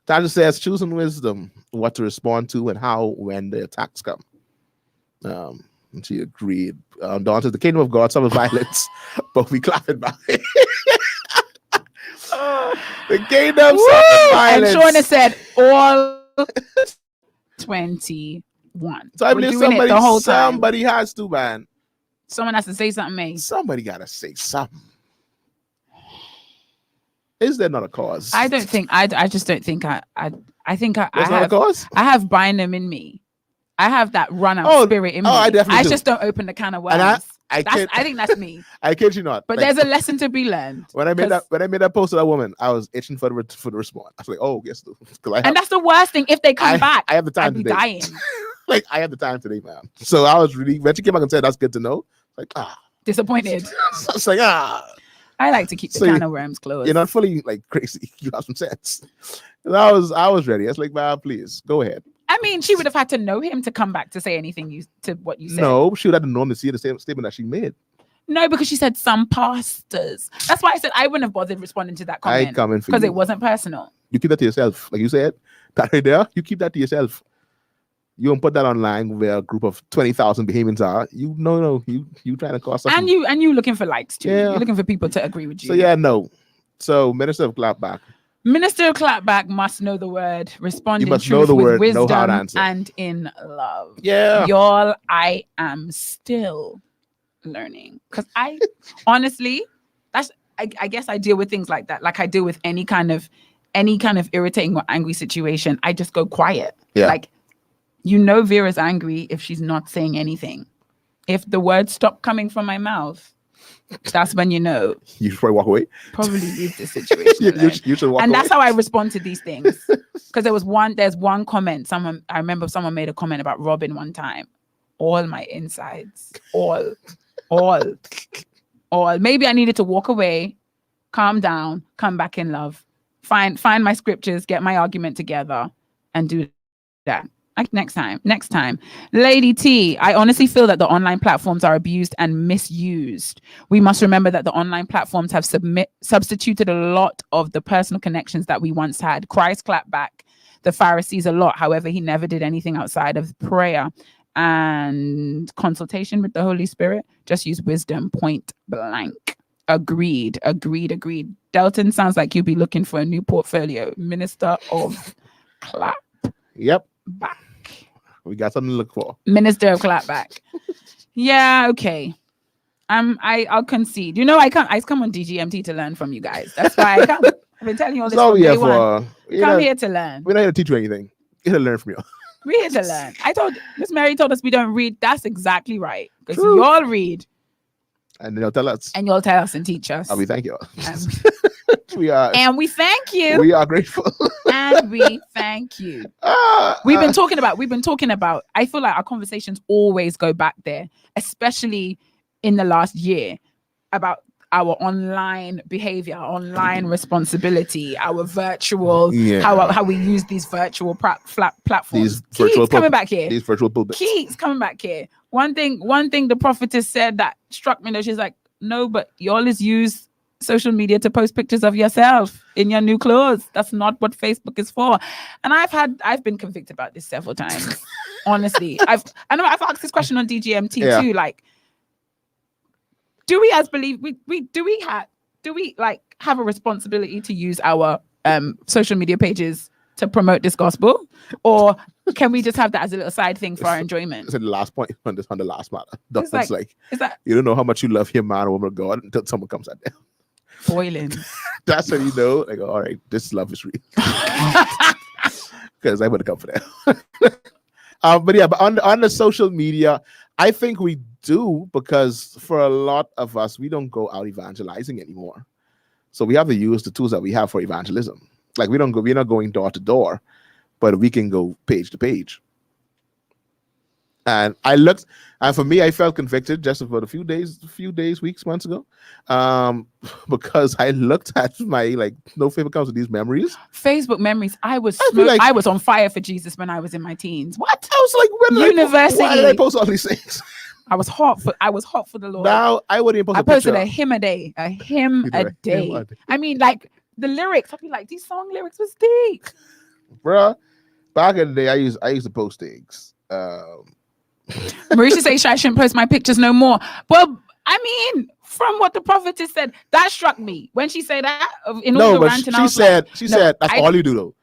Speaker 3: Tasha says, choosing wisdom, what to respond to and how when the attacks come. And she agreed. Dawn says, the kingdom of God suffers violence, but we clap it back. The kingdom suffers violence.
Speaker 1: And Shauna said, all 21.
Speaker 3: So I believe somebody has to, man.
Speaker 1: Someone has to say something, mate.
Speaker 3: Somebody got to say something. Is there not a cause?
Speaker 1: I don't think, I just don't think I think I
Speaker 3: There's
Speaker 1: have
Speaker 3: not a cause?
Speaker 1: I have Bynum in me. I have that run out spirit in me.
Speaker 3: I definitely do.
Speaker 1: just don't open the can of worms.
Speaker 3: And
Speaker 1: I think that's me.
Speaker 3: I kid you not.
Speaker 1: But
Speaker 3: like,
Speaker 1: there's a lesson to be learned.
Speaker 3: When I made that post to that woman, I was itching for the response. I was like, oh, yes,
Speaker 1: and that's the worst thing. If they come back,
Speaker 3: I have the time
Speaker 1: I'd be
Speaker 3: today.
Speaker 1: dying.
Speaker 3: Like I have the time today, man. So I was really when she came back and said that's good to know. Like
Speaker 1: Disappointed.
Speaker 3: So it's like
Speaker 1: I like to keep the can of worms closed.
Speaker 3: You're not fully like crazy. You have some sense. And I was ready. I was like, man, please go ahead.
Speaker 1: I mean, she would have had to know him to come back to say anything to what you said.
Speaker 3: No, she would have known to see the same statement that she made.
Speaker 1: No, because she said some pastors. That's why I said I wouldn't have bothered responding to that comment.
Speaker 3: I coming for you.
Speaker 1: Because it wasn't personal.
Speaker 3: You keep that to yourself. Like you said, that right there, you keep that to yourself. You don't put that online where a group of 20,000 Bahamians are. You trying to cause something.
Speaker 1: And you looking for likes too.
Speaker 3: Yeah.
Speaker 1: You're looking for people to agree with you.
Speaker 3: So yeah, no. So Minister of Clapback.
Speaker 1: Minister of Clapback must know the word, respond
Speaker 3: You
Speaker 1: in
Speaker 3: must
Speaker 1: truth
Speaker 3: know the
Speaker 1: with
Speaker 3: word, know
Speaker 1: wisdom
Speaker 3: how to answer.
Speaker 1: and in love.
Speaker 3: Yeah.
Speaker 1: Y'all, I am still learning. Because I honestly, I guess I deal with things like that. Like I deal with any kind of irritating or angry situation. I just go quiet.
Speaker 3: Yeah.
Speaker 1: Like, Vera's angry if she's not saying anything. If the words stop coming from my mouth, that's when you know.
Speaker 3: You should probably walk away.
Speaker 1: Probably leave the situation.
Speaker 3: you should walk away.
Speaker 1: And that's how I respond to these things. Because there's one comment. I remember someone made a comment about Robin one time. All my insides. All. Maybe I needed to walk away, calm down, come back in love, find my scriptures, get my argument together, and do that. Like next time. Lady T, I honestly feel that the online platforms are abused and misused. We must remember that the online platforms have substituted a lot of the personal connections that we once had. Christ clapped back the Pharisees a lot. However, he never did anything outside of prayer and consultation with the Holy Spirit. Just use wisdom, point blank. Agreed. Delton sounds like you'll be looking for a new portfolio. Minister of Clap.
Speaker 3: Yep.
Speaker 1: Back.
Speaker 3: We got something to look for.
Speaker 1: Minister of Clapback. Yeah, okay. I'll concede. I come on DGMT to learn from you guys. That's why I come. I've been telling you all this from day one. Come here to learn.
Speaker 3: We're not here to teach you anything. We're here to learn from you.
Speaker 1: We're here to learn. Miss Mary told us we don't read. That's exactly right. Because you all read.
Speaker 3: And they'll tell us.
Speaker 1: And you'll tell us and teach us.
Speaker 3: We thank you.
Speaker 1: And we thank you.
Speaker 3: We are grateful.
Speaker 1: And we thank you. We've been talking about, I feel like our conversations always go back there, especially in the last year, about our online behavior, online responsibility, our virtual,
Speaker 3: Yeah.
Speaker 1: how we use these virtual platforms.
Speaker 3: These virtual
Speaker 1: coming back here.
Speaker 3: These virtual pulpits.
Speaker 1: Keats coming back here. One thing the prophetess said that struck me, though, she's like, no, but you always use social media to post pictures of yourself in your new clothes. That's not what Facebook is for. And I've been convicted about this several times. Honestly, I've asked this question on DGMT too. Like, do we as believe we have a responsibility to use our social media pages to promote this gospel, or can we just have that as a little side thing for our enjoyment?
Speaker 3: So the last point on the last matter. That's like
Speaker 1: that
Speaker 3: you don't know how much you love your man or woman of God until someone comes at them.
Speaker 1: Boiling.
Speaker 3: That's when you know, like, all right, this love is real. Because I would have come for that. But yeah, but on the social media, I think we do, because for a lot of us, we don't go out evangelizing anymore. So we have to use the tools that we have for evangelism. Like we're not going door to door, but we can go page to page. And for me, I felt convicted just about a few days, weeks, months ago, because I looked at my no favor comes with these memories.
Speaker 1: Facebook memories. I was on fire for Jesus when I was in my teens. What?
Speaker 3: I was like,
Speaker 1: University.
Speaker 3: Why did I post all these things?
Speaker 1: I was hot for the Lord.
Speaker 3: Now I wouldn't even post.
Speaker 1: I posted a hymn a day. I mean, like the lyrics. I'd be like, these song lyrics was deep,
Speaker 3: bruh. Back in the day, I used to post things.
Speaker 1: Marisha says I shouldn't post my pictures no more. Well, I mean, from what the prophetess said, that struck me when she said that.
Speaker 3: She said that's all you do though.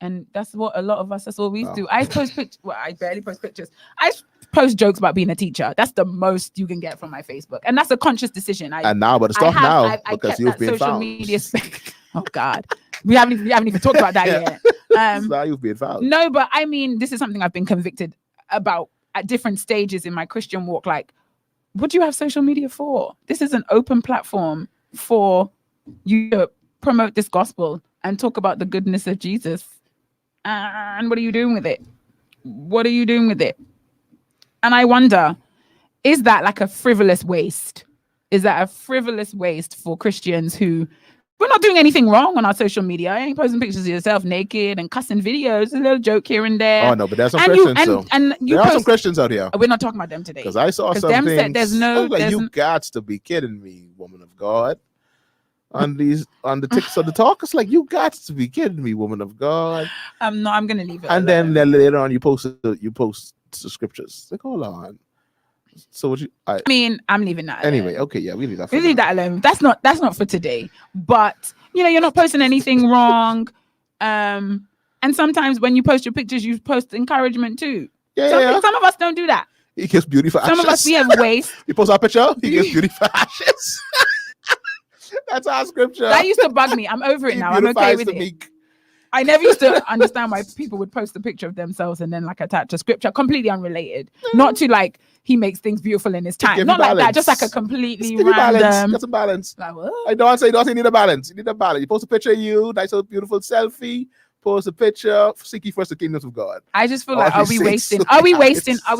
Speaker 1: And that's what a lot of us. That's all we do. I post pictures. Well, I barely post pictures. I post jokes about being a teacher. That's the most you can get from my Facebook, and that's a conscious decision. Because you've been social
Speaker 3: found.
Speaker 1: Media oh God, we haven't even talked about that yet.
Speaker 3: Now you've been found.
Speaker 1: No, but I mean, this is something I've been convicted about at different stages in my Christian walk. Like, what do you have social media for? This is an open platform for you to promote this gospel and talk about the goodness of Jesus. And what are you doing with it? What are you doing with it? And I wonder, is that like a frivolous waste? Is that a frivolous waste for Christians who we're not doing anything wrong on our social media? I ain't posting pictures of yourself naked and cussing videos, a little joke here and there.
Speaker 3: Oh no, but there's some Christians. There are some Christians out here.
Speaker 1: We're not talking about them today.
Speaker 3: Because I saw some things.
Speaker 1: There's no.
Speaker 3: You got to be kidding me, woman of God. On the TikTok of the talk, it's like, you got to be kidding me, woman of God.
Speaker 1: I'm gonna leave it.
Speaker 3: And
Speaker 1: alone.
Speaker 3: then later on, you post the scriptures. Like, hold on. So I mean,
Speaker 1: I'm leaving that alone.
Speaker 3: Anyway. Okay, yeah, we leave that.
Speaker 1: We leave that alone. That's not for today. But you're not posting anything wrong. And sometimes when you post your pictures, you post encouragement too.
Speaker 3: Yeah.
Speaker 1: Some of us don't do that.
Speaker 3: He gives beauty for ashes.
Speaker 1: Some of us, we have waste.
Speaker 3: You post our picture, he gives beauty for ashes. That's our scripture.
Speaker 1: That used to bug me. I'm over it now. I'm okay with it.
Speaker 3: Meek.
Speaker 1: I never used to understand why people would post a picture of themselves and then attach a scripture, completely unrelated. Not to he makes things beautiful in his time. Not like that. Just like a completely random.
Speaker 3: Get some balance.
Speaker 1: Like, what?
Speaker 3: I don't say you need a balance. You need a balance. You post a picture of you, nice little beautiful selfie. Post a picture. Seek ye first the kingdom of God. I just feel like are we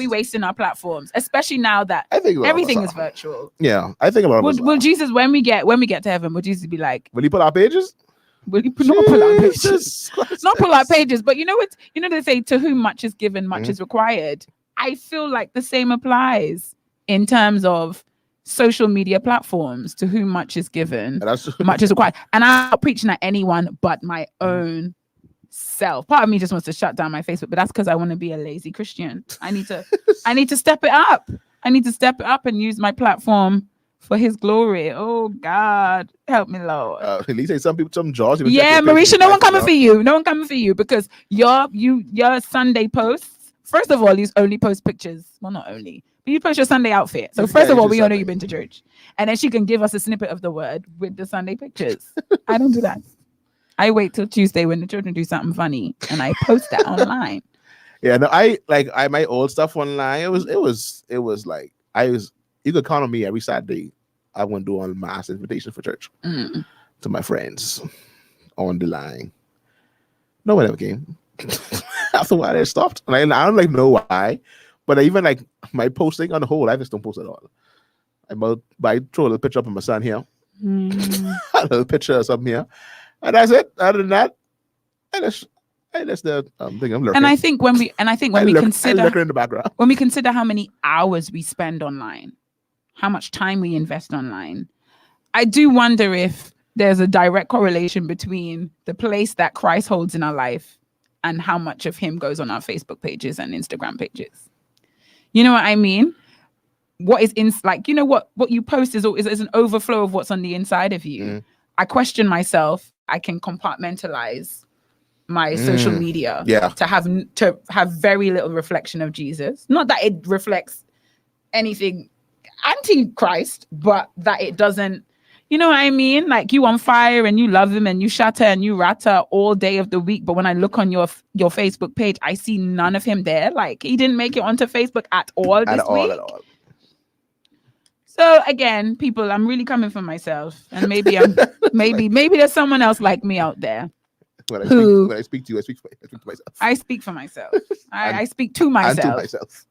Speaker 3: wasting
Speaker 1: our platforms, especially now that everything is virtual?
Speaker 3: Yeah, I think a lot of us.
Speaker 1: Will Jesus, when we get to heaven, will Jesus be like,
Speaker 3: will he pull our pages?
Speaker 1: Will he not pull our pages? Not pull our pages, but you know what? They say, to whom much is given, much is required. I feel like the same applies in terms of social media platforms. To whom much is given, much is required. And I'm not preaching at anyone but my own self. Part of me just wants to shut down my Facebook, but that's because I want to be a lazy Christian. I need to step it up. I need to step it up and use my platform for his glory. Oh God, help me, Lord.
Speaker 3: At least say some jaws.
Speaker 1: Yeah, Marisha, no one coming for you. No one coming for you because your Sunday posts. First of all, you only post pictures. Well, not only, but you post your Sunday outfit. So first of all, we all know you've been to church, and then she can give us a snippet of the word with the Sunday pictures. I don't do that. I wait till Tuesday when the children do something funny, and I post that online.
Speaker 3: Yeah, no, I my old stuff online. It was like you could count on me every Saturday. I went to do a mass invitation for church to my friends on the line. No one ever came. After a while, it stopped. And I don't know why, but even my posting on the whole, I just don't post at all. I throw a little picture up of my son here,
Speaker 1: Mm.
Speaker 3: a little picture of something here, and that's it. Other than that, that's the thing I'm lurking.
Speaker 1: And I think when we consider
Speaker 3: lurking in the background.
Speaker 1: when we consider how many hours we spend online, how much time we invest online, I do wonder if there's a direct correlation between the place that Christ holds in our life and how much of him goes on our Facebook pages and Instagram pages. You know what I mean? What is what you post is an overflow of what's on the inside of you.
Speaker 3: Mm.
Speaker 1: I question myself. I can compartmentalize my social media to have very little reflection of Jesus. Not that it reflects anything anti-Christ, but that it doesn't, you know what I mean? Like, you on fire and you love him and you shatter and you ratter all day of the week, but when I look on your Facebook page, I see none of him there. Like, he didn't make it onto Facebook at all this week. At all. So again, people, I'm really coming for myself, and maybe maybe there's someone else like me out there.
Speaker 3: When I speak to you, I speak for myself.
Speaker 1: I speak for myself. I speak to myself.
Speaker 3: And to myself.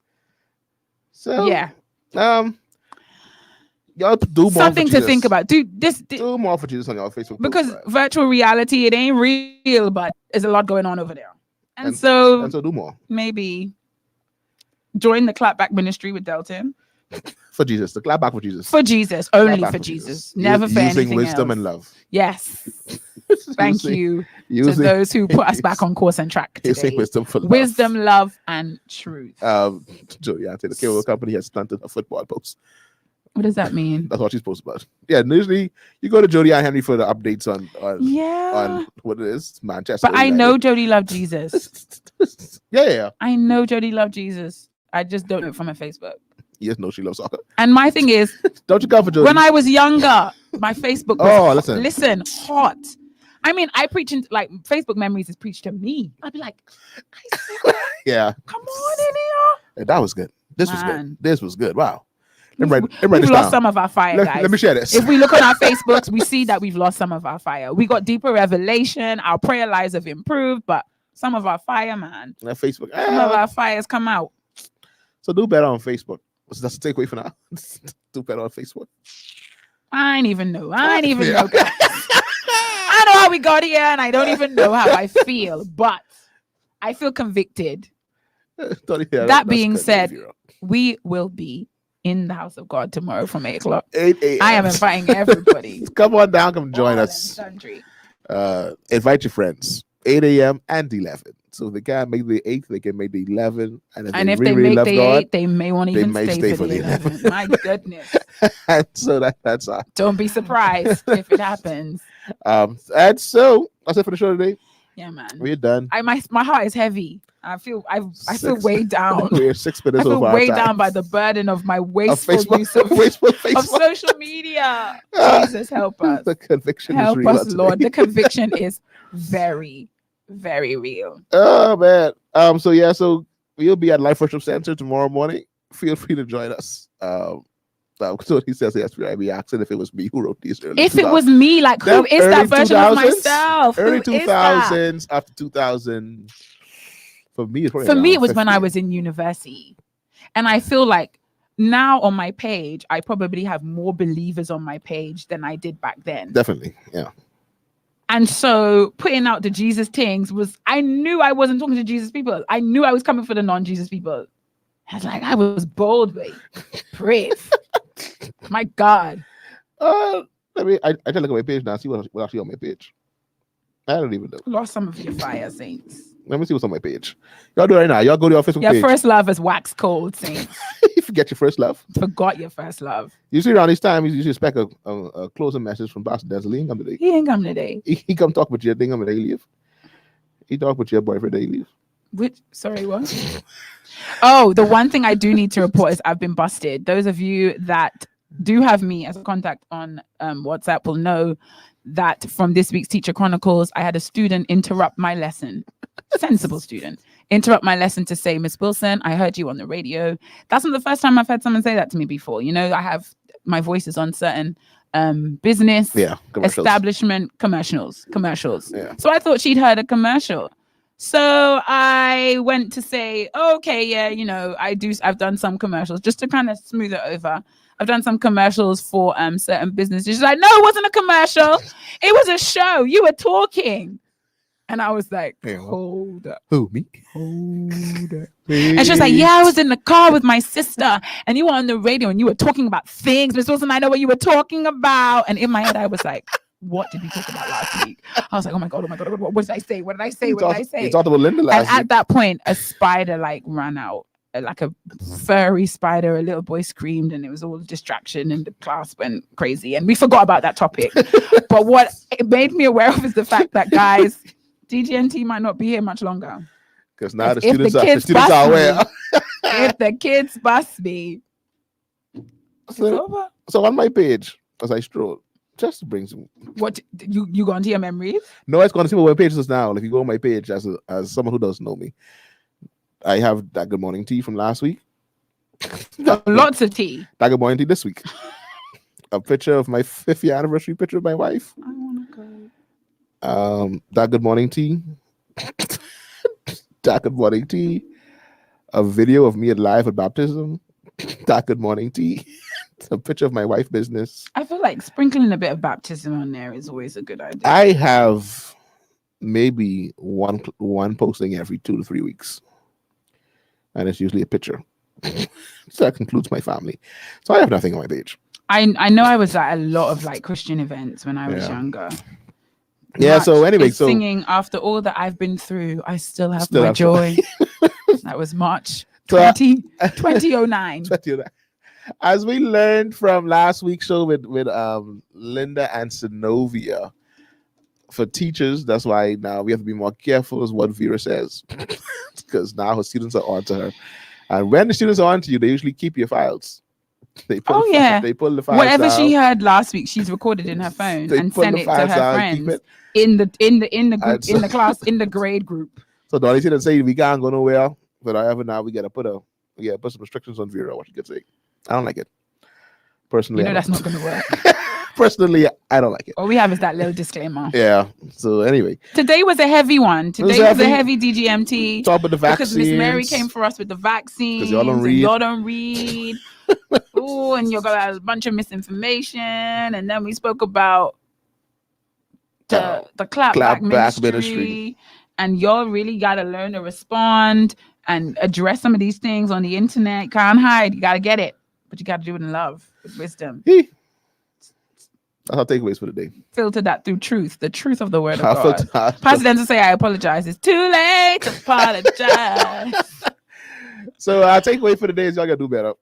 Speaker 3: So
Speaker 1: yeah.
Speaker 3: Y'all do more
Speaker 1: something
Speaker 3: for
Speaker 1: to think about. Do
Speaker 3: more for Jesus on your Facebook.
Speaker 1: Because
Speaker 3: post, right?
Speaker 1: virtual reality, it ain't real, but there's a lot going on over there. And so
Speaker 3: do more.
Speaker 1: Maybe join the clapback ministry with Delton.
Speaker 3: For Jesus, the clap back for Jesus.
Speaker 1: For Jesus, only for Jesus. Never for anything
Speaker 3: using wisdom
Speaker 1: else.
Speaker 3: And love.
Speaker 1: Yes. Thank you to those who put us back on course and track today.
Speaker 3: Using wisdom for love.
Speaker 1: Wisdom, love, and truth.
Speaker 3: Jody, I think the cable company has stunted a football post.
Speaker 1: What does that mean?
Speaker 3: That's what she's posted about. Yeah, usually you go to Jody and Henry for the updates on what it is, Manchester.
Speaker 1: But I know Jody loved Jesus.
Speaker 3: yeah.
Speaker 1: I know Jody loved Jesus. I just don't know it from her Facebook.
Speaker 3: Yes, no, she loves soccer.
Speaker 1: And my thing is,
Speaker 3: don't you come for Jody?
Speaker 1: When I was younger, my Facebook was listen, hot. I mean, I preach in like Facebook memories is preached to me. I'd be like,
Speaker 3: yeah,
Speaker 1: come on in here.
Speaker 3: That was good. This was good. This was good. Wow.
Speaker 1: We've lost some of our fire, guys.
Speaker 3: Let me share this.
Speaker 1: If we look on our Facebooks, we see that we've lost some of our fire. We got deeper revelation. Our prayer lives have improved, but some of our fire, man.
Speaker 3: Facebook.
Speaker 1: Some of our fires come out.
Speaker 3: So do better on Facebook. That's the takeaway for now. Do better on Facebook.
Speaker 1: I ain't even know. I know how we got here, and I don't even know how I feel, but I feel convicted. That being said, we will be in the house of God tomorrow from 8 o'clock.
Speaker 3: 8 a.m.
Speaker 1: I am inviting everybody.
Speaker 3: Come on down, come join us. Invite your friends. 8 a.m. and 11. So if they can't make the 8th, they can make the 11. And if they really make the 8th,
Speaker 1: they may want to even stay for the 11. My goodness.
Speaker 3: And so that's all.
Speaker 1: Don't be surprised if it happens.
Speaker 3: And so that's it for the show today.
Speaker 1: Yeah, man.
Speaker 3: We're done.
Speaker 1: My heart is heavy. I feel weighed down.
Speaker 3: We're 6 minutes over.
Speaker 1: I feel weighed down by the burden of my wasteful use of social media. Jesus, help us.
Speaker 3: The conviction
Speaker 1: help
Speaker 3: is real.
Speaker 1: Us, Lord. The conviction is very, very real.
Speaker 3: Oh man. So we'll be at Life Worship Center tomorrow morning. Feel free to join us. So he says yes. I'd be asking if it was me who wrote these.
Speaker 1: If it was me, like who is that version of myself?
Speaker 3: Early 2000s, after 2000. For me, it
Speaker 1: was when I was in university, and I feel like now on my page, I probably have more believers on my page than I did back then.
Speaker 3: Definitely, yeah.
Speaker 1: And so putting out the Jesus things I knew I wasn't talking to Jesus people. I knew I was coming for the non-Jesus people. I was bold, babe. Brave. My God.
Speaker 3: I try to look at my page now. See what's actually on my page. I don't even know.
Speaker 1: Lost some of your fire, saints.
Speaker 3: Let me see what's on my page. Y'all do it right now. Y'all go to your Facebook page.
Speaker 1: Your first love is wax cold, saints.
Speaker 3: You forget your first love.
Speaker 1: Forgot your first love.
Speaker 3: Usually around this time, you expect a closing message from Pastor Denzel. He ain't come today.
Speaker 1: He ain't come today.
Speaker 3: He come talk with you. They come today. Leave. He talk with your boyfriend. They leave.
Speaker 1: Sorry, what? Oh, the one thing I do need to report is I've been busted. Those of you that do have me as a contact on WhatsApp will know that from this week's Teacher Chronicles, I had a student interrupt my lesson. Sensible student. Interrupt my lesson to say, Miss Wilson, I heard you on the radio. That's not the first time I've had someone say that to me before. You know, I have my voice is on certain business, establishment, commercials. Yeah. So I thought she'd heard a commercial. So I went to say, okay, yeah, you know, I've done some commercials just to kind of smooth it over. I've done some commercials for certain businesses. She's like, no, it wasn't a commercial. It was a show. You were talking. And I was like, hold up.
Speaker 3: Who, me?
Speaker 1: Hold up. And she was like, yeah, I was in the car with my sister and you were on the radio and you were talking about things. Miss Wilson, I know what you were talking about. And in my head, I was like, what did we talk about last week? I was like, oh my God. What did I say? What did I say? What did I say?
Speaker 3: You talked about Linda last week.
Speaker 1: And at that point, a spider like ran out, like a furry spider. A little boy screamed and it was all a distraction and the class went crazy. And we forgot about that topic. But what it made me aware of is the fact that, guys, DGMT might not be here much longer.
Speaker 3: Because now the students are aware.
Speaker 1: If the kids bust me, it's over.
Speaker 3: So on my page, as I stroll, just to bring some.
Speaker 1: What you go onto your memories?
Speaker 3: No, it's going to see what my page is now. If you go on my page, as someone who doesn't know me, I have that good morning tea from last week.
Speaker 1: Lots of tea.
Speaker 3: That good morning tea this week. A picture of my 5th year anniversary picture of my wife.
Speaker 1: I want to go.
Speaker 3: That good morning tea. That good morning tea. A video of me at live at baptism. That good morning tea. A picture of my wife business.
Speaker 1: I feel like sprinkling a bit of baptism on there is always a good idea.
Speaker 3: I have maybe one posting every 2 to 3 weeks. And it's usually a picture. So that concludes my family. So I have nothing on my page.
Speaker 1: I know I was at a lot of like Christian events when I was younger.
Speaker 3: Yeah, so anyway, so
Speaker 1: singing after all that I've been through, I still have my joy. That was March 2009.
Speaker 3: As we learned from last week's show with Linda and Synovia, for teachers, that's why now we have to be more careful as what Vera says. Because now her students are on to her. And when the students are on to you, they usually keep your files. They pull the files
Speaker 1: whatever
Speaker 3: down.
Speaker 1: she heard last week, she's recorded in her phone and sent it to her friends in the group, in the class, in the grade group.
Speaker 3: So the only thing that say we can't go nowhere, but however now we gotta put some restrictions on Vera, what she could say. I don't like it. Personally,
Speaker 1: that's not gonna work.
Speaker 3: Personally, I don't like it.
Speaker 1: All we have is that little disclaimer.
Speaker 3: Yeah. So anyway,
Speaker 1: today was a heavy one. Today was a heavy DGMT.
Speaker 3: Talk about the vaccines.
Speaker 1: Because Miss Mary came for us with the vaccines.
Speaker 3: Because y'all don't read.
Speaker 1: Oh, and you got a bunch of misinformation. And then we spoke about the clapback ministry. And y'all really got to learn to respond and address some of these things on the internet. Can't hide. You got to get it. But you got to do it in love, with wisdom.
Speaker 3: That's our takeaways for the day.
Speaker 1: Filter that through truth, the truth of the word of God. Pastor then to say, I apologize. It's too late to apologize.
Speaker 3: So our takeaway for the day is y'all got to do better.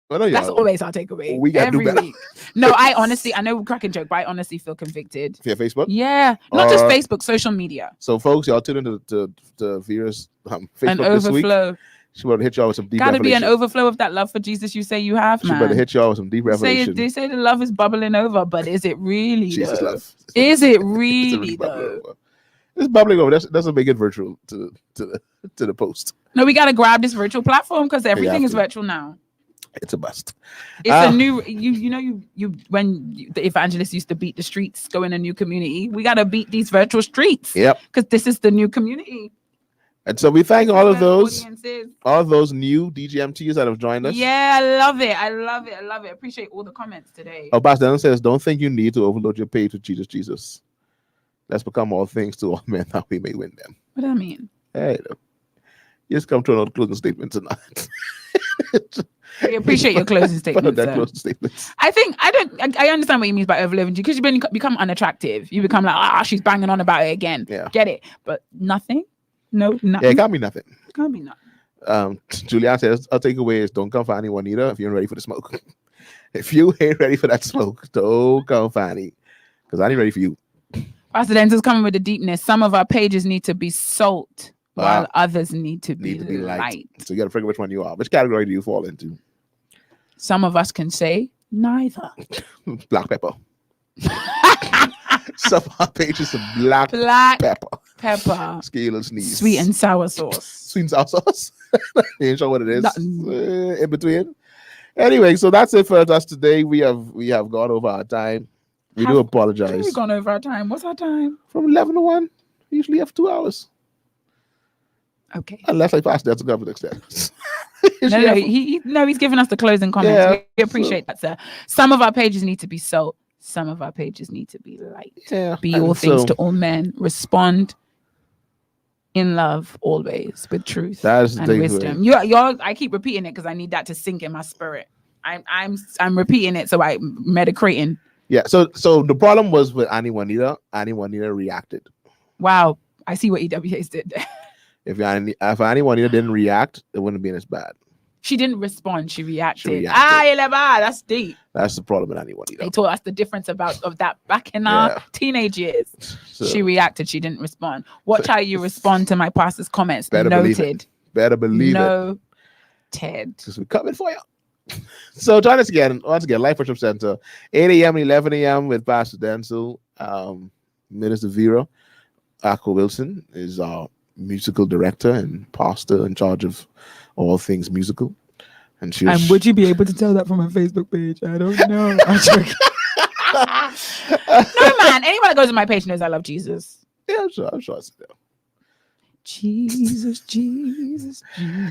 Speaker 3: Well,
Speaker 1: that's always our takeaway.
Speaker 3: We got to do better.
Speaker 1: Week. No, I know we're cracking joke, but I honestly feel convicted.
Speaker 3: Via Facebook?
Speaker 1: Yeah. Not just Facebook, social media.
Speaker 3: So folks, y'all tune into to Vera's Facebook
Speaker 1: an overflow.
Speaker 3: This week. She better hit y'all with some deep
Speaker 1: Gotta
Speaker 3: revelation.
Speaker 1: be an overflow of that love for Jesus you say you have, man.
Speaker 3: She better hit y'all with some deep revelation.
Speaker 1: They say the love is bubbling over, but is it really
Speaker 3: Jesus love.
Speaker 1: Is it really though?
Speaker 3: It's bubbling over. That doesn't make it virtual to the post.
Speaker 1: No, we gotta grab this virtual platform because everything is virtual now.
Speaker 3: It's a bust.
Speaker 1: It's a new you when the evangelists used to beat the streets, go in a new community. We gotta beat these virtual streets.
Speaker 3: Yep.
Speaker 1: Because this is the new community.
Speaker 3: And so we thank all of those new DGMTs that have joined us.
Speaker 1: Yeah, I love it. I appreciate all the comments today.
Speaker 3: Oh, Pastor Delton says, don't think you need to overload your page with Jesus. Let's become all things to all men that we may win them.
Speaker 1: What does that mean?
Speaker 3: Hey, you just come to another closing statement tonight.
Speaker 1: We appreciate your closing statement. I understand what you mean by overloading because you become unattractive. You become like, she's banging on about it again.
Speaker 3: Yeah.
Speaker 1: Get it? But nothing? No, nothing.
Speaker 3: Yeah, it can't be nothing.
Speaker 1: Can't be nothing.
Speaker 3: Julian says, our takeaway is don't come for anyone either if you ain't ready for the smoke. If you ain't ready for that smoke, don't come for any. Because I ain't ready for you.
Speaker 1: Pastor Denzel's coming with the deepness. Some of our pages need to be salt while others need to be light.
Speaker 3: So you got to figure which one you are. Which category do you fall into?
Speaker 1: Some of us can say neither.
Speaker 3: Black pepper. Some of our pages are black pepper. Scale and sneeze.
Speaker 1: Sweet and sour sauce.
Speaker 3: Sweet and sour sauce. You ain't sure what it is. In between. Anyway, so that's it for us today. We have gone over our time. We do apologize.
Speaker 1: We've gone over our time. What's our time?
Speaker 3: From 11 to 1. We usually have 2 hours.
Speaker 1: Okay.
Speaker 3: Unless I pass that to government extend.
Speaker 1: No, he's giving us the closing comments.
Speaker 3: Yeah,
Speaker 1: We appreciate that, sir. Some of our pages need to be salt. Some of our pages need to be light.
Speaker 3: Yeah,
Speaker 1: Be all things to all men. Respond in love always with truth and wisdom. I keep repeating it because I need that to sink in my spirit. I'm repeating it so I'm meditating.
Speaker 3: Yeah. So the problem was with Annie Juanita. Annie Juanita reacted.
Speaker 1: Wow, I see what EWAs did there.
Speaker 3: If Annie Juanita didn't react, it wouldn't have been as bad.
Speaker 1: She didn't respond. She reacted. That's deep.
Speaker 3: That's the problem with Annie Juanita.
Speaker 1: They taught us the difference of that back in our teenage years. So, she reacted. She didn't respond. Watch how you respond to my pastor's comments.
Speaker 3: Better believe it.
Speaker 1: Noted.
Speaker 3: Because we're coming for you. So join us again, once again, Life Worship Center, 8 a.m. and 11 a.m. with Pastor Denzel, Minister Vera. Akko Wilson is our musical director and pastor in charge of all things musical. And
Speaker 1: would you be able to tell that from my Facebook page? I don't know. No, man. Anyone that goes to my page knows I love Jesus.
Speaker 3: Yeah, I'm sure.
Speaker 1: Jesus.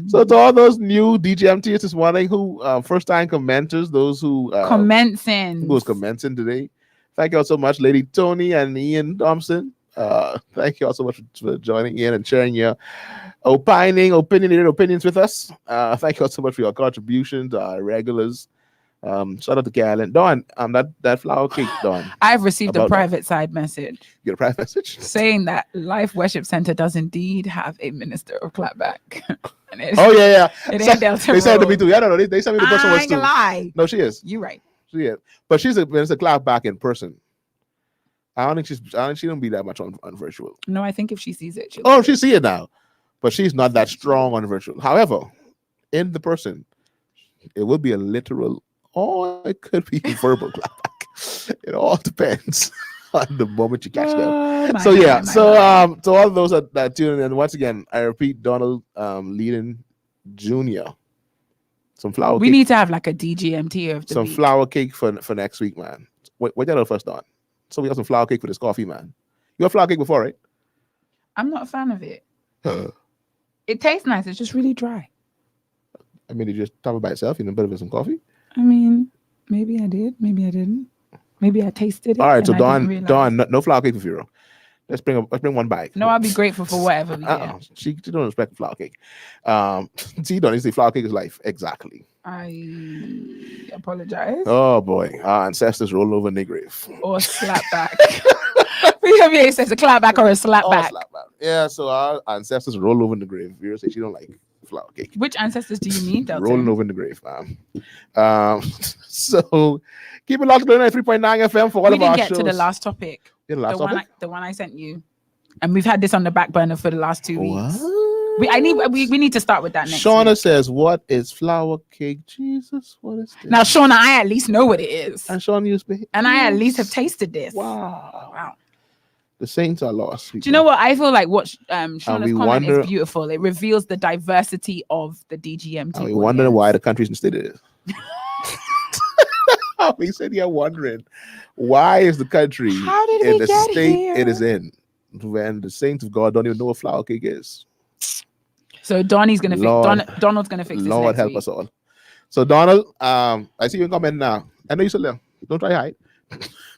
Speaker 3: So to all those new DGMTs this morning who first time commenters, those who
Speaker 1: commencing
Speaker 3: today, thank you all so much, Lady Tony and Ian Thompson. Thank you all so much for joining in and sharing your opinionated opinions with us. Thank you all so much for your contributions, regulars. Shout out to Carolyn. Dawn, that flower cake, Dawn.
Speaker 1: I've received a private side message.
Speaker 3: You get a private message?
Speaker 1: Saying that Life Worship Center does indeed have a minister of clapback.
Speaker 3: Oh, yeah.
Speaker 1: It ain't Delton.
Speaker 3: They said to me too. Yeah, no, they said me the person was
Speaker 1: too. Lie.
Speaker 3: No, she is.
Speaker 1: You're right.
Speaker 3: She is. But she's a minister of clapback in person. I don't think she don't be that much on virtual.
Speaker 1: No, I think if she sees it,
Speaker 3: she see it now. But she's not that strong on virtual. However, in the person, it would be a literal, or it could be verbal clapback. It all depends on the moment you catch them. So to all those that tune in, once again, I repeat, Donald Leading Jr. Some flower.
Speaker 1: We need to have like a DGMT of the week.
Speaker 3: Flower cake for next week, man. What y'all first on? So we got some flower cake for this coffee, man. You had flower cake before, right?
Speaker 1: I'm not a fan of it. It tastes nice. It's just really dry.
Speaker 3: I mean, you just talk about itself. You know better with some coffee.
Speaker 1: I mean, maybe I did. Maybe I didn't. Maybe I tasted it.
Speaker 3: All right, so Dawn, no flower cake for Vera. Let's bring one back.
Speaker 1: No, I'll be grateful for whatever we get.
Speaker 3: She don't respect flower cake. See, Dawn, you say flower cake is life. Exactly.
Speaker 1: I apologize.
Speaker 3: Oh boy, our ancestors roll over in their grave.
Speaker 1: Or slap back. PWA says a clap back or a slap back.
Speaker 3: Yeah, so our ancestors roll over in the grave. Vera says she don't like flower cake.
Speaker 1: Which ancestors do you mean, Delton?
Speaker 3: Rolling over in the grave, man. So keep it locked to 3.9 FM for all of our shows. We didn't get to
Speaker 1: the last topic. The one I sent you. And we've had this on the back burner for the last 2 weeks. We need to start with that next
Speaker 3: Shauna
Speaker 1: week.
Speaker 3: says, what is flower cake? Jesus, what is this?
Speaker 1: Now, Shauna, I at least know what it is.
Speaker 3: And Shauna used to be.
Speaker 1: And I at least have tasted this.
Speaker 3: Wow. The saints are lost.
Speaker 1: Do you know what? I feel like what Shauna's comment is beautiful. It reveals the diversity of the DGMT.
Speaker 3: And we wonder why the country's in the state it is. We said you're wondering why is the country in the state it is in when the saints of God don't even know what flower cake is. So
Speaker 1: Donald's gonna fix this.
Speaker 3: Lord help us all. So Donald, I see you in comment now. I know you still there. Don't try to hide.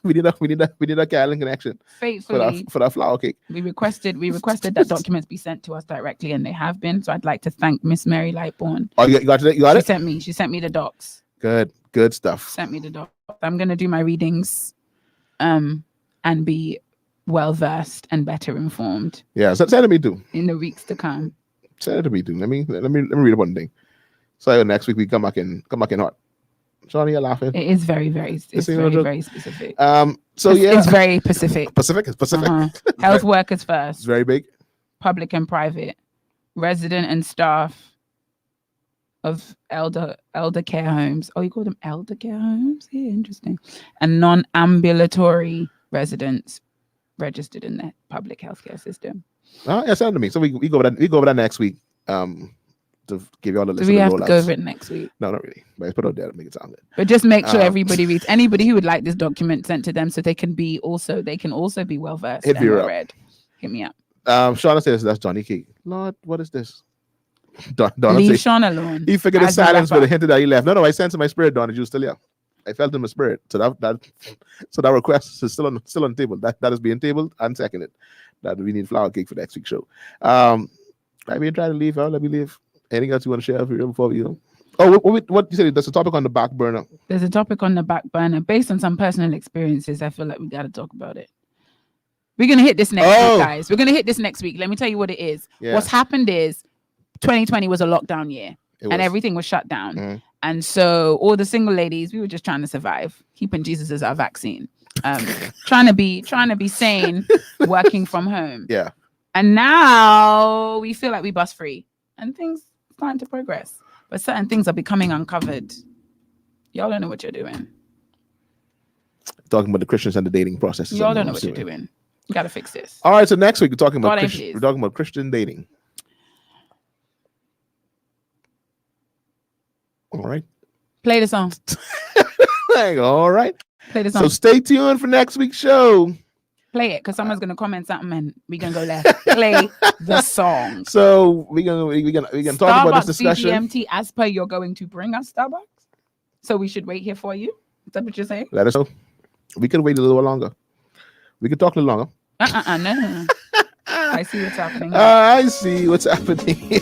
Speaker 3: we need a Carolyn connection.
Speaker 1: Faithfully
Speaker 3: for that flower cake.
Speaker 1: We requested that documents be sent to us directly, and they have been. So I'd like to thank Miss Mary Lightbourne.
Speaker 3: Oh, you got it?
Speaker 1: She sent me the docs.
Speaker 3: Good stuff.
Speaker 1: Sent me the docs. I'm gonna do my readings, and be well versed and better informed.
Speaker 3: Yeah, send it to me too.
Speaker 1: In the weeks to come.
Speaker 3: Send it to me too. Let me read one thing. So next week we come back in hot. Johnny, you're laughing.
Speaker 1: It is very, very specific.
Speaker 3: So yeah,
Speaker 1: it's very Pacific.
Speaker 3: Pacific.
Speaker 1: Health workers first.
Speaker 3: It's very big.
Speaker 1: Public and private, resident and staff of elder care homes. Oh, you call them elder care homes? Yeah, interesting. And non-ambulatory residents registered in the public healthcare system.
Speaker 3: Yeah, send it to me. So we go over that next week. To give you all the list.
Speaker 1: Do we have to go over it next week?
Speaker 3: No, not really. But I put it out there to make it sound good.
Speaker 1: But just make sure everybody reads. Anybody who would like this document sent to them so they can also be well versed and well read. Hit me up.
Speaker 3: Shauna says that's Johnny Key. Lord, what is this? Donald
Speaker 1: Leave
Speaker 3: say,
Speaker 1: Sean alone.
Speaker 3: he figured his
Speaker 1: as the
Speaker 3: silence, but
Speaker 1: rapper.
Speaker 3: it hinted that he left. No, I sensed in my spirit, Donald, you still here. I felt in my spirit. So that request is still on the table. That is being tabled and seconded. That we need flower cake for next week's show. I've been trying to leave. Let me leave. Anything else you want to share before you? Oh, what you said? There's a topic on the back burner.
Speaker 1: There's a topic on the back burner based on some personal experiences. I feel like we got to talk about it. We're gonna hit this next week, guys. We're gonna hit this next week. Let me tell you what it is.
Speaker 3: Yeah.
Speaker 1: What's happened is 2020 was a lockdown year, and everything was shut down.
Speaker 3: Mhm.
Speaker 1: And so all the single ladies, we were just trying to survive, keeping Jesus as our vaccine, trying to be sane, working from home.
Speaker 3: Yeah.
Speaker 1: And now we feel like we bust free, and things starting to progress, but certain things are becoming uncovered. Y'all don't know what you're doing.
Speaker 3: Talking about the Christians and the dating process.
Speaker 1: Y'all don't know what you're doing. You gotta fix this.
Speaker 3: All right, so next week we're talking about
Speaker 1: God,
Speaker 3: we're talking about Christian dating. All right.
Speaker 1: Play the song.
Speaker 3: All right.
Speaker 1: Play the song.
Speaker 3: So stay tuned for next week's show.
Speaker 1: Play it, because someone's gonna comment something and we're gonna go left. Play the song.
Speaker 3: So we're gonna talk about this discussion.
Speaker 1: DGMT, as per you're going to bring us Starbucks. So we should wait here for you. Is that what you're saying?
Speaker 3: Let us know. We could wait a little longer. We could talk a little longer.
Speaker 1: No. I see what's happening.
Speaker 3: I see what's happening.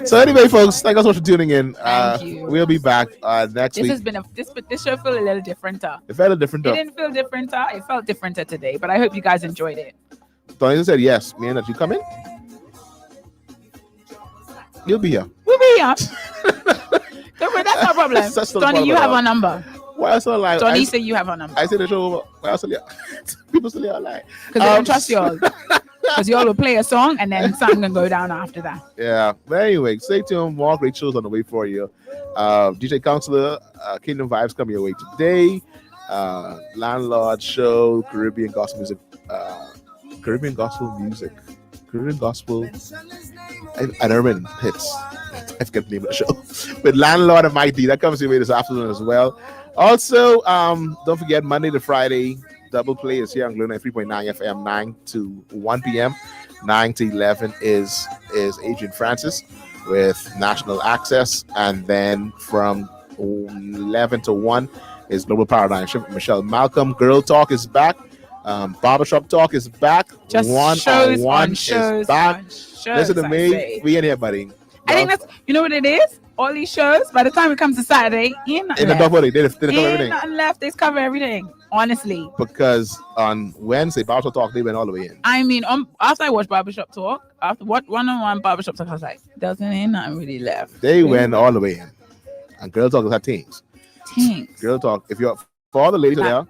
Speaker 3: So anyway, folks, thank you so much for tuning in.
Speaker 1: Thank you.
Speaker 3: We'll be back next week.
Speaker 1: This has been this show feel a little differenter.
Speaker 3: It felt a different.
Speaker 1: It didn't feel differenter. It felt differenter today, but I hope you guys enjoyed it.
Speaker 3: Tony said yes. Me and that you come in. You'll be here.
Speaker 1: We'll be here. Don't worry, that's no problem.
Speaker 3: That's not a
Speaker 1: Donnie,
Speaker 3: problem
Speaker 1: you
Speaker 3: at
Speaker 1: have
Speaker 3: all.
Speaker 1: our number.
Speaker 3: Why else not like?
Speaker 1: Donnie said you have our number.
Speaker 3: I said the show over. Why else people still here like?
Speaker 1: Because they don't trust y'all. Because y'all will play a song and then something can go down after that.
Speaker 3: Yeah. But anyway, stay tuned. More great shows on the way for you. DJ Counselor, Kingdom Vibes coming your way today. Landlord Show, Caribbean Gospel Music. Caribbean Gospel. I never been hits. I forget the name of the show. But Landlord and Mighty, that comes your way this afternoon as well. Also, don't forget Monday to Friday. Double play is here on Glow 93.9 FM, 9 to 1 p.m. 9 to 11 is Adrian Francis with National Access. And then from 11 to 1 is Global Paradigm Shift with Michelle Malcolm. Girl Talk is back. Barbershop Talk is back.
Speaker 1: Just
Speaker 3: One-on-one is back. Listen to me.
Speaker 1: Say.
Speaker 3: We in here, buddy.
Speaker 1: I think that's, you know what it is? All these shows, by the time it comes to Saturday, ain't nothing
Speaker 3: In the
Speaker 1: left.
Speaker 3: double, they cover
Speaker 1: Ain't
Speaker 3: everything.
Speaker 1: nothing left. They cover everything. Honestly.
Speaker 3: Because on Wednesday, Barbershop Talk, they went all the way in.
Speaker 1: I mean, after I watched Barbershop Talk, after what one-on-one Barbershop Talk, I was like, Delton ain't nothing really left.
Speaker 3: They went all the way in. And Girl Talk is her teams.
Speaker 1: Thanks.
Speaker 3: Girl Talk. If you're for all the ladies there,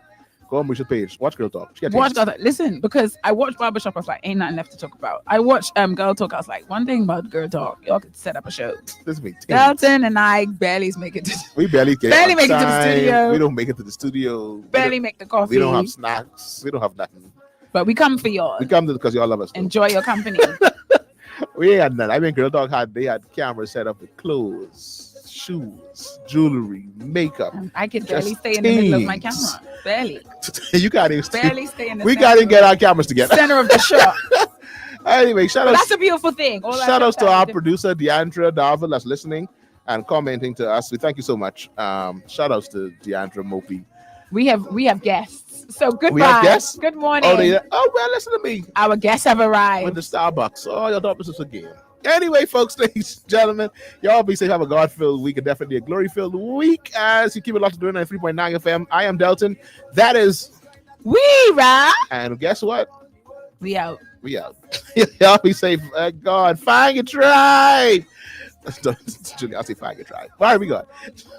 Speaker 3: go on Richard's page. Watch Girl Talk.
Speaker 1: Watch Girl Talk. Listen, because I watched Barbershop, I was like, ain't nothing left to talk about. I watched Girl Talk, I was like, one thing about Girl Talk, y'all could set up a show.
Speaker 3: This week,
Speaker 1: Delton and I barely make it to
Speaker 3: we barely get
Speaker 1: barely
Speaker 3: on
Speaker 1: make it to the
Speaker 3: time.
Speaker 1: studio.
Speaker 3: We don't make it to the studio.
Speaker 1: barely make the coffee.
Speaker 3: We don't have snacks. We don't have nothing.
Speaker 1: But we come for y'all.
Speaker 3: We come because y'all love us.
Speaker 1: Enjoy your company.
Speaker 3: We ain't had none. I mean, Girl Talk they had cameras set up with clothes, shoes, jewelry, makeup.
Speaker 1: I could
Speaker 3: Just
Speaker 1: barely stay in the middle of my
Speaker 3: teams.
Speaker 1: camera. Barely.
Speaker 3: You can't even
Speaker 1: Barely stay in the
Speaker 3: We
Speaker 1: center
Speaker 3: can't even
Speaker 1: of-
Speaker 3: get our cameras together.
Speaker 1: center of the shot.
Speaker 3: Anyway, shout
Speaker 1: But
Speaker 3: out.
Speaker 1: that's a beautiful thing. All that
Speaker 3: Shout outs to
Speaker 1: stuff
Speaker 3: our
Speaker 1: is
Speaker 3: producer Deandra Darville that's listening and commenting to us. We thank you so much. Shout outs to Deandra Mopey.
Speaker 1: We have guests. So goodbye.
Speaker 3: We have guests?
Speaker 1: Good morning.
Speaker 3: Well, listen to me
Speaker 1: Our guests have
Speaker 3: with
Speaker 1: arrived.
Speaker 3: the Starbucks. Oh, y'all thought this was again. Anyway, folks, ladies and gentlemen, y'all be safe. Have a God-filled week and definitely a glory-filled week as you keep it locked to doing 3.9 FM. I am Delton. That is,
Speaker 1: Vera.
Speaker 3: and guess what?
Speaker 1: We out.
Speaker 3: We out. Y'all be safe. God, find your tribe. I'll say find your tribe. All right, we got.